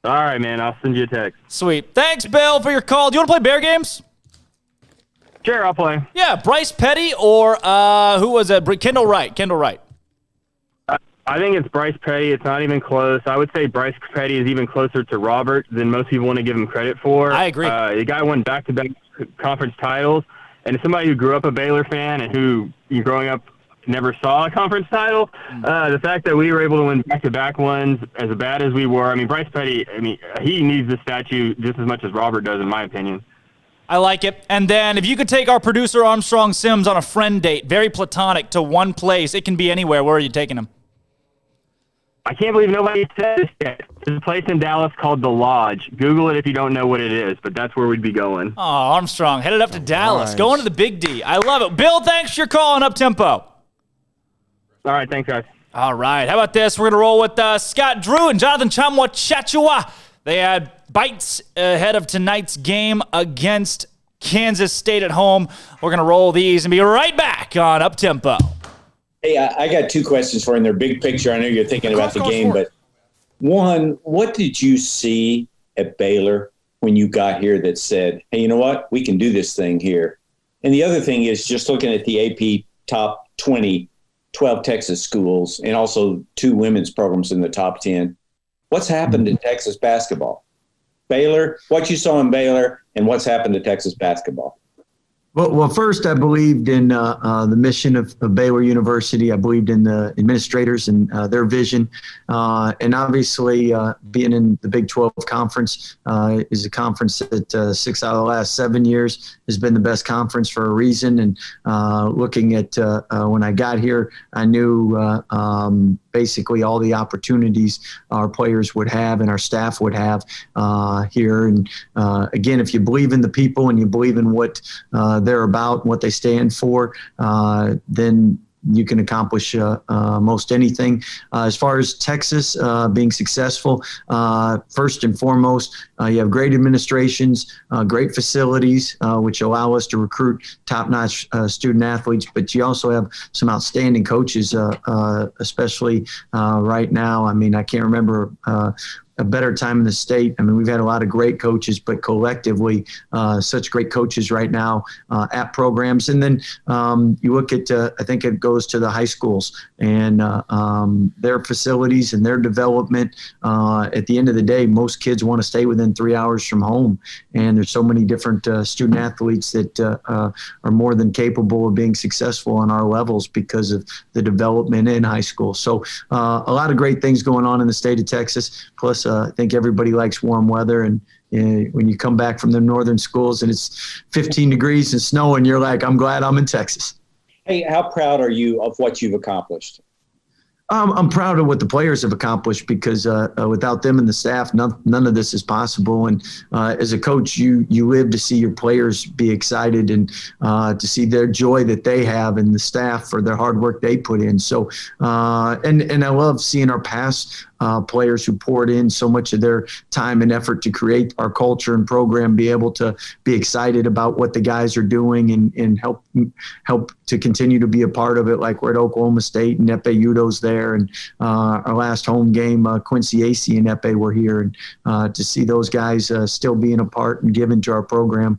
All right, man, I'll send you a text. Sweet. Thanks, Bill, for your call. Do you want to play Bear Games? Sure, I'll play. Yeah, Bryce Petty or who was it? Kendall Wright. I think it's Bryce Petty. It's not even close. I would say Bryce Petty is even closer to Robert than most people want to give him credit for. I agree. The guy won back-to-back conference titles, and as somebody who grew up a Baylor fan and who growing up never saw a conference title, the fact that we were able to win back-to-back ones as bad as we were, Bryce Petty, he needs the statue just as much as Robert does, in my opinion. I like it. And then if you could take our producer Armstrong Sims on a friend date, very platonic, to one place, it can be anywhere. Where are you taking him? I can't believe nobody said this yet. There's a place in Dallas called The Lodge. Google it if you don't know what it is, but that's where we'd be going. Oh, Armstrong, headed up to Dallas. Going to the Big D. I love it. Bill, thanks for your call on Up Tempo. All right, thanks, guys. All right. How about this? We're going to roll with Scott Drew and Jonathan Chamwa-Chachua. They had bites ahead of tonight's game against Kansas State at home. We're going to roll these and be right back on Up-Tempo. Hey, I got two questions for you in their big picture. I know you're thinking about the game, but one, what did you see at Baylor when you got here that said, hey, you know what? We can do this thing here. And the other thing is just looking at the AP top 20, 12 Texas schools, and also 2 women's programs in the top 10. What's happened to Texas basketball? Baylor, what you saw in Baylor, and what's happened to Texas basketball? Well, first, I believed in the mission of Baylor University. I believed in the administrators and their vision. And obviously, being in the Big 12 Conference is a conference that 6 out of the last 7 years has been the best conference for a reason. And looking at when I got here, I knew basically all the opportunities our players would have and our staff would have here. And again, if you believe in the people and you believe in what they're about and what they stand for, then you can accomplish most anything. As far as Texas being successful, first and foremost, you have great administrations, great facilities, which allow us to recruit top-notch student athletes, but you also have some outstanding coaches, especially right now. I mean, I can't remember a better time in the state. I mean, we've had a lot of great coaches, but collectively, such great coaches right now at programs. And then you look at, I think it goes to the high schools and their facilities and their development. At the end of the day, most kids want to stay within 3 hours from home. And there's so many different student athletes that are more than capable of being successful on our levels because of the development in high school. So a lot of great things going on in the state of Texas. Plus, I think everybody likes warm weather, and when you come back from the northern schools and it's 15 degrees and snowing, you're like, I'm glad I'm in Texas. Hey, how proud are you of what you've accomplished? I'm proud of what the players have accomplished because without them and the staff, none of this is possible. And as a coach, you live to see your players be excited and to see their joy that they have and the staff for their hard work they put in. So, and I love seeing our past players who poured in so much of their time and effort to create our culture and program be able to be excited about what the guys are doing and help to continue to be a part of it. Like we're at Oklahoma State and Epe Udo's there, and our last home game, Quincy Acey and Epe were here, and to see those guys still being a part and giving to our program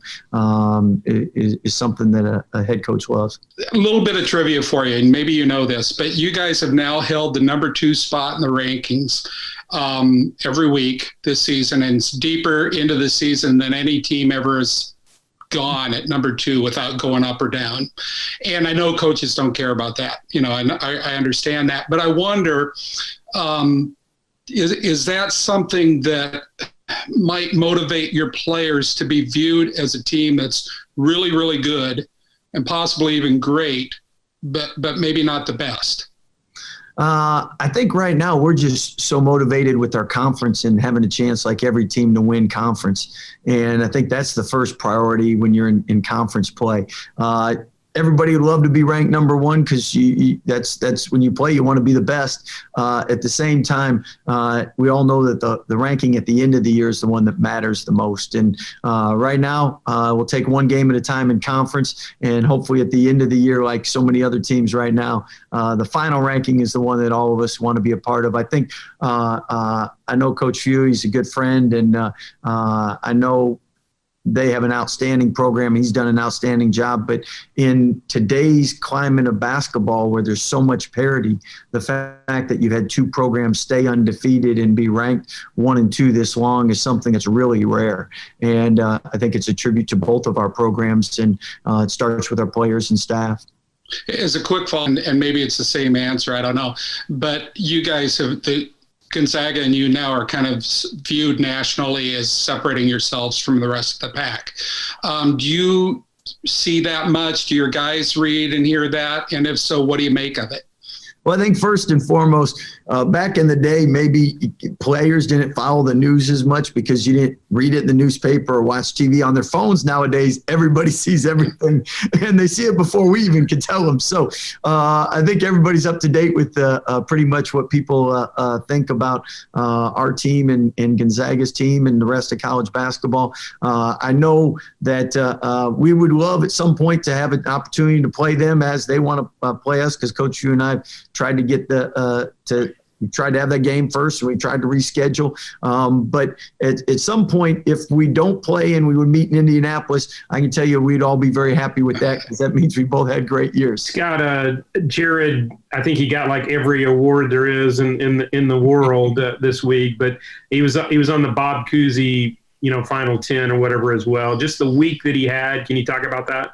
is something that a head coach loves. A little bit of trivia for you, and maybe you know this, but you guys have now held the number 2 spot in the rankings every week this season, and it's deeper into the season than any team ever has gone at number 2 without going up or down. And I know coaches don't care about that, and I understand that, but I wonder, is that something that might motivate your players to be viewed as a team that's really, really good and possibly even great, but maybe not the best? I think right now we're just so motivated with our conference and having a chance like every team to win conference. And I think that's the first priority when you're in conference play. Everybody would love to be ranked number 1 because that's when you play, you want to be the best. At the same time, we all know that the ranking at the end of the year is the one that matters the most. And right now, we'll take one game at a time in conference, and hopefully at the end of the year, like so many other teams right now, the final ranking is the one that all of us want to be a part of. I think I know Coach Few, he's a good friend, and I know they have an outstanding program. He's done an outstanding job. But in today's climate of basketball where there's so much parity, the fact that you've had 2 programs stay undefeated and be ranked 1 and 2 this long is something that's really rare. And I think it's a tribute to both of our programs, and it starts with our players and staff. As a quick follow, and maybe it's the same answer, I don't know, but you guys have Gonzaga and you now are kind of viewed nationally as separating yourselves from the rest of the pack. Do you see that much? Do your guys read and hear that? And if so, what do you make of it? Well, I think first and foremost, back in the day, maybe players didn't follow the news as much because you didn't read it in the newspaper or watch TV on their phones. Nowadays, everybody sees everything, and they see it before we even can tell them. So I think everybody's up to date with pretty much what people think about our team and Gonzaga's team and the rest of college basketball. I know that we would love at some point to have an opportunity to play them as they want to play us, because Coach, you and I tried to get we tried to have that game first, and we tried to reschedule. But at some point, if we don't play and we would meet in Indianapolis, I can tell you we'd all be very happy with that, because that means we both had great years. Scott, Jared, I think he got like every award there is in the world this week, but he was on the Bob Cousy, Final 10 or whatever as well. Just the week that he had. Can you talk about that?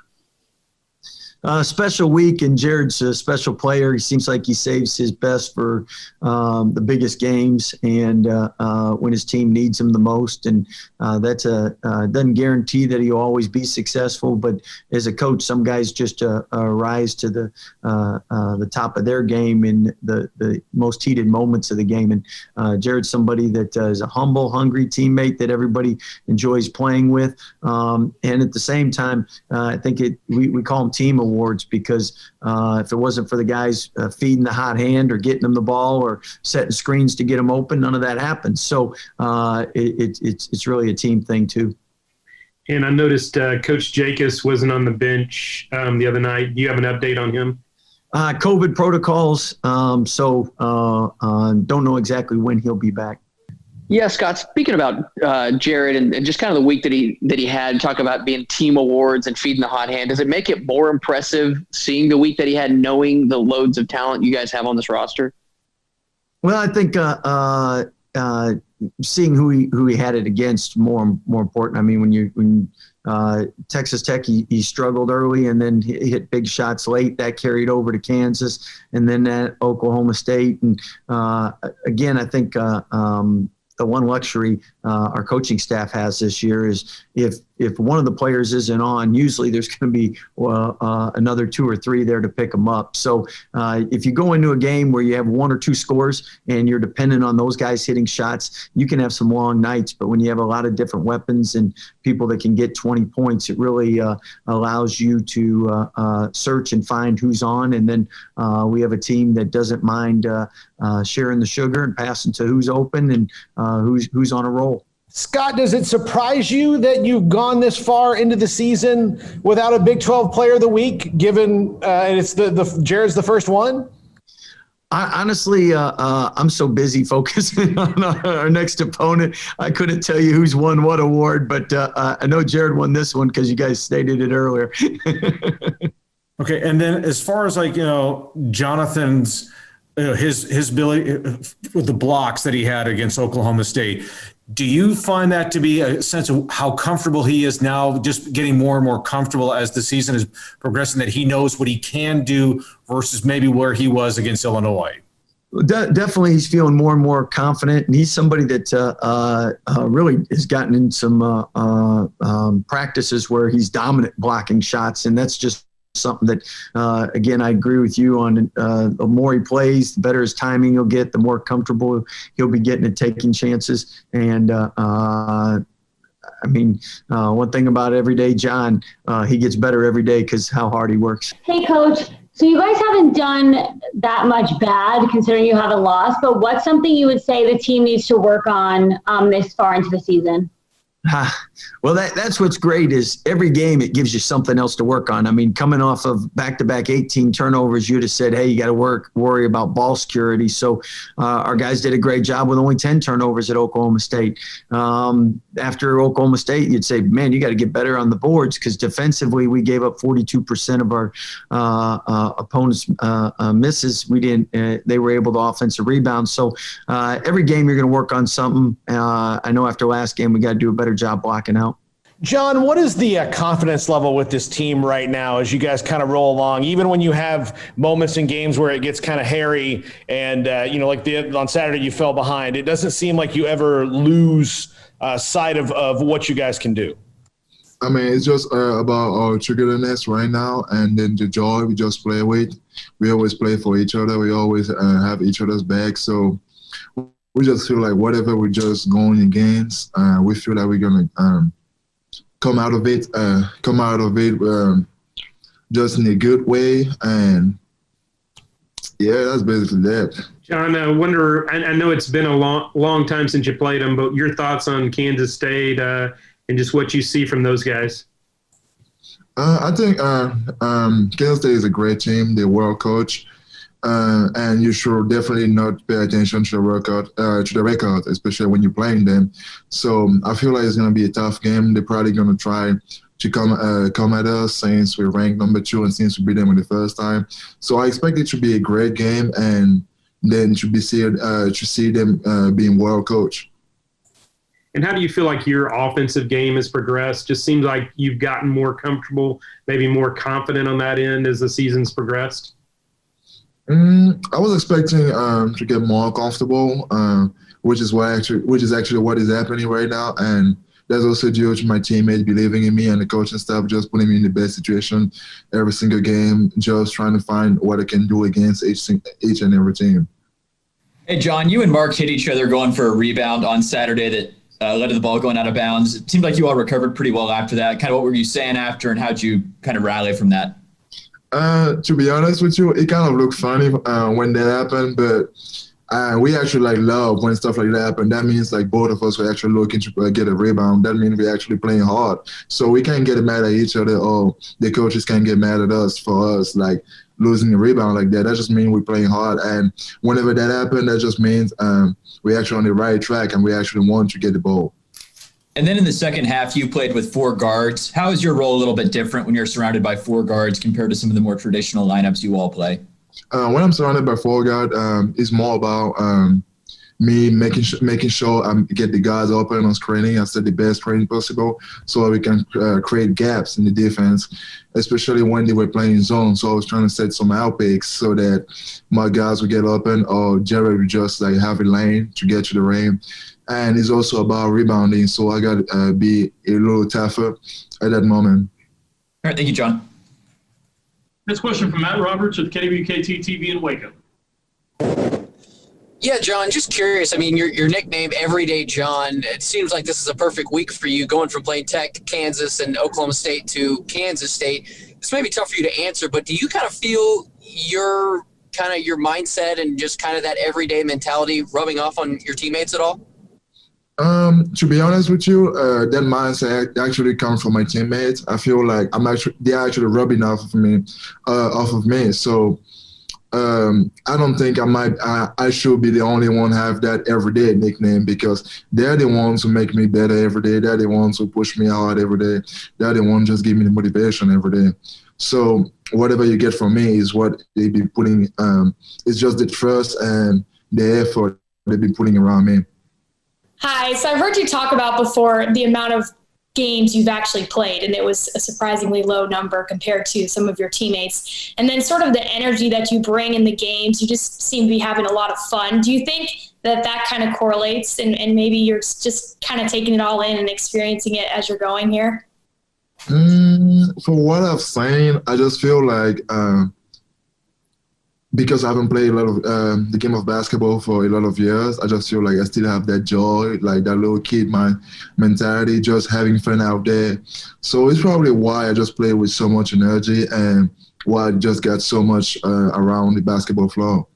Special week, and Jared's a special player. He seems like he saves his best for the biggest games and when his team needs him the most. And that's doesn't guarantee that he'll always be successful, but as a coach, some guys just rise to the top of their game in the most heated moments of the game. And Jared's somebody that is a humble, hungry teammate that everybody enjoys playing with. And at the same time, I think we call them team awards, because if it wasn't for the guys feeding the hot hand or getting them the ball or setting screens to get them open, none of that happens. So it's really a team thing too. And I noticed Coach Jacobs wasn't on the bench the other night. Do you have an update on him? COVID protocols, so don't know exactly when he'll be back. Yeah, Scott, speaking about Jared and just kind of the week that he had, talk about being team awards and feeding the hot hand, does it make it more impressive seeing the week that he had, knowing the loads of talent you guys have on this roster? Well, I think seeing who he had it against more important. I mean, when Texas Tech, he struggled early and then he hit big shots late. That carried over to Kansas and then at Oklahoma State. And again, I think the one luxury our coaching staff has this year is if one of the players isn't on, usually there's going to be another two or three there to pick them up. So if you go into a game where you have one or two scores and you're dependent on those guys hitting shots, you can have some long nights. But when you have a lot of different weapons and people that can get 20 points, it really allows you to search and find who's on. And then we have a team that doesn't mind sharing the sugar and passing to who's open and who's on a roll. Scott, does it surprise you that you've gone this far into the season without a Big 12 Player of the Week, given and it's Jared's the first one? Honestly, I'm so busy focusing on our next opponent. I couldn't tell you who's won what award, but I know Jared won this one because you guys stated it earlier. Okay, and then as far as Jonathan's his ability with the blocks that he had against Oklahoma State, do you find that to be a sense of how comfortable he is now, just getting more and more comfortable as the season is progressing, that he knows what he can do versus maybe where he was against Illinois? Definitely, he's feeling more and more confident, and he's somebody that really has gotten in some practices where he's dominant blocking shots, and that's just something that, again, I agree with you on. The more he plays, the better his timing he'll get, the more comfortable he'll be getting at taking chances. And one thing about everyday John, he gets better every day because how hard he works. Hey, Coach. So you guys haven't done that much bad considering you haven't lost, but what's something you would say the team needs to work on this far into the season? Well, that's what's great is every game it gives you something else to work on. I mean, coming off of back-to-back 18 turnovers, you'd have said, hey, you got to worry about ball security. So our guys did a great job with only 10 turnovers at Oklahoma State. After Oklahoma State, you'd say, man, you got to get better on the boards because defensively we gave up 42% of our opponents' misses. We didn't. They were able to offensive rebound. So every game you're going to work on something. I know after last game we got to do a better job blocking out. John, what is the confidence level with this team right now as you guys kind of roll along, even when you have moments in games where it gets kind of hairy and, on Saturday you fell behind? It doesn't seem like you ever lose sight of what you guys can do. I mean, it's just about our togetherness right now, and then the joy we just play with. We always play for each other. We always have each other's back. So we just feel like whatever we're just going against, we feel like we're gonna come out of it just in a good way. And yeah, that's basically that. John, I wonder. I know it's been a long time since you played them, but your thoughts on Kansas State and just what you see from those guys. I think Kansas State is a great team. They're well coached, and you should definitely not pay attention to the record, especially when you're playing them. So I feel like it's going to be a tough game. They're probably going to try to come at us since we're ranked number 2 and since we beat them in the first time. So I expect it to be a great game, and then to see them being well coached. And how do you feel like your offensive game has progressed? Just seems like you've gotten more comfortable, maybe more confident on that end as the season's progressed. I was expecting to get more comfortable, which is actually what is happening right now, and that's also due to my teammates believing in me and the coaching staff just putting me in the best situation every single game, just trying to find what I can do against each and every team. Hey, John, you and Mark hit each other going for a rebound on Saturday that led to the ball going out of bounds. It seemed like you all recovered pretty well after that. Kind of what were you saying after, and how'd you kind of rally from that? To be honest with you, it kind of looked funny when that happened, but we actually love when stuff like that happen. That means both of us were actually looking to get a rebound. That means we're actually playing hard. So we can't get mad at each other, or the coaches can't get mad at us for us losing a rebound like that. That just means we're playing hard. And whenever that happened, that just means we're actually on the right track and we actually want to get the ball. And then in the second half, you played with 4 guards. How is your role a little bit different when you're surrounded by 4 guards compared to some of the more traditional lineups you all play? When I'm surrounded by 4 guards, it's more about me making sure I get the guys open on screening. I set the best screen possible so we can create gaps in the defense, especially when they were playing zone. So I was trying to set some out picks so that my guys would get open, or Jared would just have a lane to get to the rim. And it's also about rebounding, so I got to be a little tougher at that moment. All right, thank you, John. Next question from Matt Roberts with KWKT TV in Waco. Yeah, John, just curious. I mean, your nickname, Everyday John, it seems like this is a perfect week for you, going from playing Tech, Kansas, and Oklahoma State to Kansas State. This may be tough for you to answer, but do you kind of feel your mindset and just kind of that everyday mentality rubbing off on your teammates at all? To be honest with you, that mindset actually comes from my teammates. I feel like they're actually rubbing off of me. So I don't think I should be the only one have that everyday nickname, because they're the ones who make me better every day. They're the ones who push me hard every day. They're the ones just give me the motivation every day. So whatever you get from me is what they be putting. It's just the trust and the effort they've been putting around me. Hi. So I've heard you talk about before the amount of games you've actually played, and it was a surprisingly low number compared to some of your teammates. And then sort of the energy that you bring in the games, you just seem to be having a lot of fun. Do you think that kind of correlates and maybe you're just kind of taking it all in and experiencing it as you're going here? For what I've seen, I just feel like because I haven't played a lot of the game of basketball for a lot of years, I just feel like I still have that joy, like that little kid mentality, just having fun out there. So it's probably why I just play with so much energy and why I just got so much around the basketball floor.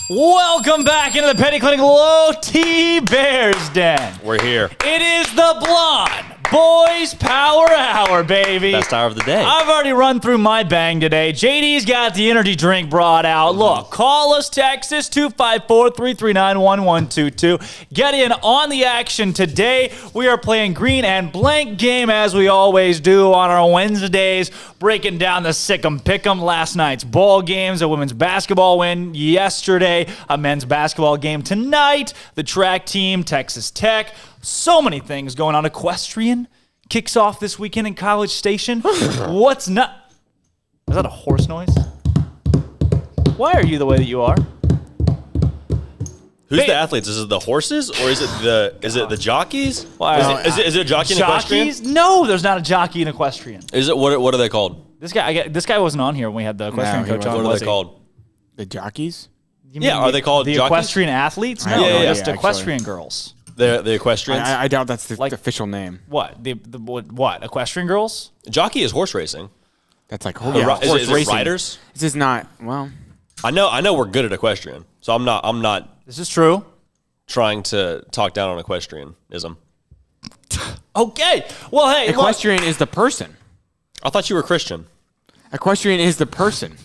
Welcome back into the Petty Clinic Low T Bears Den. We're here. It is the Blonde Boys Power Hour, baby. Best hour of the day. I've already run through my bang today. JD's got the energy drink brought out. Look, call us, text us, 254-339-1122. Get in on the action today. We are playing green and blank game as we always do on our Wednesdays, breaking down the SicEm Pick'em, last night's ball games, a women's basketball win yesterday, a men's basketball game tonight, the track team, Texas Tech. So many things going on. Equestrian kicks off this weekend in College Station. What's not? Is that a horse noise? Why are you the way that you are? Who's the athletes? Is it the horses or is it the jockeys? Is it a jockey and equestrian? Jockeys? No, there's not a jockey in equestrian. Is it what are they called? This guy wasn't on here when we had the equestrian coach on. What are they called? The jockeys? Yeah, are they called the jockeys? Equestrian athletes? No, yeah, just equestrian girls. The equestrians? I doubt that's the official name. What? What? Equestrian girls? Jockey is horse racing. That's like Is horse it racing. riders? This is not, well. I know we're good at equestrian, so I'm not. This is true. Trying to talk down on equestrianism. Okay. Well, hey, equestrian is the person. I thought you were Christian. Equestrian is the person.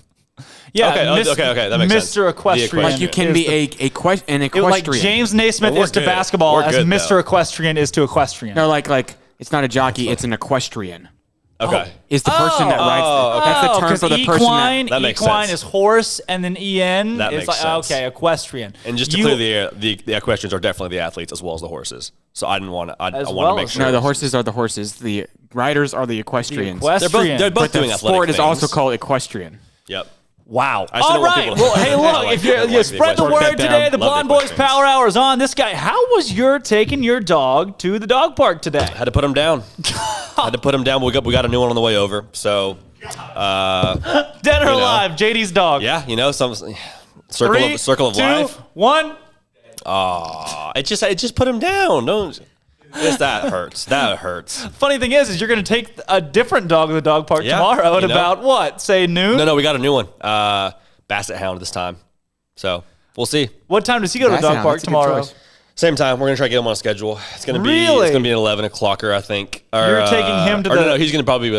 Yeah. Okay. That makes sense. Mr. Equestrian. Like you can be an equestrian. Like James Naismith is to basketball as Mr. Equestrian is to equestrian. No, like it's not a jockey, it's an equestrian. Okay. Is the person that rides that's the term for the person that makes equine sense. is horse, and then en That is makes like sense. okay, equestrian. And just to clear the air, the equestrians are definitely the athletes as well as the horses. So I didn't want to. I want to make sure. No, the horses are the horses. The riders are the equestrians. They're both doing athletic sport is things. also called equestrian. Yep. Wow. I just All don't want right. people to- Well, hey, look, if you spread the word today, the Blonde Boys Power Hour is on. This guy, how was your taking your dog to the dog park today? Had to put him down. We got a new one on the way over. So, dead or alive, JD's dog. Yeah, some circle of 3, 2, life. 1. Oh, it just put him down. That hurts. That hurts. Funny thing is you're going to take a different dog to the dog park tomorrow at about what? Say noon? No, we got a new one. Basset Hound this time. So we'll see. What time does he go to the dog park tomorrow? Same time. We're gonna try to get him on a schedule. It's gonna be an 11 o'clocker, I think. You're taking him to No, he's gonna probably be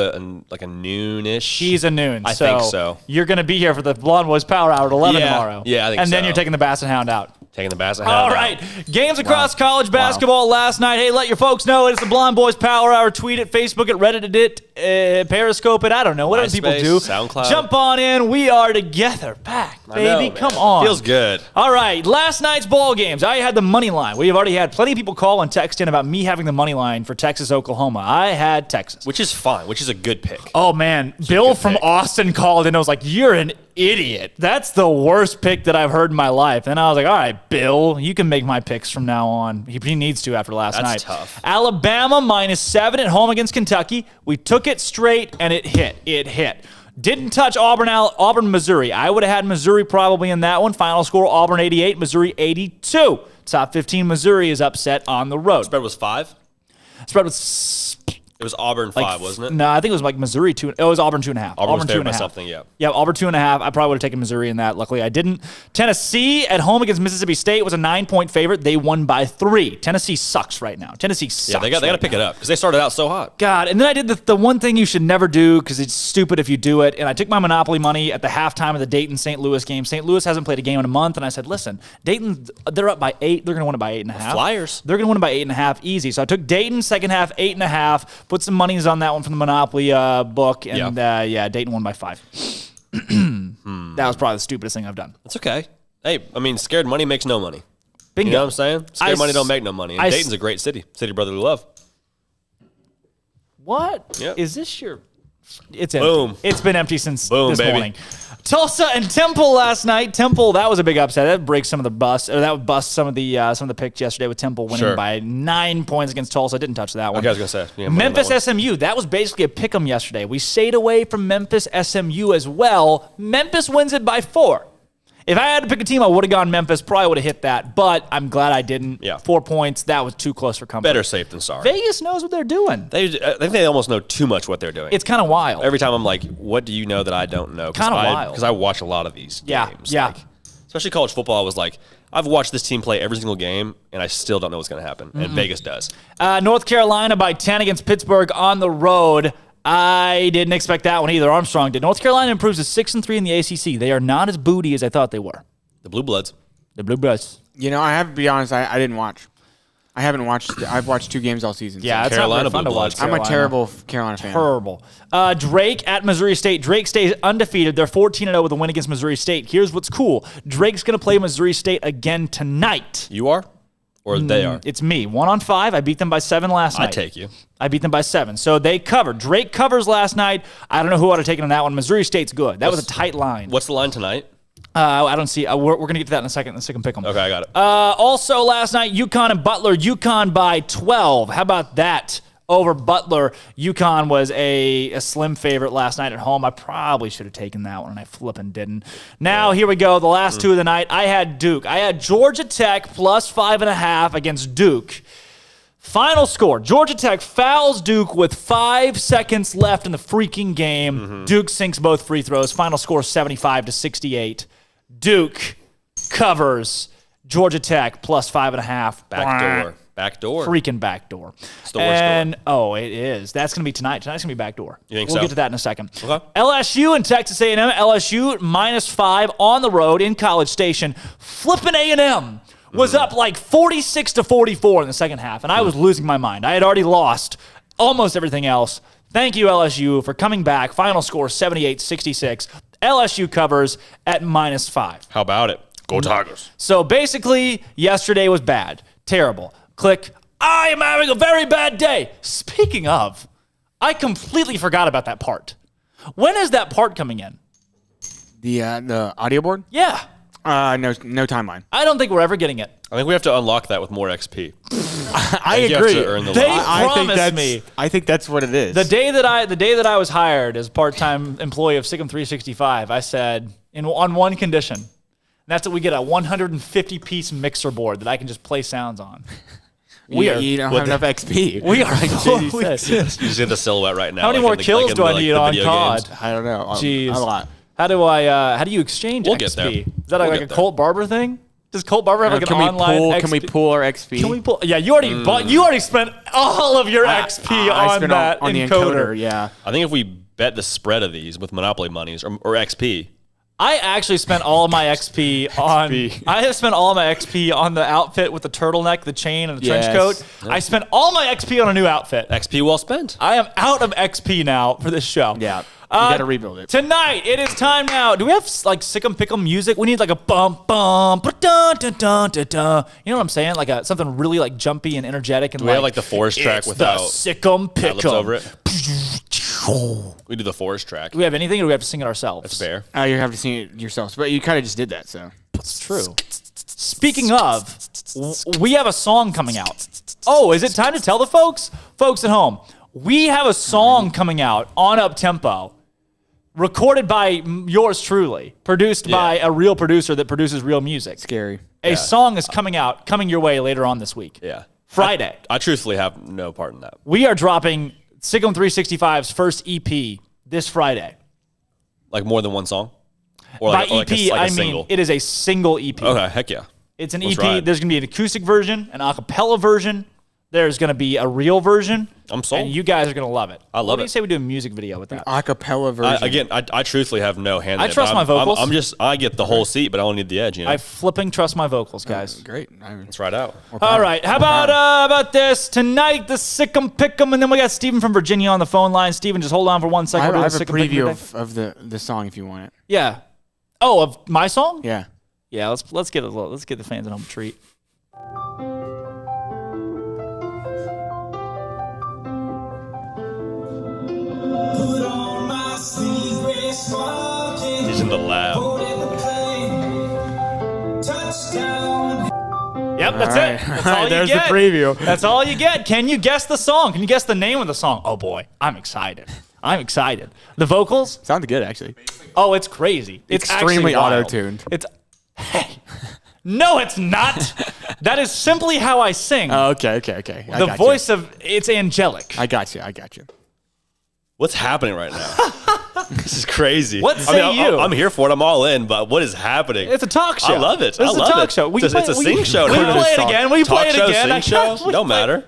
like a noonish. He's a noon. I think so. You're gonna be here for the Blonde Boys Power Hour at 11 tomorrow. Yeah, I think so. And then you're taking the Basset Hound out. Taking the Basset Hound. All right. Games across college basketball last night. Hey, let your folks know it's the Blonde Boys Power Hour. Tweet it, Facebook it, Reddit it, Periscope it. I don't know. Whatever people do. SoundCloud. Jump on in. We are together. Back, baby. Come on. Feels good. All right. Last night's ball games. I had the money line. We have already had plenty of people call and text in about me having the money line for Texas, Oklahoma. I had Texas. Which is fine. Which is a good pick. Oh, man. Bill from Austin called and I was like, you're an idiot. That's the worst pick that I've heard in my life. And I was like, all right, Bill, you can make my picks from now on. He needs to after last night. That's tough. Alabama -7 at home against Kentucky. We took it straight and it hit. Didn't touch Auburn, Missouri. I would have had Missouri probably in that one. Final score, Auburn 88, Missouri 82. Top 15 Missouri is upset on the road. Spread was 5? Spread was... It was Auburn 5, wasn't it? No, I think it was like Missouri 2. It was Auburn 2.5. Auburn was favored by something, yeah. Yeah, Auburn 2.5. I probably would have taken Missouri in that. Luckily, I didn't. Tennessee at home against Mississippi State was a 9-point favorite. They won by 3. Tennessee sucks right now. Tennessee sucks. Yeah, they got to pick it up because they started out so hot. God, and then I did the one thing you should never do because it's stupid if you do it. And I took my Monopoly money at the halftime of the Dayton-St. Louis game. St. Louis hasn't played a game in a month, and I said, listen, Dayton, they're up by 8. They're going to win it by 8.5. Flyers. They're going to win it by 8.5 easy. So I took Dayton second half 8.5. Put some monies on that one from the Monopoly book, and Dayton won by 5. That was probably the stupidest thing I've done. That's okay. Hey, I mean, scared money makes no money. Bingo. You know what I'm saying? Scared money don't make no money. And Dayton's a great city of brotherly love. What? Yep. Is this your... It's empty. Boom. It's been empty since Boom, this baby. morning. Tulsa and Temple last night. Temple, that was a big upset. That breaks some of the bust, or that would bust some of the picks yesterday with Temple winning by 9 points against Tulsa. Didn't touch that one. Okay, I was gonna say Memphis SMU. That was basically a pick 'em yesterday. We stayed away from Memphis SMU as well. Memphis wins it by 4. If I had to pick a team, I would have gone Memphis. Probably would have hit that, but I'm glad I didn't. Yeah. 4 points. That was too close for comfort. Better safe than sorry. Vegas knows what they're doing. I think they almost know too much what they're doing. It's kind of wild. Every time I'm like, what do you know that I don't know? Kind of wild. Because I watch a lot of these games. Yeah. Like, especially college football, I was like, I've watched this team play every single game, and I still don't know what's going to happen. And Vegas does. North Carolina by 10 against Pittsburgh on the road. I didn't expect that one either. Armstrong did. North Carolina improves to 6-3 in the ACC. They are not as booty as I thought they were. The Blue Bloods. The Blue Bloods. You know, I have to be honest. I didn't watch. I haven't watched. I've watched 2 games all season. Yeah, it's Carolina not very fun to Blue watch. Bloods. I'm a terrible Carolina fan. Terrible. Drake at Missouri State. Drake stays undefeated. They're 14-0 with a win against Missouri State. Here's what's cool. Drake's going to play Missouri State again tonight. You are? Or they are? It's me. 1-on-5. I beat them by 7 last night. I take you. I beat them by 7. So they covered. Drake covers last night. I don't know who I would have taken on that one. Missouri State's good. That was a tight line. What's the line tonight? I don't see. We're going to get to that in a second. The SicEm Pick'em. Okay, I got it. Also, last night, UConn and Butler. UConn by 12. How about that? Over Butler. UConn was a slim favorite last night at home. I probably should have taken that one, and I flipping didn't. Now, here we go. The last two of the night. I had Duke. I had Georgia Tech plus 5.5 against Duke. Final score. Georgia Tech fouls Duke with 5 seconds left in the freaking game. Duke sinks both free throws. Final score 75-68. Duke covers Georgia Tech plus 5.5. Backdoor. Freaking backdoor. And, it is. That's going to be tonight. Tonight's going to be backdoor. You think we'll so? get to that in a second. Okay. LSU and Texas A&M. LSU -5 on the road in College Station. Flipping A&M was up like 46-44 in the second half, and I was losing my mind. I had already lost almost everything else. Thank you, LSU, for coming back. Final score 78-66. LSU covers at -5. How about it? Go Tigers. So basically, yesterday was bad. Terrible. Click. I am having a very bad day. Speaking of, I completely forgot about that part. When is that part coming in? The audio board? Yeah. No timeline. I don't think we're ever getting it. I think we have to unlock that with more XP. I agree. You have to earn the They love. promised me. I think that's what it is. The day that I was hired as part-time employee of SicEm365, I said on one condition. And that's that we get a 150-piece mixer board that I can just play sounds on. You don't have enough XP. We are. You just get the silhouette right now. How many more kills do I need on COD? I don't know. Jeez. A lot. How do you exchange We'll XP? get there. Is that like a Colt Barber thing? Does Colt Barber have like an online XP? Can we pull our XP? Can we pull? Yeah, you already spent all of your XP on that on the encoder. Yeah. I think if we bet the spread of these with Monopoly monies or XP. I actually spent all of my XP on. I have spent all of my XP on the outfit with the turtleneck, the chain, and the trench coat. I spent all my XP on a new outfit. XP well spent. I am out of XP now for this show. Yeah, you got to rebuild it. Tonight, it is time now. Do we have like SicEm Pick'em music? We need like a bum bum dun dun dun dun dun. You know what I'm saying? Like something really like jumpy and energetic. And do we have like the forest track without the SicEm Pick'em over it? We do the forest track. Do we have anything, or do we have to sing it ourselves? That's fair. You have to sing it yourselves, but you kind of just did that, so. That's true. Speaking of, we have a song coming out. Oh, is it time to tell the folks at home? We have a song coming out on Uptempo, recorded by yours truly, produced by a real producer that produces real music. Scary. A song is coming your way later on this week. Yeah. Friday. I truthfully have no part in that. We are dropping SicEm365's first EP this Friday. Like more than one song? Or By like EP, a I single? mean it is a single EP. Okay, heck yeah. It's an EP. There's going to be an acoustic version, an a cappella version. There's going to be a real version. I'm sold. And you guys are going to love it. I love What do it. you say we do a music video with that? A cappella version. I truthfully have no hand in it. I trust my vocals. I get the whole seat, but I don't need the edge, you know? I flipping trust my vocals, guys. Great. Let's ride out. All right. How about this? Tonight, the SicEm Pick'em, and then we got Steven from Virginia on the phone line. Steven, just hold on for 1 second. I have a preview of the song if you want it. Yeah. Oh, of my song? Yeah. Yeah, let's get the fans at home a treat. He's in the lab. Yep, that's it. That's all you There's get. the preview. That's all you get. Can you guess the song? Can you guess the name of the song? Oh boy, I'm excited. The vocals sound good, actually. Oh, it's crazy. It's extremely auto tuned. It's no, it's not. That is simply how I sing. Oh, okay. The voice it's angelic. I got you. What's happening right now? This is crazy. What say you? I'm here for it. I'm all in, but what is happening? It's a talk show. I love it. It's a talk show. It's a sing show. We play it again. We play it again. Sing show. Don't matter.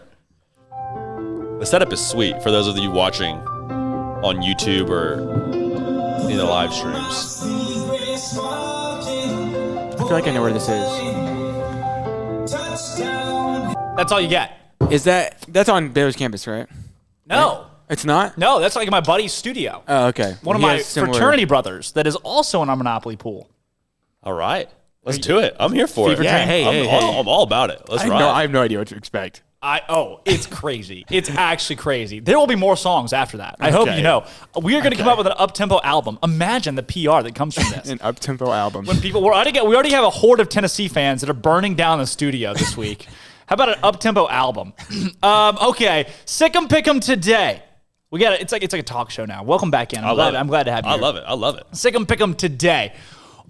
The setup is sweet for those of you watching on YouTube or in the live streams. I feel like I know where this is. That's all you get. That's on Baylor's campus, right? No. Right? It's not? No, that's like my buddy's studio. Oh, okay. One of my fraternity brothers that is also in our Monopoly pool. All right. Let's do it. I'm here for it. Yeah, I'm all about it. Let's ride. I have no idea what to expect. It's crazy. It's actually crazy. There will be more songs after that. I hope you know. We are going to come up with an up-tempo album. Imagine the PR that comes from this. An up-tempo album. When people, we already have a horde of Tennessee fans that are burning down the studio this week. How about an up-tempo album? Okay, SicEm Pick'em today. We got it. It's like a talk show now. Welcome back in. I'm glad to have you. I love it. SicEm Pick'em today.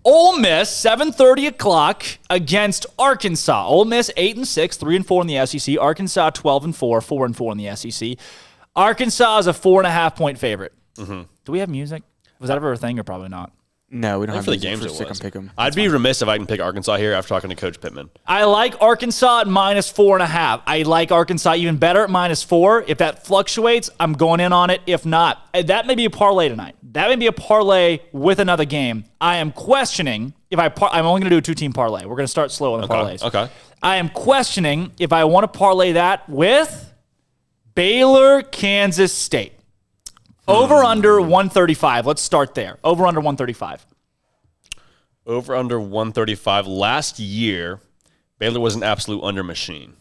Ole Miss, 7:30 o'clock against Arkansas. Ole Miss 8-6, 3-4 in the SEC. Arkansas 12-4, 4-4 in the SEC. Arkansas is a 4.5-point favorite. Mm-hmm. Do we have music? Was that ever a thing or probably not? No, we don't have for the music games. for It was. SicEm Pick'em. I'd be remiss if I can pick Arkansas here after talking to Coach Pittman. I like Arkansas at -4.5. I like Arkansas even better at -4. If that fluctuates, I'm going in on it. If not, that may be a parlay tonight. That may be a parlay with another game. I am questioning if I'm only going to do a 2-team parlay. We're going to start slow on the parlays. Okay. I am questioning if I want to parlay that with Baylor, Kansas State. Over under 135. Let's start there. Over under 135. Over under 135. Last year, Baylor was an absolute under machine.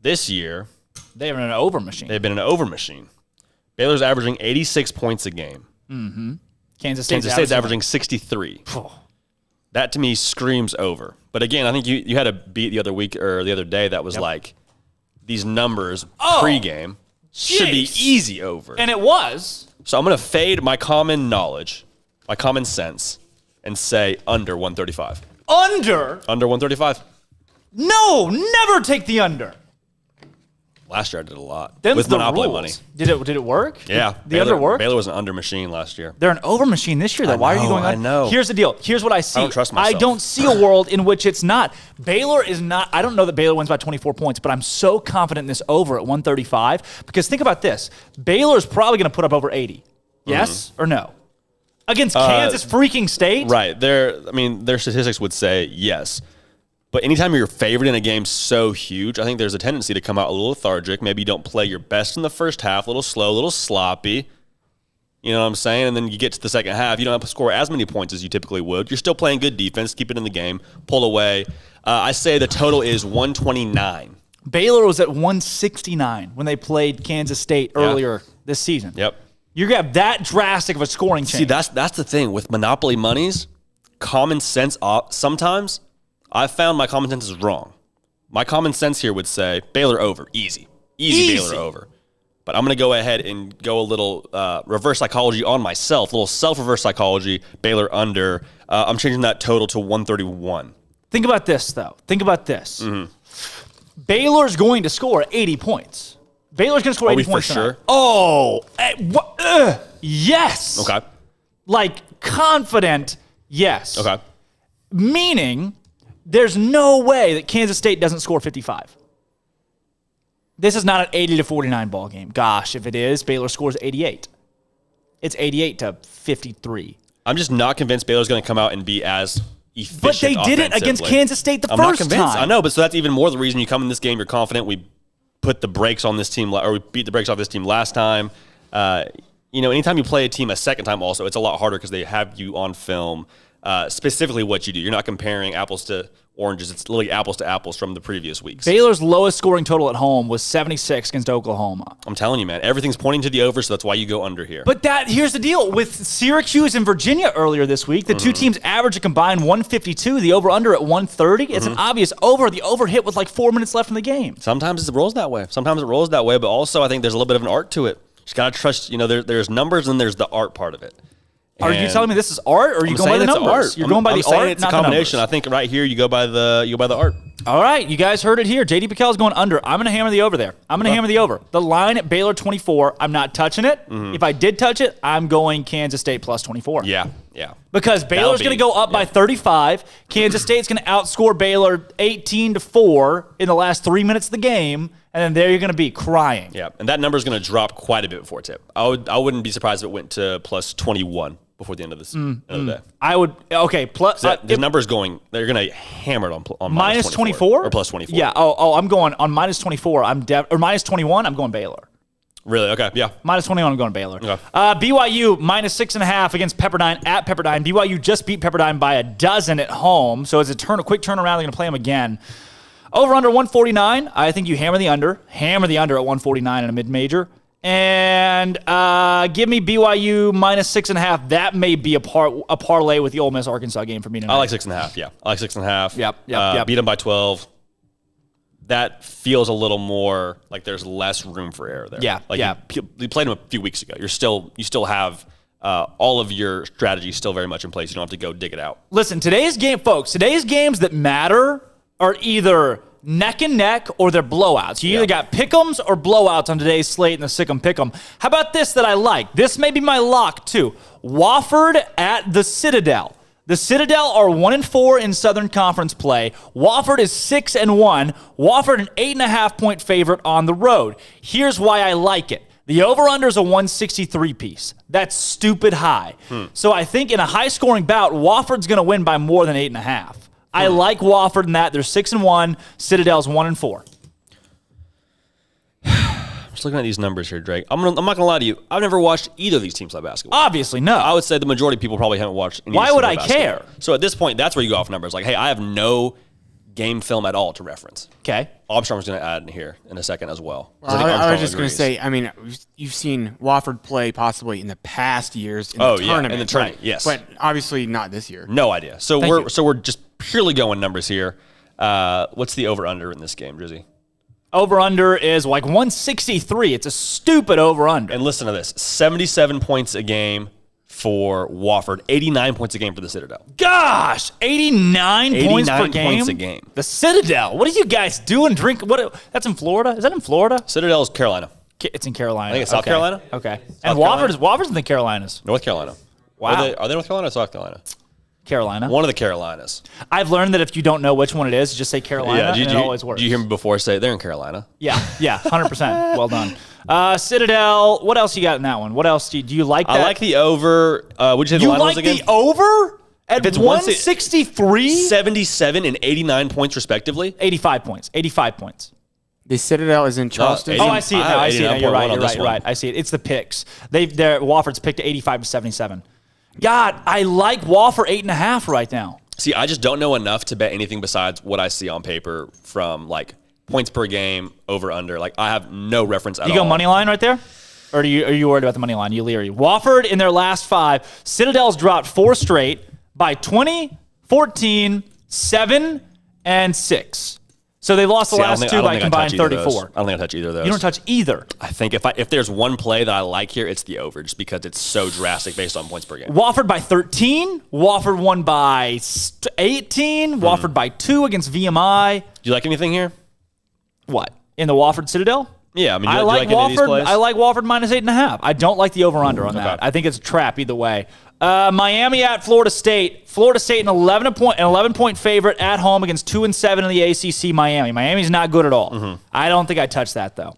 This year, they've been an over machine. They've been an over machine. Baylor's averaging 86 points a game. Mm-hmm. Kansas State's averaging 63. That to me screams over. But again, I think you had a beat the other week or the other day that was like these numbers pregame should be easy over. And it was. So I'm going to fade my common knowledge, my common sense, and say under 135. Under? Under 135. No, never take the under. Last year I did a lot. Them's with the Monopoly rules. money. Did it work? Yeah. The under worked? Baylor was an under machine last year. They're an over machine this year, though. Why are you going under? I know. Here's the deal. Here's what I see. I don't trust myself. I don't see a world in which it's not. Baylor is not. I don't know that Baylor wins by 24 points, but I'm so confident in this over at 135 because think about this. Baylor's probably going to put up over 80. Yes or no? Against Kansas freaking State? Right. Their statistics would say yes. But anytime you're favored in a game so huge, I think there's a tendency to come out a little lethargic. Maybe you don't play your best in the first half, a little slow, a little sloppy. You know what I'm saying? And then you get to the second half, you don't have to score as many points as you typically would. You're still playing good defense, keep it in the game, pull away. I say the total is 129. Baylor was at 169 when they played Kansas State earlier this season. Yep. You're going to have that drastic of a scoring change. See, that's the thing. With Monopoly monies, common sense sometimes – I found my common sense is wrong. My common sense here would say Baylor over. Easy. Baylor over. But I'm going to go ahead and go a little reverse psychology on myself, a little self-reverse psychology, Baylor under. I'm changing that total to 131. Think about this, though. Think about this. Mm-hmm. Baylor's going to score 80 points. Baylor's going to score 80 points for tonight. sure? Oh, yes. Okay. Like, confident, yes. Okay. Meaning, there's no way that Kansas State doesn't score 55. This is not an 80-49 ball game. Gosh, if it is, Baylor scores 88. It's 88-53. I'm just not convinced Baylor's going to come out and be as efficient. But they did it against Kansas State the I'm first not convinced. time. I know, but so that's even more the reason you come in this game. You're confident. We put the brakes on this team, or we beat the brakes off this team last time. Anytime you play a team a second time, also it's a lot harder because they have you on film. Specifically what you do. You're not comparing apples to oranges. It's literally apples to apples from the previous weeks. Baylor's lowest scoring total at home was 76 against Oklahoma. I'm telling you, man, everything's pointing to the over, so that's why you go under here. But here's the deal. With Syracuse and Virginia earlier this week, the two teams average a combined 152, the over-under at 130. It's an obvious over. The over hit with like 4 minutes left in the game. Sometimes it rolls that way. But also I think there's a little bit of an art to it. Just got to trust, there's numbers and there's the art part of it. Are you telling me this is art, or are you going by the numbers? Art. You're going by the art, it's not a combination. the numbers. I think right here you go by the art. All right, you guys heard it here. J.D. Pickell is going under. I'm going to hammer the over there. I'm going to hammer the over. The line at Baylor 24. I'm not touching it. If I did touch it, I'm going Kansas State plus 24. Yeah. Because Baylor's going to go up by 35. Kansas State's going to outscore Baylor 18-4 in the last 3 minutes of the game. And then there you're going to be crying. Yeah, and that number is going to drop quite a bit before tip. I wouldn't be surprised if it went to plus 21 before the end of the day. I would. Okay, plus the number's going. They're going to hammer it on minus 24 or plus 24. Yeah. Oh, I'm going on minus 24. Or minus 21. I'm going Baylor. Really? Okay. Yeah. Minus 21. I'm going Baylor. Okay. BYU minus 6.5 against Pepperdine at Pepperdine. BYU just beat Pepperdine by 12 at home, so it's a quick turnaround. They're going to play them again. Over under 149. I think you hammer the under. Hammer the under at 149 in a mid-major. And give me BYU minus 6.5. That may be a parlay with the Ole Miss Arkansas game for me tonight. I like 6.5. Yeah, I like 6.5. Yep. Beat them by 12. That feels a little more like there's less room for error there. Yeah, like you played them a few weeks ago. You still have all of your strategy still very much in place. You don't have to go dig it out. Listen, today's games that matter are either neck and neck or they're blowouts. You either got pick'ems or blowouts on today's slate in the SicEm Pick'em. How about this that I like? This may be my lock too. Wofford at the Citadel. The Citadel are 1-4 in Southern Conference play. Wofford is 6-1. Wofford an 8.5-point favorite on the road. Here's why I like it. The over-under is a 163 piece. That's stupid high. So I think in a high-scoring bout, Wofford's going to win by more than 8.5. I like Wofford in that. They're 6-1. Citadel's 1-4. I'm just looking at these numbers here, Drake. I'm not going to lie to you. I've never watched either of these teams play basketball. Obviously, no. I would say the majority of people probably haven't watched any of these Why would teams I play care? basketball. So at this point, that's where you go off numbers. Like, hey, I have no game film at all to reference. Okay. Armstrong's going to add in here in a second as well. I was just going to say, I mean, you've seen Wofford play possibly in the past years in the tournament. In the tournament, yes. But obviously not this year. No idea. So we're just purely going numbers here. What's the over-under in this game, Drizzy? Over-under is like 163. It's a stupid over-under. And listen to this. 77 points a game for Wofford. 89 points a game for the Citadel. Gosh! 89 points per game? 89 points a game. The Citadel. What are you guys doing? That's in Florida? Is that in Florida? Citadel is Carolina. It's in Carolina. I think it's South Carolina. Okay. South And Carolina? Wofford's in the Carolinas. North Carolina. Wow. Are they North Carolina or South Carolina? Carolina. One of the Carolinas. I've learned that if you don't know which one it is, just say Carolina, and it always works. Do you hear me before say they're in Carolina? Yeah, 100%. Well done. Citadel, what else you got in that one? What else do you like that? I like the over. Would you say the line was again? You like the over? At 163? 77 and 89 points respectively? 85 points. 85 points. The Citadel is in Charleston. I see it now. I see it now. You're right. I see it. It's the picks. Wofford's picked 85 to 77. God, I like Wofford 8.5 right now. See, I just don't know enough to bet anything besides what I see on paper from like points per game, over under. Like I have no reference at all. You go money line right there? Or are you worried about the money line? You leery. Wofford in their last 5. Citadel's dropped 4 straight by 20, 14, 7, and 6. So they lost the last 2 by combined 34. I don't think I touch either of those. You don't touch either. I think if there's one play that I like here, it's the over, just because it's so drastic based on points per game. Wofford by 13. Wofford won by 18. Wofford by 2 against VMI. Do you like anything here? What? In the Wofford Citadel? Yeah, I mean, I like Wofford. I like Wofford minus 8.5. I don't like the over/under on that. I think it's a trap either way. Miami at Florida State. Florida State an 11-point favorite at home against 2-7 in the ACC. Miami's not good at all. I don't think I touch that though.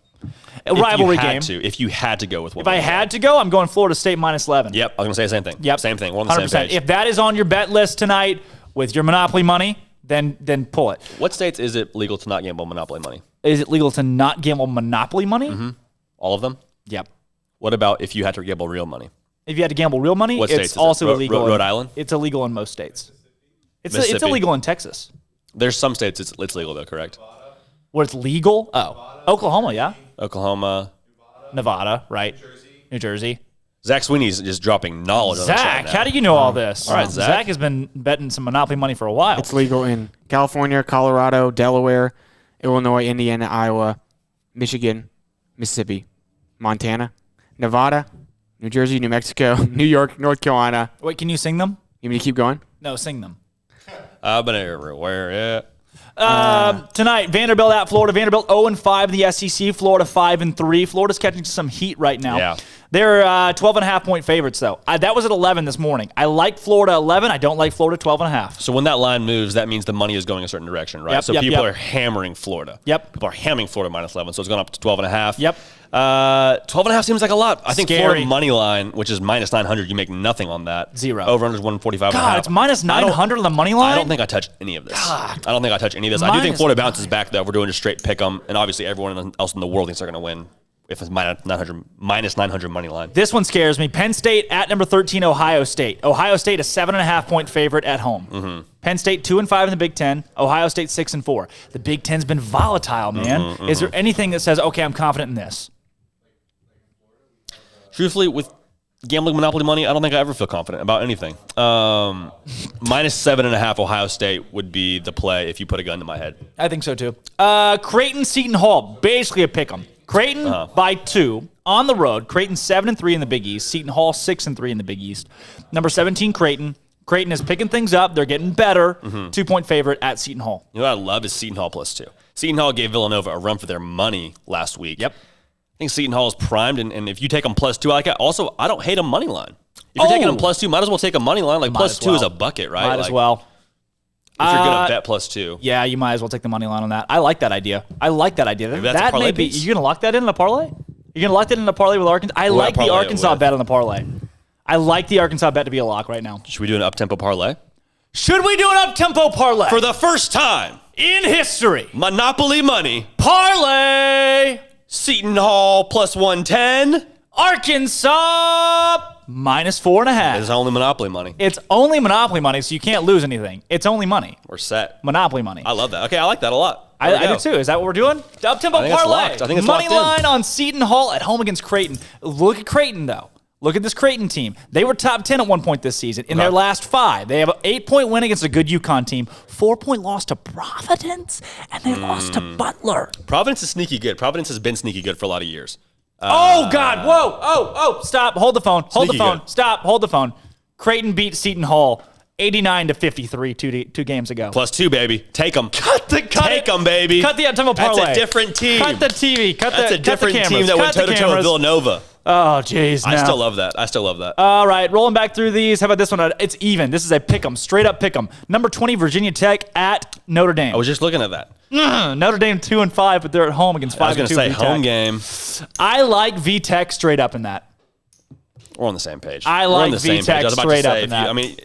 Rivalry game. If you had to go with one. If I had to go, I'm going Florida State minus 11. Yep, I was gonna say the same thing. Yep, same thing. We're on the 100%. same page. If that is on your bet list tonight with your Monopoly money, then pull it. What states is it legal to not gamble Monopoly money? Is it legal to not gamble Monopoly money? All of them? Yep. What about if you had to gamble real money? If you had to gamble real money, what it's also illegal. Rhode Island? It's illegal in most states. It's illegal in Texas. There's some states it's legal though, correct? Where it's legal? Oh. Oklahoma, yeah. Oklahoma. Nevada, right. New Jersey. Zach Sweeney's just dropping knowledge on us right now. How do you know all this? All right, Zach has been betting some Monopoly money for a while. It's legal in California, Colorado, Delaware, Illinois, Indiana, Iowa, Michigan, Mississippi, Montana, Nevada, New Jersey, New Mexico, New York, North Carolina. Wait, can you sing them? You mean to keep going? No, sing them. I've been everywhere, yeah. Tonight, Vanderbilt at Florida. Vanderbilt 0-5 in the SEC. Florida 5-3. Florida's catching some heat right now. Yeah. They're 12.5-point favorites, though. That was at 11 this morning. I like Florida 11. I don't like Florida 12.5. So when that line moves, that means the money is going a certain direction, right? Yep, People are hammering Florida. Yep. People are hammering Florida minus 11, so it's gone up to 12.5. Yep. 12.5 seems like a lot. I think Scary. Florida money line, which is minus 900, you make nothing on that. Zero. Over under is 145. God, it's minus 900 on the money line? I don't think I touch any of this. God. I don't think I touch any of this. I do think Florida bounces back, though. If we're doing just straight pick 'em, and obviously everyone else in the world thinks they're going to win if it's minus 900 money line. This one scares me. Penn State at number 13, Ohio State. Ohio State a 7.5-point favorite at home. Mm-hmm. Penn State 2-5 in the Big Ten. Ohio State 6-4. The Big Ten's been volatile, man. Is there anything that says, okay, I'm confident in this? Truthfully, with gambling monopoly money, I don't think I ever feel confident about anything. Minus 7.5 Ohio State would be the play if you put a gun to my head. I think so too. Creighton, Seton Hall, basically a pick 'em. Creighton by 2 on the road. Creighton 7-3 in the Big East. Seton Hall 6-3 in the Big East. Number 17, Creighton. Creighton is picking things up. They're getting better. 2-point favorite at Seton Hall. You know what I love is Seton Hall +2. Seton Hall gave Villanova a run for their money last week. Yep. I think Seton Hall is primed, and if you take them +2, I like it. Also, I don't hate a money line. If you're taking them +2, might as well take a money line. Like +2 is a bucket, right? Might as well. If you're going to bet +2. Yeah, you might as well take the money line on that. I like that idea. Maybe that's a parlay piece? You're going to lock that in a parlay? You're going to lock that in a parlay with Arkansas? I like the Arkansas bet on the parlay. I like the Arkansas bet to be a lock right now. Should we do an up-tempo parlay? Should we do an up-tempo parlay? For the first time in history. Monopoly money. Parlay. Seton Hall +110. Arkansas -4.5. It's only Monopoly money. It's only Monopoly money, so you can't lose anything. It's only money. We're set. Monopoly money. I love that. Okay, I like that a lot. I do too. Is that what we're doing? Up-tempo I think it's parlay. locked. I think it's money locked in. line on Seton Hall at home against Creighton. Look at Creighton, though. Look at this Creighton team. They were top 10 at one point this season. In their last 5, they have an 8-point win against a good UConn team, 4-point loss to Providence, and they lost to Butler. Providence is sneaky good. Providence has been sneaky good for a lot of years. Oh, God. Whoa. Oh, stop. Hold the phone. Hold the Sneaky phone. good. Stop. Hold the phone. Creighton beat Seton Hall 89-53 two games ago. +2, baby. Take them. Take them, baby. Cut the up-tempo parlay. That's a different team. Cut the TV. That's a different team that went toe-to-toe with Villanova. Oh, jeez. I still love that. All right, rolling back through these. How about this one? It's even. This is a pick 'em, straight up pick 'em. Number 20, Virginia Tech at Notre Dame. I was just looking at that. Notre Dame 2-5, but they're at home against 5-2. I was going to say VTech. home game. I like VTech straight up in that. We're on the same page. I We're on like the same VTech page. I was about straight to up say, in that. I mean,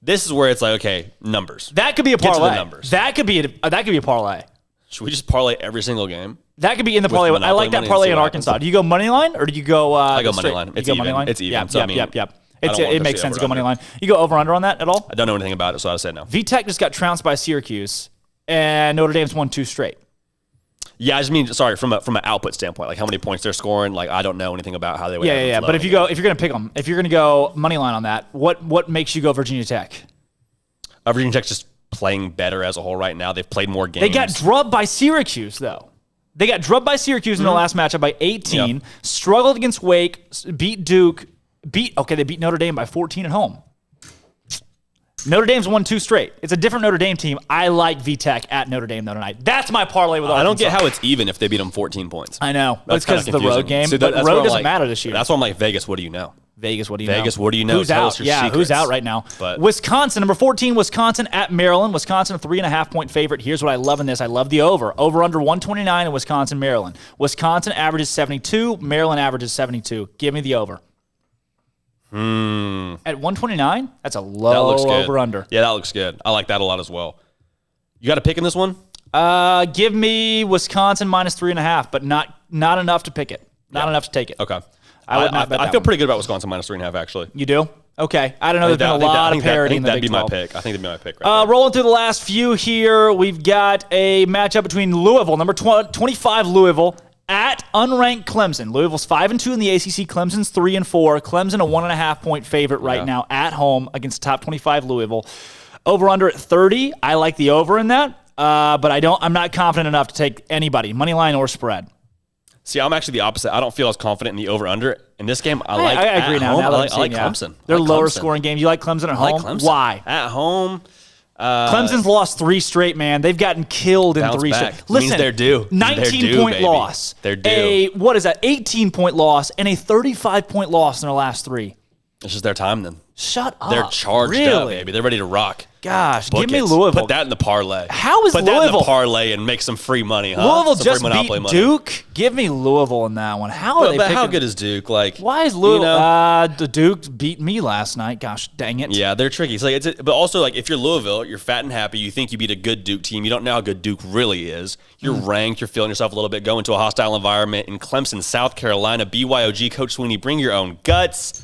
this is where it's like, okay, numbers. That could be a Get to the parlay. numbers. That could be a parlay. Should we just parlay every single game? That could be in the parlay. I like that parlay in Arkansas. Do you go money line or do you go? I go money line. It's you go even. money line? It's even. Yep, So, yep, I mean, yep. I don't want It to makes say sense to go money over-under. line. You go over under on that at all? I don't know anything about it, so I say no. VTech just got trounced by Syracuse, and Notre Dame's won 2 straight. Yeah, I just mean, sorry, from an output standpoint, like how many points they're scoring. Like I don't know anything about how they would. Yeah. But if you're gonna pick them, if you're gonna go money line on that, what makes you go Virginia Tech? Virginia Tech's just playing better as a whole right now. They've played more games. They got drubbed by Syracuse though. They got drubbed by Syracuse in the last matchup by 18. Yep. Struggled against Wake. Beat Duke. They beat Notre Dame by 14 at home. Notre Dame's won 2 straight. It's a different Notre Dame team. I like VTech at Notre Dame though tonight. That's my parlay with Arkansas. I don't get how it's even if they beat them 14 points. I know. That's It's because of the confusing. road game. See, but that's road where I'm doesn't like- matter this year. That's why I'm like, Vegas, what do you know? Vegas, what do you know? Vegas, what do you know? Who's Tell out? us your Yeah, secrets. who's out right now? But Wisconsin, number 14, Wisconsin at Maryland. Wisconsin, a 3.5-point favorite. Here's what I love in this. I love the over. Over under 129 in Wisconsin, Maryland. Wisconsin averages 72. Maryland averages 72. Give me the over. At 129, that's a low That looks good. over under. Yeah, that looks good. I like that a lot as well. You got a pick in this one? Give me Wisconsin -3.5, but not enough to pick it. Not enough to take it. Okay. I would not bet I that feel one. pretty good about Wisconsin -3.5 actually. You do? Okay. I don't know. There's been a lot of parity in the that'd Big be my 12. pick. I think that'd be my pick right there. Rolling through the last few here, we've got a matchup between Louisville, number 25 Louisville, at unranked Clemson. Louisville's 5-2 in the ACC. Clemson's 3-4. Clemson a 1.5-point favorite right now at home against top 25 Louisville. Over under at 30. I like the over in that, but I'm not confident enough to take anybody, money line or spread. See, I'm actually the opposite. I don't feel as confident in the over/under in this game. I agree now. I like Clemson. They're I like lower Clemson. scoring games. You like Clemson at I home? like Clemson. Why? At home. Clemson's lost 3 straight, man. They've gotten killed in Bounce 3 back. straight. Listen, Means they're due. 19-point baby. loss. They're due. A 18-point loss and a 35-point loss in their last 3. It's just their time then. Shut up. They're charged up, baby. They're ready to rock. Gosh, Book give me it. Louisville. Put that in the parlay. How is Put that in Louisville? the parlay and make some free money, huh? Louisville some just free Monopoly beat money. Duke. Give me Louisville in that one. How are they But picking? how good is Duke? Like, Why is Louisville? The Duke beat me last night. Gosh, dang it. Yeah, they're tricky. But also, like, if you're Louisville, you're fat and happy. You think you beat a good Duke team. You don't know how good Duke really is. You're ranked. You're feeling yourself a little bit. Go into a hostile environment in Clemson, South Carolina. BYOG, Coach Sweeney, bring your own guts.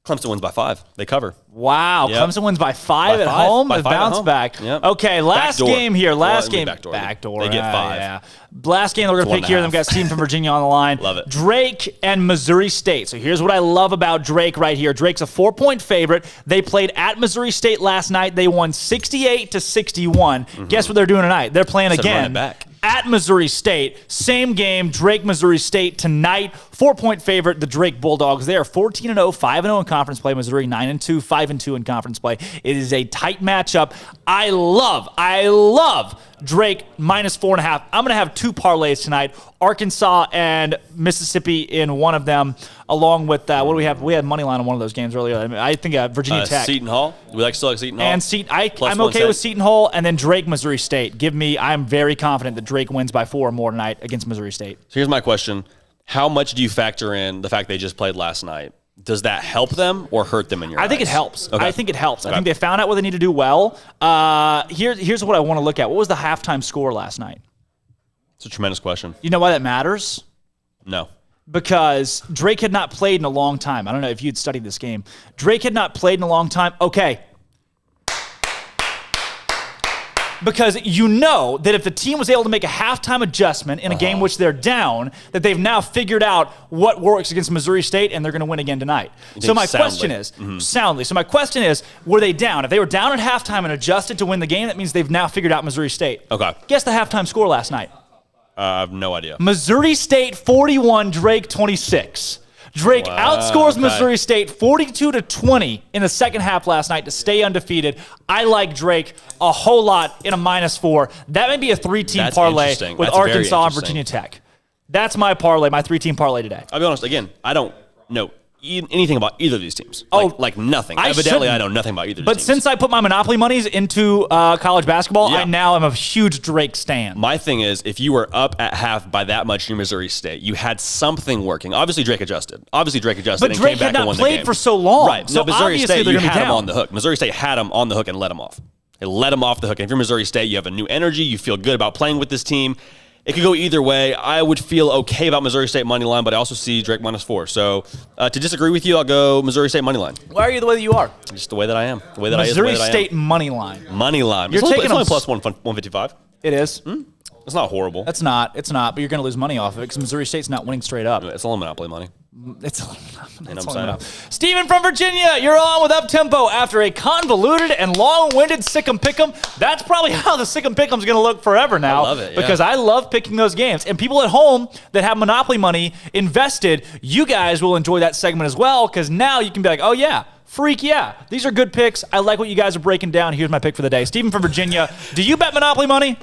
Clemson wins by 5. They cover. Wow, Yep. Clemson wins by 5 at home. By They 5 at bounce home. back. Yep. Okay, last Backdoor. game here. Last game. Backdoor. They get 5. Yeah. Last game that we're going to pick here. They've got team from Virginia on the line. Love it. Drake and Missouri State. So here's what I love about Drake right here. Drake's a 4-point favorite. They played at Missouri State last night. They won 68-61. Guess what they're doing tonight? They're playing Said run again it back. at Missouri State. Same game, Drake, Missouri State tonight. 4-point favorite, the Drake Bulldogs. They are 14-0, 5-0 in conference play. Missouri 9-2, 5-2 in conference play. It is a tight matchup. I love Drake minus 4.5. I'm going to have 2 parlays tonight. Arkansas and Mississippi in one of them, along with, what do we have? We had money line on one of those games earlier. I think Virginia Tech. Seton Hall. We still like Seton Hall. And I'm okay with Seton Hall, and then Drake, Missouri State. I'm very confident that Drake wins by 4 or more tonight against Missouri State. So here's my question. How much do you factor in the fact they just played last night? Does that help them or hurt them in your eyes? I think it helps. Okay. I think it helps. Okay. I think they found out what they need to do well. Here's what I want to look at. What was the halftime score last night? It's a tremendous question. You know why that matters? No. Because Drake had not played in a long time. I don't know if you'd studied this game. Drake had not played in a long time. Okay. Because you know that if the team was able to make a halftime adjustment in a game which they're down, that they've now figured out what works against Missouri State, and they're going to win again tonight. So my question is, soundly. So my question is, were they down? If they were down at halftime and adjusted to win the game, that means they've now figured out Missouri State. Okay. Guess the halftime score last night. I have no idea. Missouri State 41, Drake 26. Drake outscores Missouri State 42-20 in the second half last night to stay undefeated. I like Drake a whole lot in a -4. That may be a 3-team parlay with Arkansas and Virginia Tech. That's my parlay, my 3-team parlay today. I'll be honest, again, I don't know anything about either of these teams. Like nothing. Evidently, I know nothing about either of these teams. But since I put my Monopoly monies into college basketball, I now am a huge Drake stan. My thing is, if you were up at half by that much in Missouri State, you had something working. Obviously, Drake adjusted. But and Drake came back had not and won the played game. for so long. Right. So No, Missouri obviously State, they're you gonna be had him down. on the hook. Missouri State had him on the hook and let him off. They let him off the hook. And if you're Missouri State, you have a new energy. You feel good about playing with this team. It could go either way. I would feel okay about Missouri State money line, but I also see Drake -4. So to disagree with you, I'll go Missouri State money line. Why are you the way that you are? Just the way that I am. The way that Missouri I am. State money line. Money line. You're It's taking only them plus 155. It is. It's not horrible. It's not, but you're going to lose money off of it because Missouri State's not winning straight up. It's all Monopoly money. It's I'm saying. Steven from Virginia, you're on with Up Tempo after a convoluted and long-winded SicEm Pick'em. That's probably how the SicEm Pick'em's going to look forever now. I love it, yeah. Because I love picking those games. And people at home that have Monopoly money invested, you guys will enjoy that segment as well because now you can be like, oh, yeah. Freak, yeah. These are good picks. I like what you guys are breaking down. Here's my pick for the day. Steven from Virginia, do you bet Monopoly money?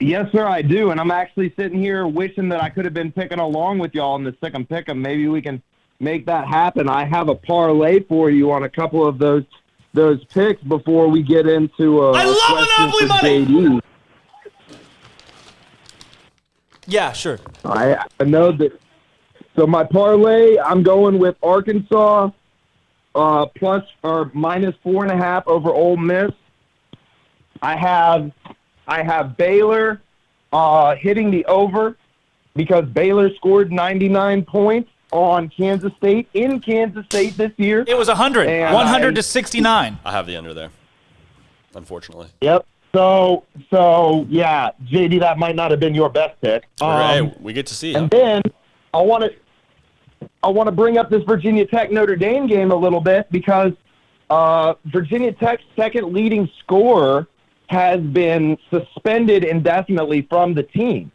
Yes, sir, I do. And I'm actually sitting here wishing that I could have been picking along with y'all in the SicEm Pick'em. Maybe we can make that happen. I have a parlay for you on a couple of those picks before we get into I love Monopoly money! JD. Yeah, sure. I know that. So my parlay, I'm going with Arkansas plus or -4.5 over Ole Miss. I have Baylor hitting the over because Baylor scored 99 points on Kansas State in Kansas State this year. It was 100, 100-69. I have the under there, unfortunately. Yep. So yeah, JD, that might not have been your best pick. Hey, we get to see. And then I want to bring up this Virginia Tech Notre Dame game a little bit because Virginia Tech's second leading scorer has been suspended indefinitely from the team.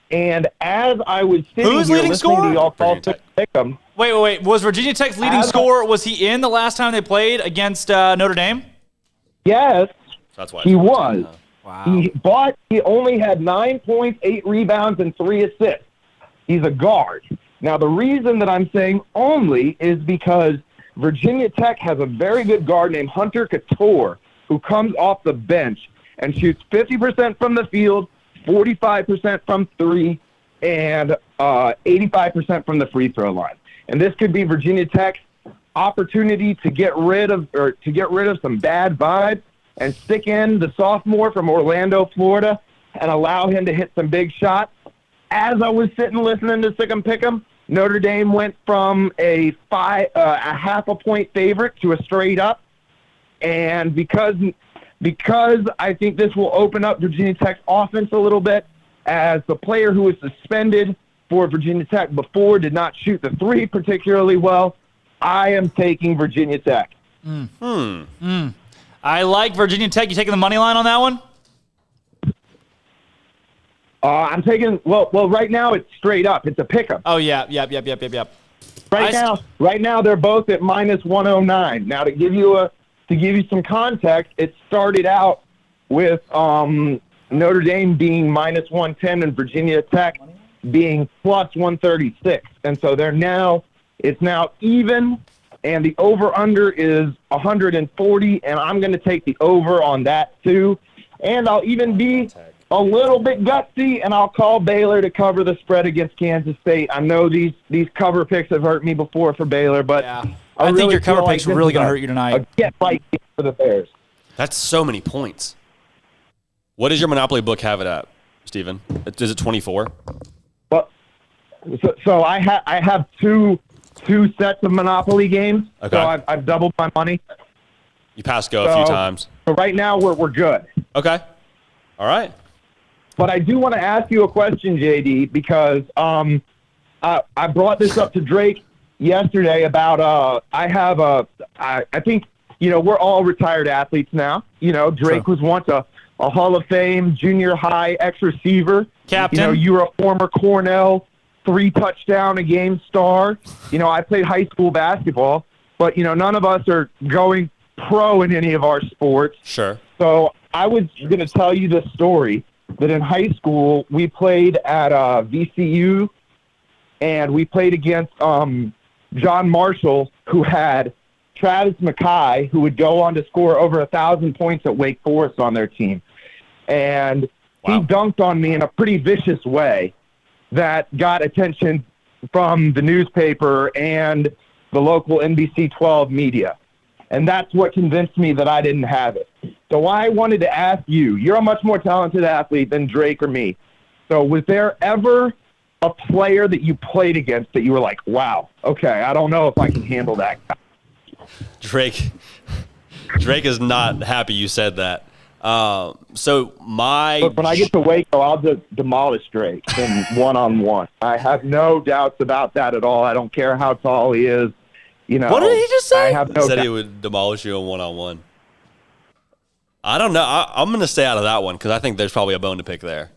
And as I was sitting Who's here leading listening scorer? to y'all call Pick'em, Wait. Was Virginia Tech's leading scorer, was he in the last time they played against Notre Dame? yes, That's why he was. Wow. But he only had 9 points, 8 rebounds, and 3 assists. He's a guard. Now, the reason that I'm saying only is because Virginia Tech has a very good guard named Hunter Couture who comes off the bench and shoots 50% from the field, 45% from three, and 85% from the free throw line. And this could be Virginia Tech's opportunity to get rid of some bad vibes and stick in the sophomore from Orlando, Florida, and allow him to hit some big shots. As I was sitting listening to SicEm Pick'em, Notre Dame went from a half a point favorite to a straight up. And because I think this will open up Virginia Tech's offense a little bit, as the player who was suspended for Virginia Tech before did not shoot the three particularly well, I am taking Virginia Tech. I like Virginia Tech. You taking the money line on that one? I'm taking right now it's straight up. It's a pick-up. Oh yeah, yep. Right now they're both at minus 109. Now to give you some context, it started out with Notre Dame being minus 110 and Virginia Tech being plus 136, and so it's now even. And the over-under is 140, and I'm going to take the over on that too. And I'll even be a little bit gutsy, and I'll call Baylor to cover the spread against Kansas State. I know these cover picks have hurt me before for Baylor, but I think your cover picks are really going to hurt you tonight. A get right for the Bears. That's so many points. What does your Monopoly book have it at, Steven? Is it 24? Well, so I have two sets of Monopoly games, okay. So I've doubled my money. You passed go a few times. So right now we're good. Okay. All right. But I do want to ask you a question, JD, because I brought this up to Drake yesterday about I think, we're all retired athletes now. Drake was once a Hall of Fame junior high ex-receiver. Captain. You were a former Cornell 3-touchdown-a-game star. I played high school basketball, but, none of us are going pro in any of our sports. Sure. So I was going to tell you this story that in high school we played at VCU, and we played against John Marshall, who had Travis McKay, who would go on to score over 1,000 points at Wake Forest on their team. And he dunked on me in a pretty vicious way that got attention from the newspaper and the local NBC 12 media. And that's what convinced me that I didn't have it. So I wanted to ask you, you're a much more talented athlete than Drake or me. So was there ever a player that you played against that you were like, wow, okay, I don't know if I can handle that guy? Drake is not happy you said that. So when I get to Waco, I'll just demolish Drake in one-on-one. I have no doubts about that at all. I don't care how tall he is. What did he just say? I have no said he would demolish you in one-on-one. I don't know. I'm going to stay out of that one because I think there's probably a bone to pick there.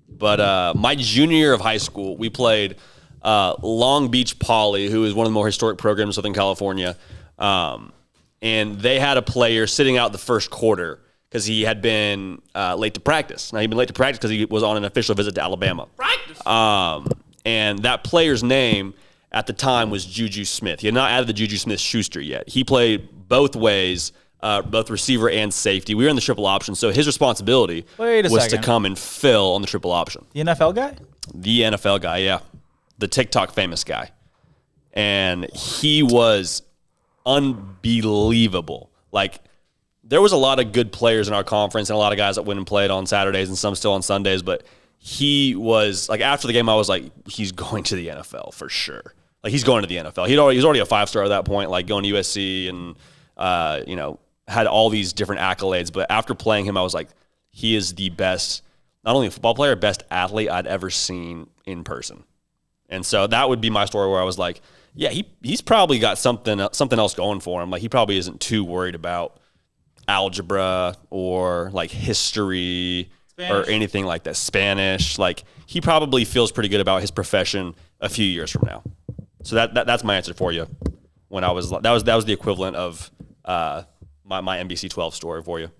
But my junior year of high school, we played Long Beach Poly, who is one of the more historic programs in Southern California. And they had a player sitting out the first quarter because he had been late to practice. Now, he'd been late to practice because he was on an official visit to Alabama. Practice. And that player's name at the time was Juju Smith. He had not added the Juju Smith-Schuster yet. He played both ways, both receiver and safety. We were in the triple option, so his responsibility was to come and fill on the triple option. The NFL guy? The NFL guy, yeah. The TikTok famous guy. And he was unbelievable. Like, there was a lot of good players in our conference and a lot of guys that went and played on Saturdays and some still on Sundays, but he was, like, after the game, I was like, he's going to the NFL for sure. Like, he's going to the NFL. He was already a 5-star at that point, like going to USC and, had all these different accolades. But after playing him, I was like, he is the best, not only a football player, best athlete I'd ever seen in person. And so that would be my story where I was like, yeah, he's probably got something else going for him. Like, he probably isn't too worried about algebra or like history or anything like that. Spanish. Like, he probably feels pretty good about his profession a few years from now. So that's my answer for you. When I was that was the equivalent of my NBC 12 story for you.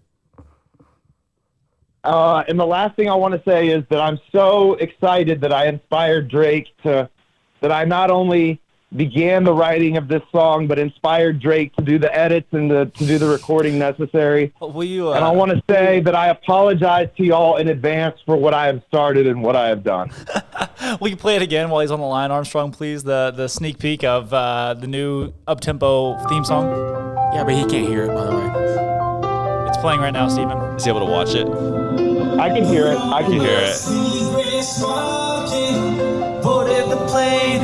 And the last thing I want to say is that I'm so excited that I inspired Drake that I not only began the writing of this song, but inspired Drake to do the edits and to do the recording necessary. Will you, and I want to say that I apologize to y'all in advance for what I have started and what I have done. Will you play it again while he's on the line, Armstrong, please? The sneak peek of the new up-tempo theme song? Yeah, but he can't hear it, by the way. It's playing right now, Steven. Is he able to watch it? I can hear it. I can hear it. Boarded the plane.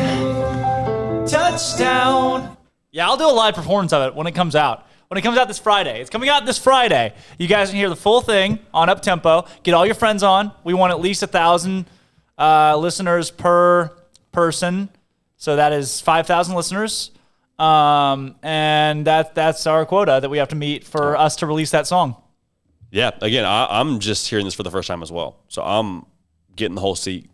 Touchdown. Yeah, I'll do a live performance of it when it comes out. When it comes out this Friday. It's coming out this Friday. You guys can hear the full thing on Uptempo. Get all your friends on. We want at least 1,000 listeners per person. So that is 5,000 listeners. And that's our quota that we have to meet for us to release that song. Yeah, again, I'm just hearing this for the first time as well. So I'm getting the whole seat,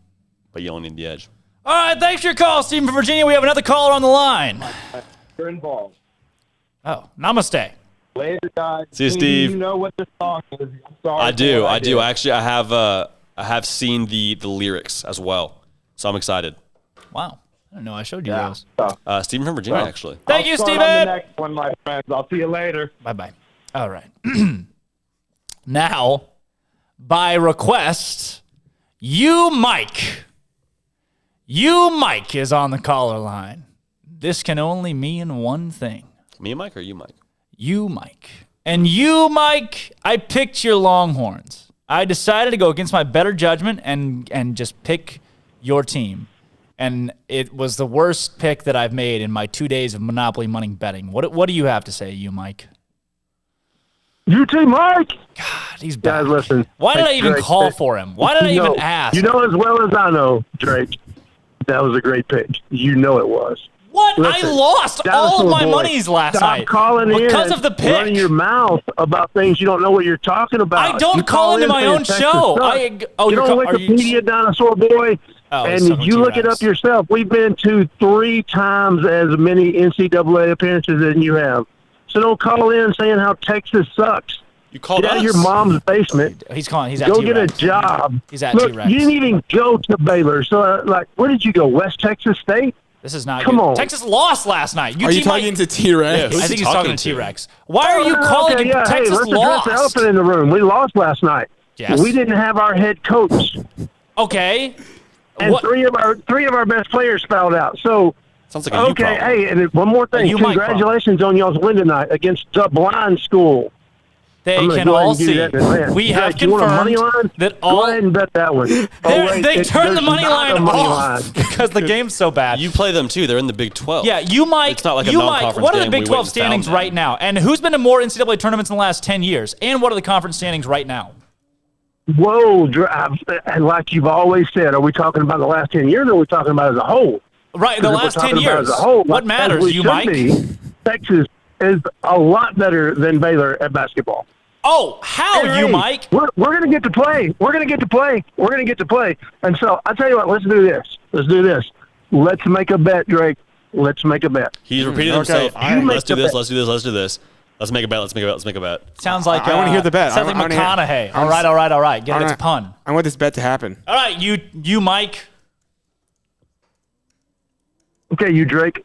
but you only need the edge. All right, thanks for your call, Stephen from Virginia. We have another caller on the line. You're involved. Oh, namaste. Later, guys. See you, Steve. You know what this song is. I'm sorry. I do. Actually, I have seen the lyrics as well, so I'm excited. Wow. I didn't know I showed you those. Stephen from Virginia, actually. Thank you, Stephen. On the next one, my friends. I'll see you later. Bye-bye. All right. Now, by request, Mike is on the caller line. This can only mean one thing. Me and Mike or you, Mike? You, Mike. And you, Mike, I picked your Longhorns. I decided to go against my better judgment and just pick your team. And it was the worst pick that I've made in my 2 days of Monopoly money betting. What do you have to say, you, Mike? UT Mike. God, he's back. Guys, listen. Why did I even call for him? Why did I even ask? You know as well as I know, Drake, that was a great pick. You know it was. What? Listen, I lost all of my monies last night. Stop calling because in of the pick. Running your mouth about things you don't know what you're talking about. I don't call into my own show. You don't Wikipedia dinosaur boy. And you look it up yourself. We've been to 3 times as many NCAA appearances than you have. So don't call in saying how Texas sucks. You called Get out of your mom's basement. He's calling. He's at Go T-Rex. get a job. He's at Look, T-Rex. you didn't even go to Baylor. So, where did you go? West Texas State? This is not Come good. on. Texas lost last night. Are you talking to T-Rex? I think he's talking to T-Rex. Why are you calling okay, Texas let's lost? address the elephant in the room. We lost last night. Yes. We didn't have our head coach. Okay. And three of our best players fouled out. So sounds like a you problem. Hey, and one more thing. Congratulations on y'all's win tonight against the blind school. They can all see. We have confirmed that all. Go ahead and bet that one. They turned the money line off because the game's so bad. You play them too. They're in the Big 12. Yeah, you might. It's not like a non-conference game. What are the Big 12 standings right now? And who's been to more NCAA tournaments in the last 10 years? And what are the conference standings right now? Whoa, and like you've always said, are we talking about the last 10 years or are we talking about as a whole? Right, the last 10 years. As a whole, what matters, you, Mike? Texas is a lot better than Baylor at basketball. Oh, how, you, Mike? We're going to get to play. We're going to get to play. We're going to get to play. And so I tell you what, let's do this. Let's make a bet, Drake. Let's make a bet. He's repeating himself. Let's do this. Let's do this. Let's make a bet. Let's make a bet. Sounds like I want to hear the bet. Sounds like McConaughey. All right. Get it. It's a pun. I want this bet to happen. All right, you, Mike. Okay, you, Drake.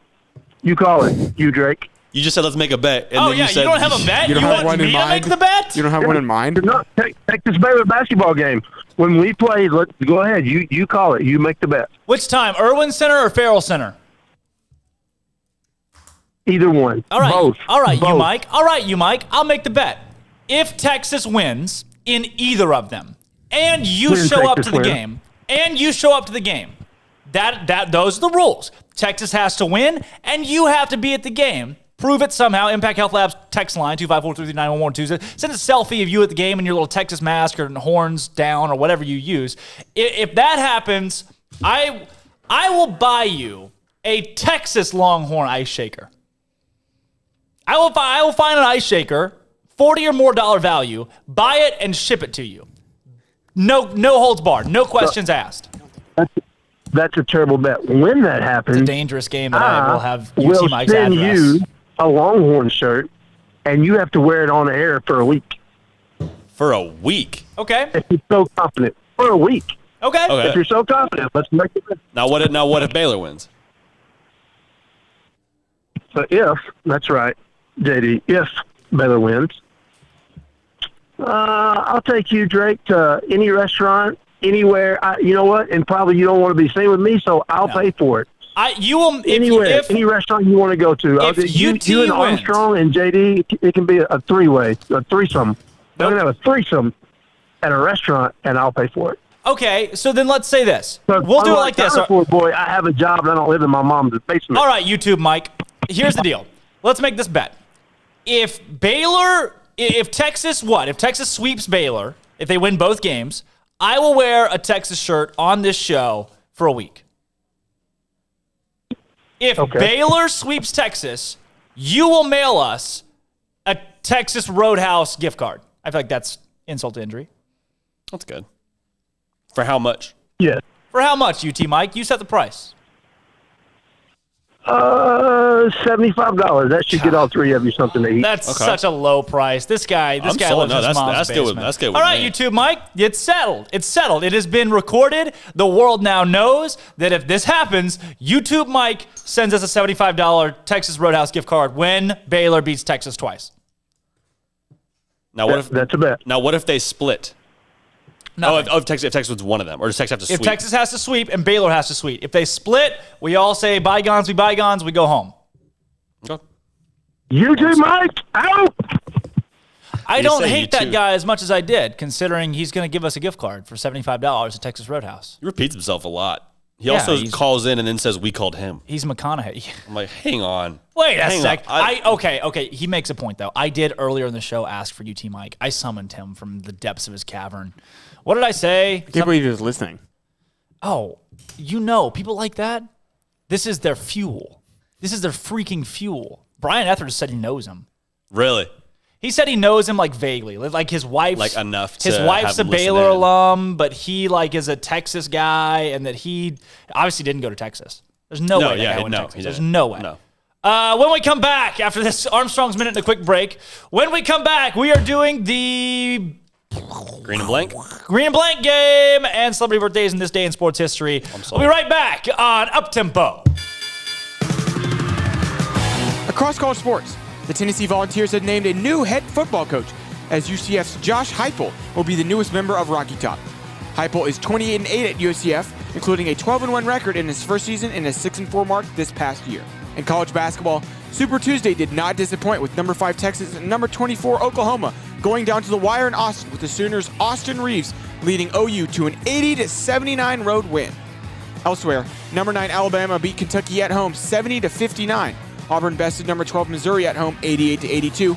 You call it. You, Drake. You just said let's make a bet. And you said, you don't have a bet? You want me to make the bet? You don't have one in mind? No, take this Baylor basketball game. When we play, let's go ahead. You call it. You make the bet. Which time, Irwin Center or Farrell Center? Either one. All right. Both. All right, Both. you, Mike. I'll make the bet. If Texas wins in either of them, and you show up to the game, those are the rules. Texas has to win, and you have to be at the game. Prove it somehow. Impact Health Labs text line 254-339-1112. Send a selfie of you at the game in your little Texas mask or horns down or whatever you use. If that happens, I will buy you a Texas Longhorn ice shaker. I will find an ice shaker, $40 or more value, buy it and ship it to you. No holds barred, no questions asked. That's a terrible bet. When that happens, it's a dangerous game that I will have UT Mike's send address. You a Longhorn shirt, and you have to wear it on the air for a week. For a week? Okay. If you're so confident, for a week. Okay. If you're so confident, let's make it. Now what if Baylor wins? But that's right, JD, if Baylor wins, I'll take you, Drake, to any restaurant, anywhere. You know what? And probably you don't want to be seen with me, so I'll pay for it. You will anywhere, any restaurant you want to go to. You and Armstrong and JD, it can be a three-way, a threesome. They're gonna have a threesome at a restaurant, and I'll pay for it. Okay, so then let's say this. We'll do it like this. Boy, I have a job and I don't live in my mom's basement. All right, YouTube, Mike. Here's the deal. Let's make this bet. If Texas sweeps Baylor, if they win both games, I will wear a Texas shirt on this show for a week. If Baylor sweeps Texas, you will mail us a Texas Roadhouse gift card. I feel like that's insult to injury. That's good. For how much? Yeah. For how much, UT Mike? You set the price. $75. That should get all three of you something to eat. That's such a low price. This guy lives in his mom's basement. That's good. All right, YouTube, Mike, it's settled. It's settled. It has been recorded. The world now knows that if this happens, YouTube Mike sends us a $75 Texas Roadhouse gift card when Baylor beats Texas twice. Now what if that's a bet? Now what if they split? If Texas was one of them, or does Texas have to sweep? If Texas has to sweep and Baylor has to sweep. If they split, we all say bygones be bygones, we go home. Okay. YouTube Mike, out! I don't hate that guy as much as I did, considering he's going to give us a gift card for $75 at Texas Roadhouse. He repeats himself a lot. He also calls in and then says, we called him. He's McConaughey. I'm like, hang on. Wait a sec. Okay. He makes a point, though. I did earlier in the show ask for UT Mike. I summoned him from the depths of his cavern. What did I say? I can't believe he was listening. Oh, people like that, this is their fuel. This is their freaking fuel. Brian Etheridge said he knows him. Really? He said he knows him like vaguely, like his wife's like enough. To his wife's a Baylor alum, but he is a Texas guy, and that he obviously didn't go to Texas. There's no way that guy went to Texas. There's no way. No. When we come back after this Armstrong's Minute and a quick break, when we come back, we are doing the Green and Blank game and celebrity birthdays in this day in sports history. We'll be right back on Uptempo. Across college sports, the Tennessee Volunteers have named a new head football coach, as UCF's Josh Heupel will be the newest member of Rocky Top. Heupel is 28-8 at UCF, including a 12-1 record in his first season and a 6-4 mark this past year. In college basketball, Super Tuesday did not disappoint, with number 5 Texas and number 24 Oklahoma going down to the wire in Austin, with the Sooners' Austin Reeves leading OU to an 80-79 road win. Elsewhere, number 9 Alabama beat Kentucky at home 70-59. Auburn bested number 12 Missouri at home 88-82.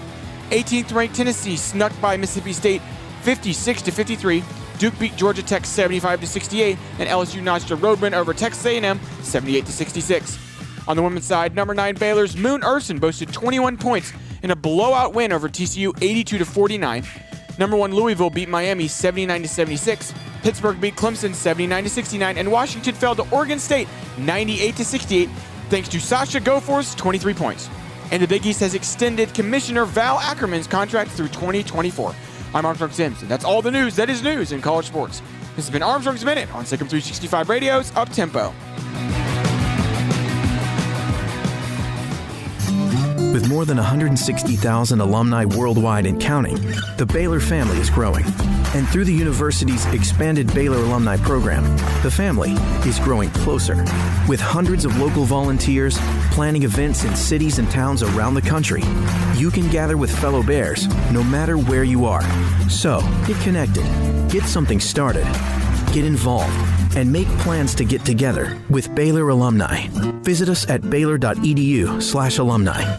18th ranked Tennessee snuck by Mississippi State 56-53. Duke beat Georgia Tech 75-68, and LSU notched a road win over Texas A&M 78-66. On the women's side, number 9 Baylor's Moon Urson boasted 21 points in a blowout win over TCU 82-49. Number 1 Louisville beat Miami 79-76. Pittsburgh beat Clemson 79-69, and Washington fell to Oregon State 98-68 thanks to Sasha Goforth's 23 points. And the Big East has extended Commissioner Val Ackerman's contract through 2024. I'm Armstrong Sims, and that's all the news that is news in college sports. This has been Armstrong's Minute on SicEm365 Radio's Uptempo. With more than 160,000 alumni worldwide and counting, the Baylor family is growing. And through the university's expanded Baylor alumni program, the family is growing closer. With hundreds of local volunteers planning events in cities and towns around the country, you can gather with fellow Bears no matter where you are. So, get connected, get something started, get involved, and make plans to get together with Baylor alumni. Visit us at baylor.edu/alumni.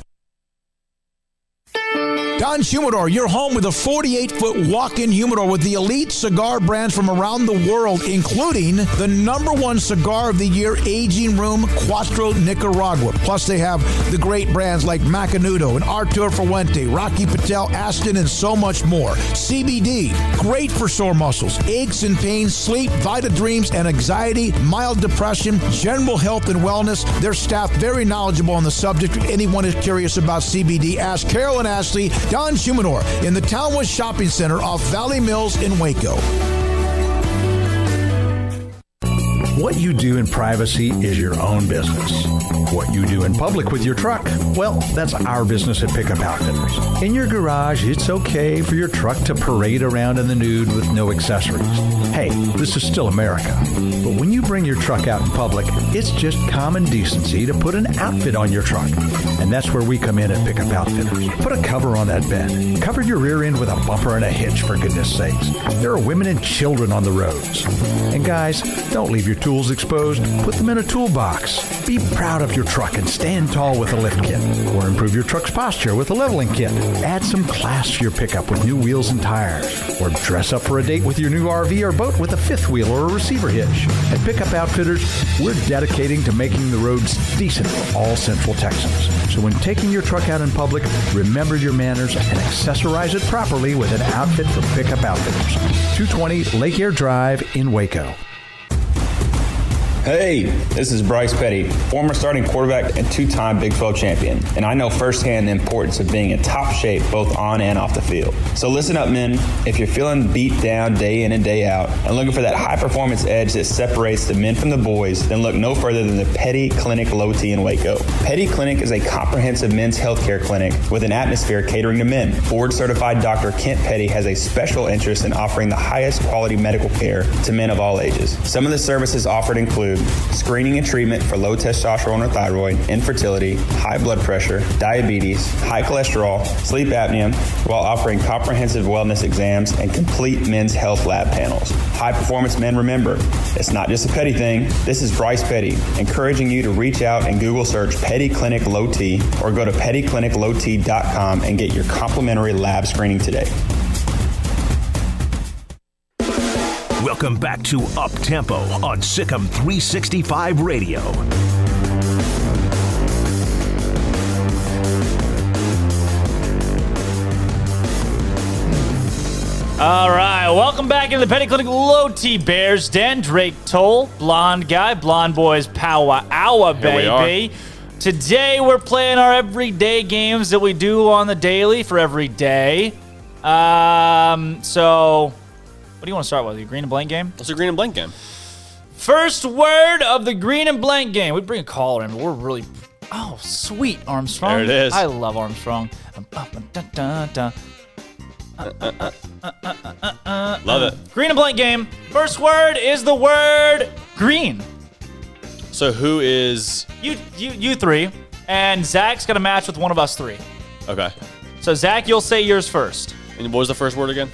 Don Humidor, your home with a 48-foot walk-in humidor with the elite cigar brands from around the world, including the #1 cigar of the year, Aging Room Cuatro Nicaragua. Plus, they have the great brands like Macanudo and Arturo Fuente, Rocky Patel, Aston, and so much more. CBD, great for sore muscles, aches and pains, sleep, Vita Dreams, and anxiety, mild depression, general health and wellness. Their staff very knowledgeable on the subject. If anyone is curious about CBD, ask Carol and Ashley. Don Humidor in the Townwest Shopping Center off Valley Mills in Waco. What you do in privacy is your own business. What you do in public with your truck, well, that's our business at Pickup Outfitters. In your garage, it's okay for your truck to parade around in the nude with no accessories. Hey, this is still America. But when you bring your truck out in public, it's just common decency to put an outfit on your truck. And that's where we come in at Pickup Outfitters. Put a cover on that bed. Cover your rear end with a bumper and a hitch, for goodness sakes. There are women and children on the roads. And guys, don't leave your tools exposed. Put them in a toolbox. Be proud of your truck and stand tall with a lift kit. Or improve your truck's posture with a leveling kit. Add some class to your pickup with new wheels and tires. Or dress up for a date with your new RV or boat with a fifth wheel or a receiver hitch. At Pickup Outfitters, we're dedicating to making the roads decent for all Central Texans. So when taking your truck out in public, remember your manners and accessorize it properly with an outfit from Pickup Outfitters. 220 Lake Air Drive in Waco. Hey, this is Bryce Petty, former starting quarterback and two-time Big 12 champion, and I know firsthand the importance of being in top shape both on and off the field. So listen up, men. If you're feeling beat down day in and day out and looking for that high-performance edge that separates the men from the boys, then look no further than the Petty Clinic Low T in Waco. Petty Clinic is a comprehensive men's healthcare clinic with an atmosphere catering to men. Board-certified Dr. Kent Petty has a special interest in offering the highest quality medical care to men of all ages. Some of the services offered include screening and treatment for low testosterone or thyroid, infertility, high blood pressure, diabetes, high cholesterol, sleep apnea, while offering comprehensive wellness exams and complete men's health lab panels. High performance men, remember, it's not just a Petty thing. This is Bryce Petty, encouraging you to reach out and Google search Petty Clinic Low T or go to pettycliniclowt.com and get your complimentary lab screening today. Welcome back to Up Tempo on SicEm365 Radio. All right, welcome back into the Petty Clinic Low T Bears Den. Drake Toll, blonde guy, blonde boys, power hour, baby. Today we're playing our everyday games that we do on the daily for every day. So what do you want to start with? The green and blank game? Let's do green and blank game. First word of the green and blank game. We bring a caller in, but we're really... Oh, sweet, Armstrong. There it is. I love Armstrong. Love it. Green and blank game. First word is the word green. So who is... You three. And Zach's going to match with one of us three. Okay. So, Zach, you'll say yours first. And what was the first word again?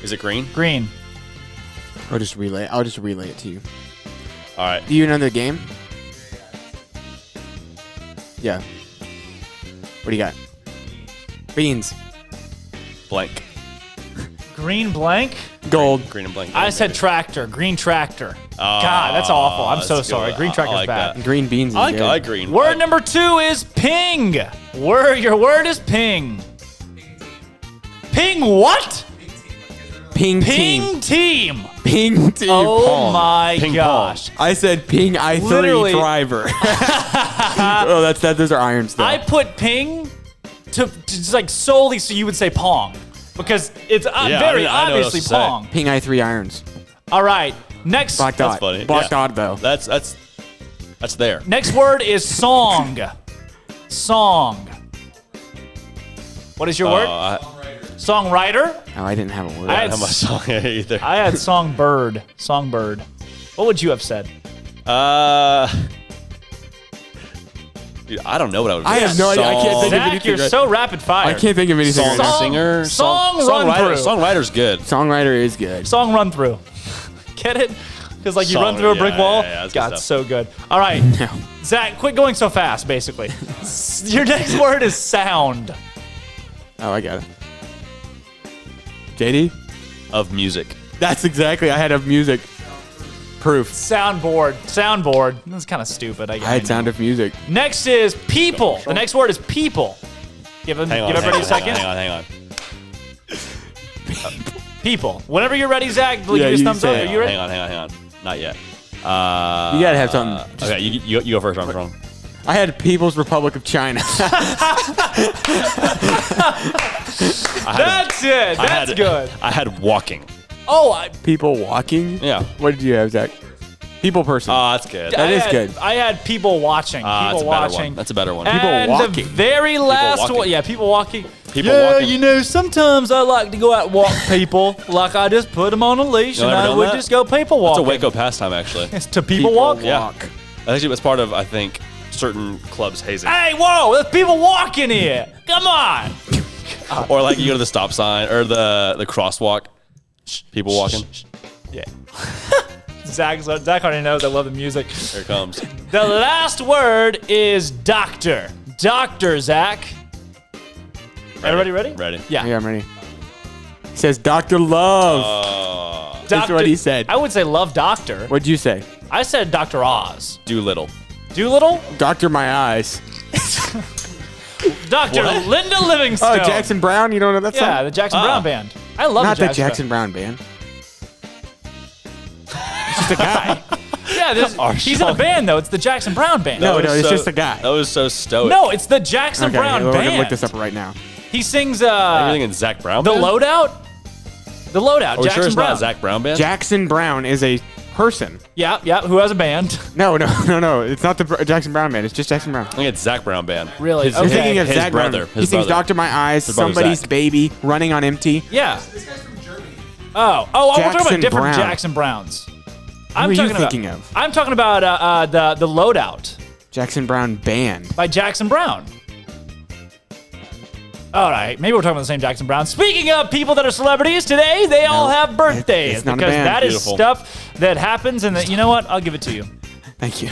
Is it green? Green. I'll just relay it to you. All right. Do you know the game? Yeah. What do you got? Beans. Blank. Green blank? Gold. Green and blank. I said tractor. Green tractor. God, that's awful. I'm so sorry. Green tractor's like bad. that. Green beans is I good. like green. Word number 2 is ping. Your word is ping. Ping what? Ping team. Ping team. Oh Pong. my Ping gosh. I said ping I3 Literally. driver. Oh, those are irons though. I put ping to just like solely so you would say pong. Because it's very I know what obviously else to say. pong. Ping I3 irons. All right. Next. Black dot. That's funny. Black dot though. That's there. Next word is song. Song. What is your word? Songwriter? Oh, I didn't have a word. I didn't have my song either. I had songbird. Songbird. What would you have said? Dude, I don't know what I would. I have no idea. I can't think of Zach, anything. you're so rapid fire. I can't think of anything. Song right now. singer. Songwriter. Songwriter's good. Songwriter is good. Song run through. Get it? Because like you Song, run through a brick wall. that's God, good so good. All right, Zach, quit going so fast. Basically, your next word is sound. Oh, I got it. JD? Of music. That's exactly. I had of music. Proof. Soundboard. That's kind of stupid. I had sound of music. Next is people. The next word is people. Give everybody a second. Hang on. People. Whenever you're ready, Zach, give Yeah, us you thumbs up. say Are you ready? Hang on. Not yet. You gotta have something. Okay, you go first, Armstrong. I had People's Republic of China. That's it. That's good. I had walking. Oh, People walking? Yeah. What did you have, Zach? People person. Oh, that's good. That is good. I had people watching. People watching. That's a better one. And walking. the very last one. Yeah, people walking. People walking. walking. Sometimes I like to go out and walk people. Like I just put them on a leash and I would just go people walking. It's a Waco pastime, actually. It's to people walk? Yeah. Actually, it's part of, I think, certain clubs hazing. Hey, whoa, there's people walking here. Come on. Or like you go to the stop sign or the crosswalk. People walking. Yeah. Zach already knows I love the music. Here it comes. The last word is doctor. Doctor, Zach. Everybody ready? Ready. Yeah. Yeah, I'm ready. He says Dr. Love. That's what he said. I would say love doctor. What'd you say? I said Dr. Oz. Doolittle. Doolittle? Doctor My Eyes. Dr. Linda Livingstone. Oh, Jackson Brown? You don't know that song? Yeah, the Jackson Brown Band. I love Not the the Jackson Brown Band. It's just a guy. Yeah, he's in a band, though. It's the Jackson Brown Band. No, it's just a guy. That was so stoic. No, it's the Jackson Brown we're Band. going to look this up right now. He sings Everything in Zach Brown The Band? Loadout? The Loadout, Are we Jackson sure it's Brown. not Zach Brown Band? Jackson Brown is a person. Yeah, who has a band. No. It's not the Jackson Brown Band. It's just Jackson Brown. I think it's Zach Brown Band. Really? I'm thinking of his Zach brother. Brown. He sings Dr. My Eyes, His brother Somebody's Zach. Baby, Running on Empty. Yeah. This guy's from Germany. Oh, we're talking about Jackson different Brown. Jackson Browns. Who are you thinking of? I'm talking about the Loadout Jackson Brown Band. by Jackson Brown. All right, maybe we're talking about the same Jackson Brown. Speaking of people that are celebrities today, they all have birthdays it's not a because band. that is Beautiful. stuff that happens. And that, you know what? I'll give it to you. Thank you.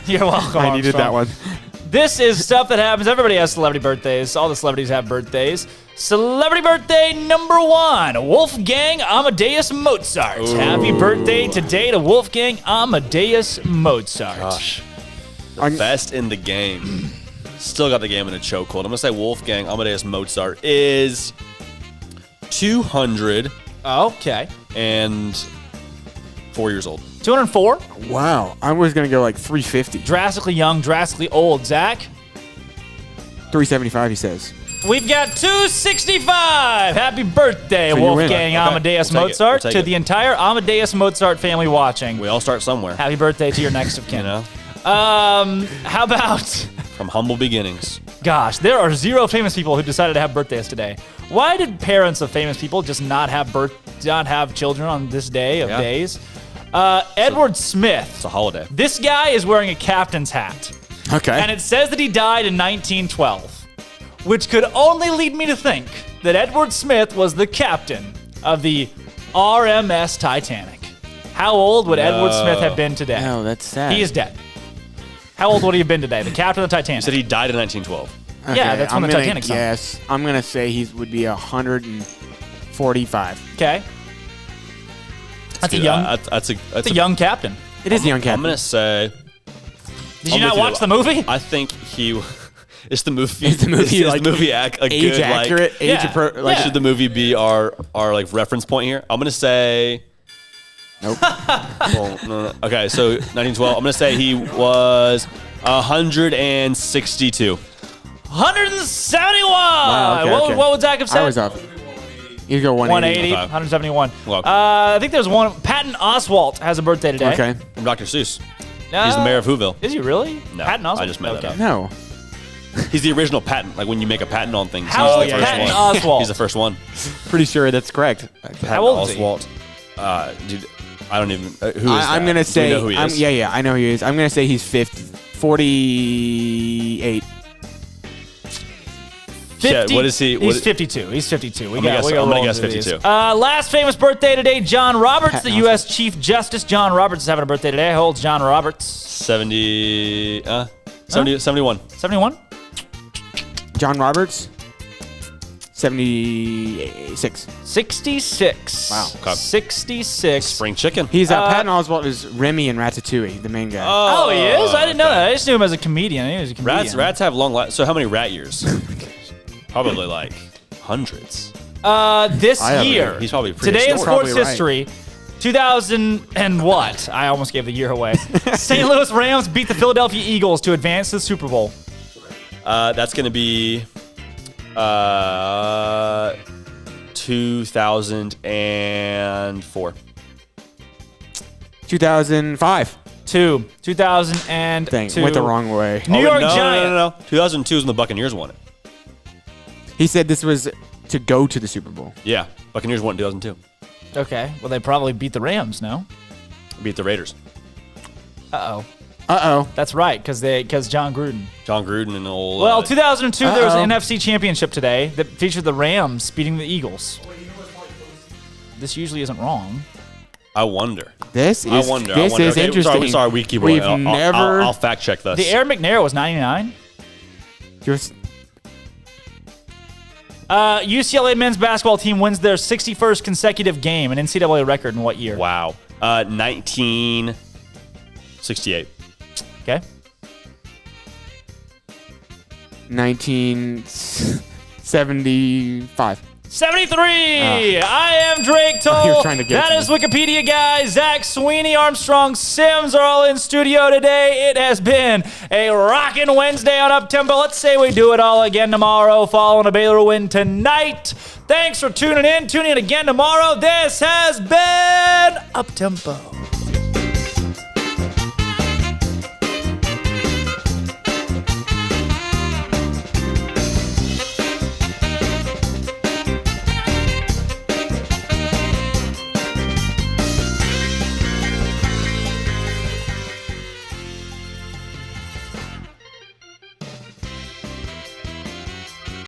You're welcome. I needed that Armstrong. one. This is stuff that happens. Everybody has celebrity birthdays. All the celebrities have birthdays. Celebrity birthday number 1, Wolfgang Amadeus Mozart. Ooh. Happy birthday today to Wolfgang Amadeus Mozart. Gosh. The best in the game. Still got the game in a chokehold. I'm going to say Wolfgang Amadeus Mozart is 200. Okay. And 4 years old. 204? Wow. I was going to go like 350. Drastically young, drastically old. Zach? 375, he says. We've got 265. Happy birthday, So you win. Wolfgang Amadeus we'll take it. Mozart, We'll take to it. the entire Amadeus Mozart family watching. We all start somewhere. Happy birthday to your next of kin. You know? How about... From humble beginnings. Gosh, there are 0 famous people who decided to have birthdays today. Why did parents of famous people just not have children on this day of days? Edward Smith. It's a holiday. This guy is wearing a captain's hat. Okay. And it says that he died in 1912, which could only lead me to think that Edward Smith was the captain of the RMS Titanic. How old would Edward Smith have been today? No, that's sad. He is dead. How old would he have been today? The captain of the Titanic. You said he died in 1912. Yeah, that's when the Titanic sunk. Yes, I'm going to say he would be 145. Okay. That's a young. That's a young captain. It is a young captain. I'm going to say... Did you not watch the movie? I think he... Is the movie? Is the movie is like the movie a age good, accurate? Like, Age appro- like should the movie be our like reference point here? I'm gonna say. Nope. Well, no. Okay, so 1912. I'm gonna say he was 162. 171. Wow, okay. What would Zach have said? I was off. You go 180. 171. Well, I think there's one. Patton Oswalt has a birthday today. Okay. From Dr. Seuss. He's the mayor of Whoville. Is he really? No, Patton Oswalt. I just made that up. No. He's the original patent. Like when you make a patent on things, How he's the old first Patton one. Oswalt? He's the first one. Pretty sure that's correct. How old is he? Oswalt. Dude, I don't even. Who is that? I'm gonna say. Do we know who he is? Yeah, I know who he is. I'm gonna say he's 48. 50, what is he? He's 52. He's 52. I'm gonna guess 52. Last famous birthday today, John Roberts, Patton the U.S. Chief Justice. John Roberts is having a birthday today. How old's John Roberts? 71. 71? John Roberts. 76. 66. Wow. Okay. 66. Spring chicken. He's Patton Oswalt is Remy in Ratatouille, the main guy. Oh, he is? I didn't know that. I just knew him as a comedian. I knew he was a comedian. Rats have long lives. So how many rat years? Probably like hundreds. This year. He's probably pretty Today in historic. sports history, 2000 and what? I almost gave the year away. St. Louis Rams beat the Philadelphia Eagles to advance to the Super Bowl. That's going to be 2004. 2005. 2002. Went the wrong way. New York Giants. No. 2002 is when the Buccaneers won it. He said this was to go to the Super Bowl. Yeah, Buccaneers won in 2002. Okay, well, they probably beat the Rams, no? Beat the Raiders. Uh-oh. That's right, because John Gruden. John Gruden and old... Well, 2002, there was an NFC championship today that featured the Rams beating the Eagles. This usually isn't wrong. I wonder. This is Okay, interesting. Sorry, we keep We've going. never... I'll fact check this. The Air McNair was 99. UCLA men's basketball team wins their 61st consecutive game, an NCAA record in what year? Wow. 1968. Okay. 1975. 73! I am Drake Toll. He was trying to get That to is Wikipedia guy. Zach Sweeney, Armstrong, Sims are all in studio today. It has been a rockin' Wednesday on Uptempo. Let's say we do it all again tomorrow following a Baylor win tonight. Thanks for tuning in. Tune in again tomorrow. This has been Uptempo.